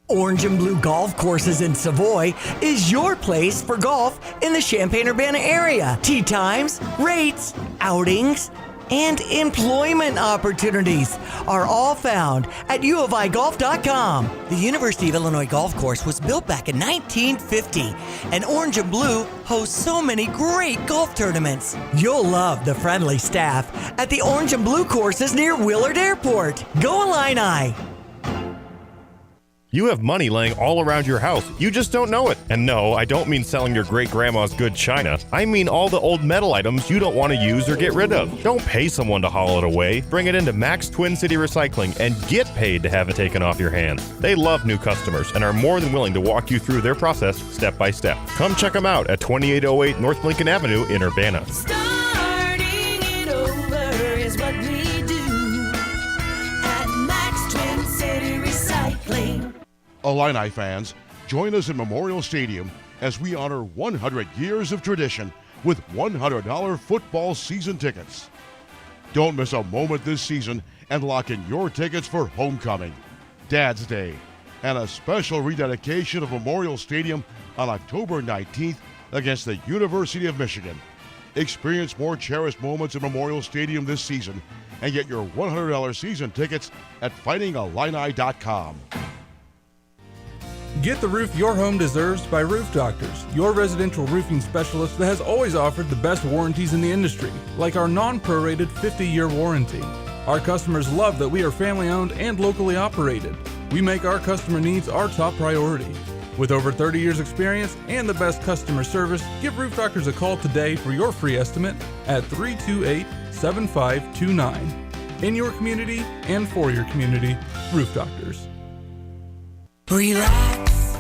Orange and Blue Golf Courses in Savoy is your place for golf in the Champaign-Urbana area. Tee times, rates, outings, and employment opportunities are all found at uofigolf.com. The University of Illinois Golf Course was built back in 1950, and Orange and Blue hosts so many great golf tournaments. You'll love the friendly staff at the Orange and Blue courses near Willard Airport. Go Illini! You have money laying all around your house. You just don't know it. And no, I don't mean selling your great-grandma's good china. I mean all the old metal items you don't want to use or get rid of. Don't pay someone to haul it away. Bring it into Max Twin City Recycling and get paid to have it taken off your hands. They love new customers and are more than willing to walk you through their process step by step. Come check them out at 2808 North Lincoln Avenue in Urbana. Starting it over is what we do at Max Twin City Recycling. Illini fans, join us in Memorial Stadium as we honor 100 years of tradition with $100 football season tickets. Don't miss a moment this season and lock in your tickets for Homecoming, Dad's Day, and a special rededication of Memorial Stadium on October 19th against the University of Michigan. Experience more cherished moments in Memorial Stadium this season and get your $100 season tickets at fightingillini.com. Get the roof your home deserves by Roof Doctors, your residential roofing specialist that has always offered the best warranties in the industry, like our non-prorated 50-year warranty. Our customers love that we are family-owned and locally operated. We make our customer needs our top priority. With over 30 years experience and the best customer service, give Roof Doctors a call today for your free estimate at 328-7529. In your community and for your community, Roof Doctors. Relax.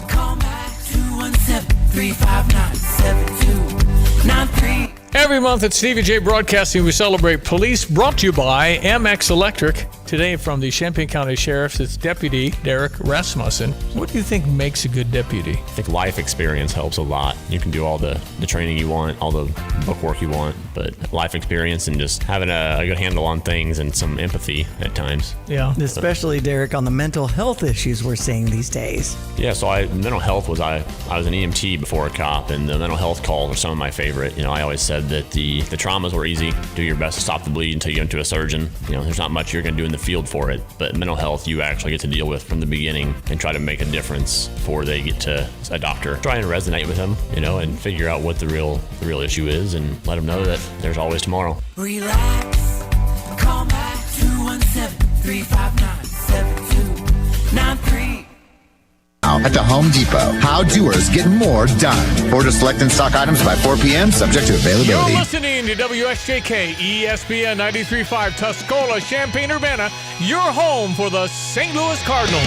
Call back 217-359-7293. Every month at Stevie Jay Broadcasting, we celebrate police, brought to you by MX Electric. Today from the Champaign County Sheriff's, it's Deputy Derek Rasmussen. What do you think makes a good deputy? I think life experience helps a lot. You can do all the training you want, all the book work you want, but life experience and just having a good handle on things and some empathy at times. Yeah. Especially, Derek, on the mental health issues we're seeing these days. Yeah, so mental health was, I was an EMT before a cop, and the mental health calls are some of my favorite. I always said that the traumas were easy. Do your best to stop the bleed until you get into a surgeon. There's not much you're going to do in the field for it, but mental health you actually get to deal with from the beginning and try to make a difference before they get to a doctor. Try and resonate with them, and figure out what the real issue is and let them know that there's always tomorrow. Relax. Call back 217-359-7293. At the Home Depot, how doers get more done. Order select and stock items by 4 p.m. subject to availability. You're listening to WSJK ESPN 93.5 Tuscola, Champaign-Urbana, your home for the St. Louis Cardinals.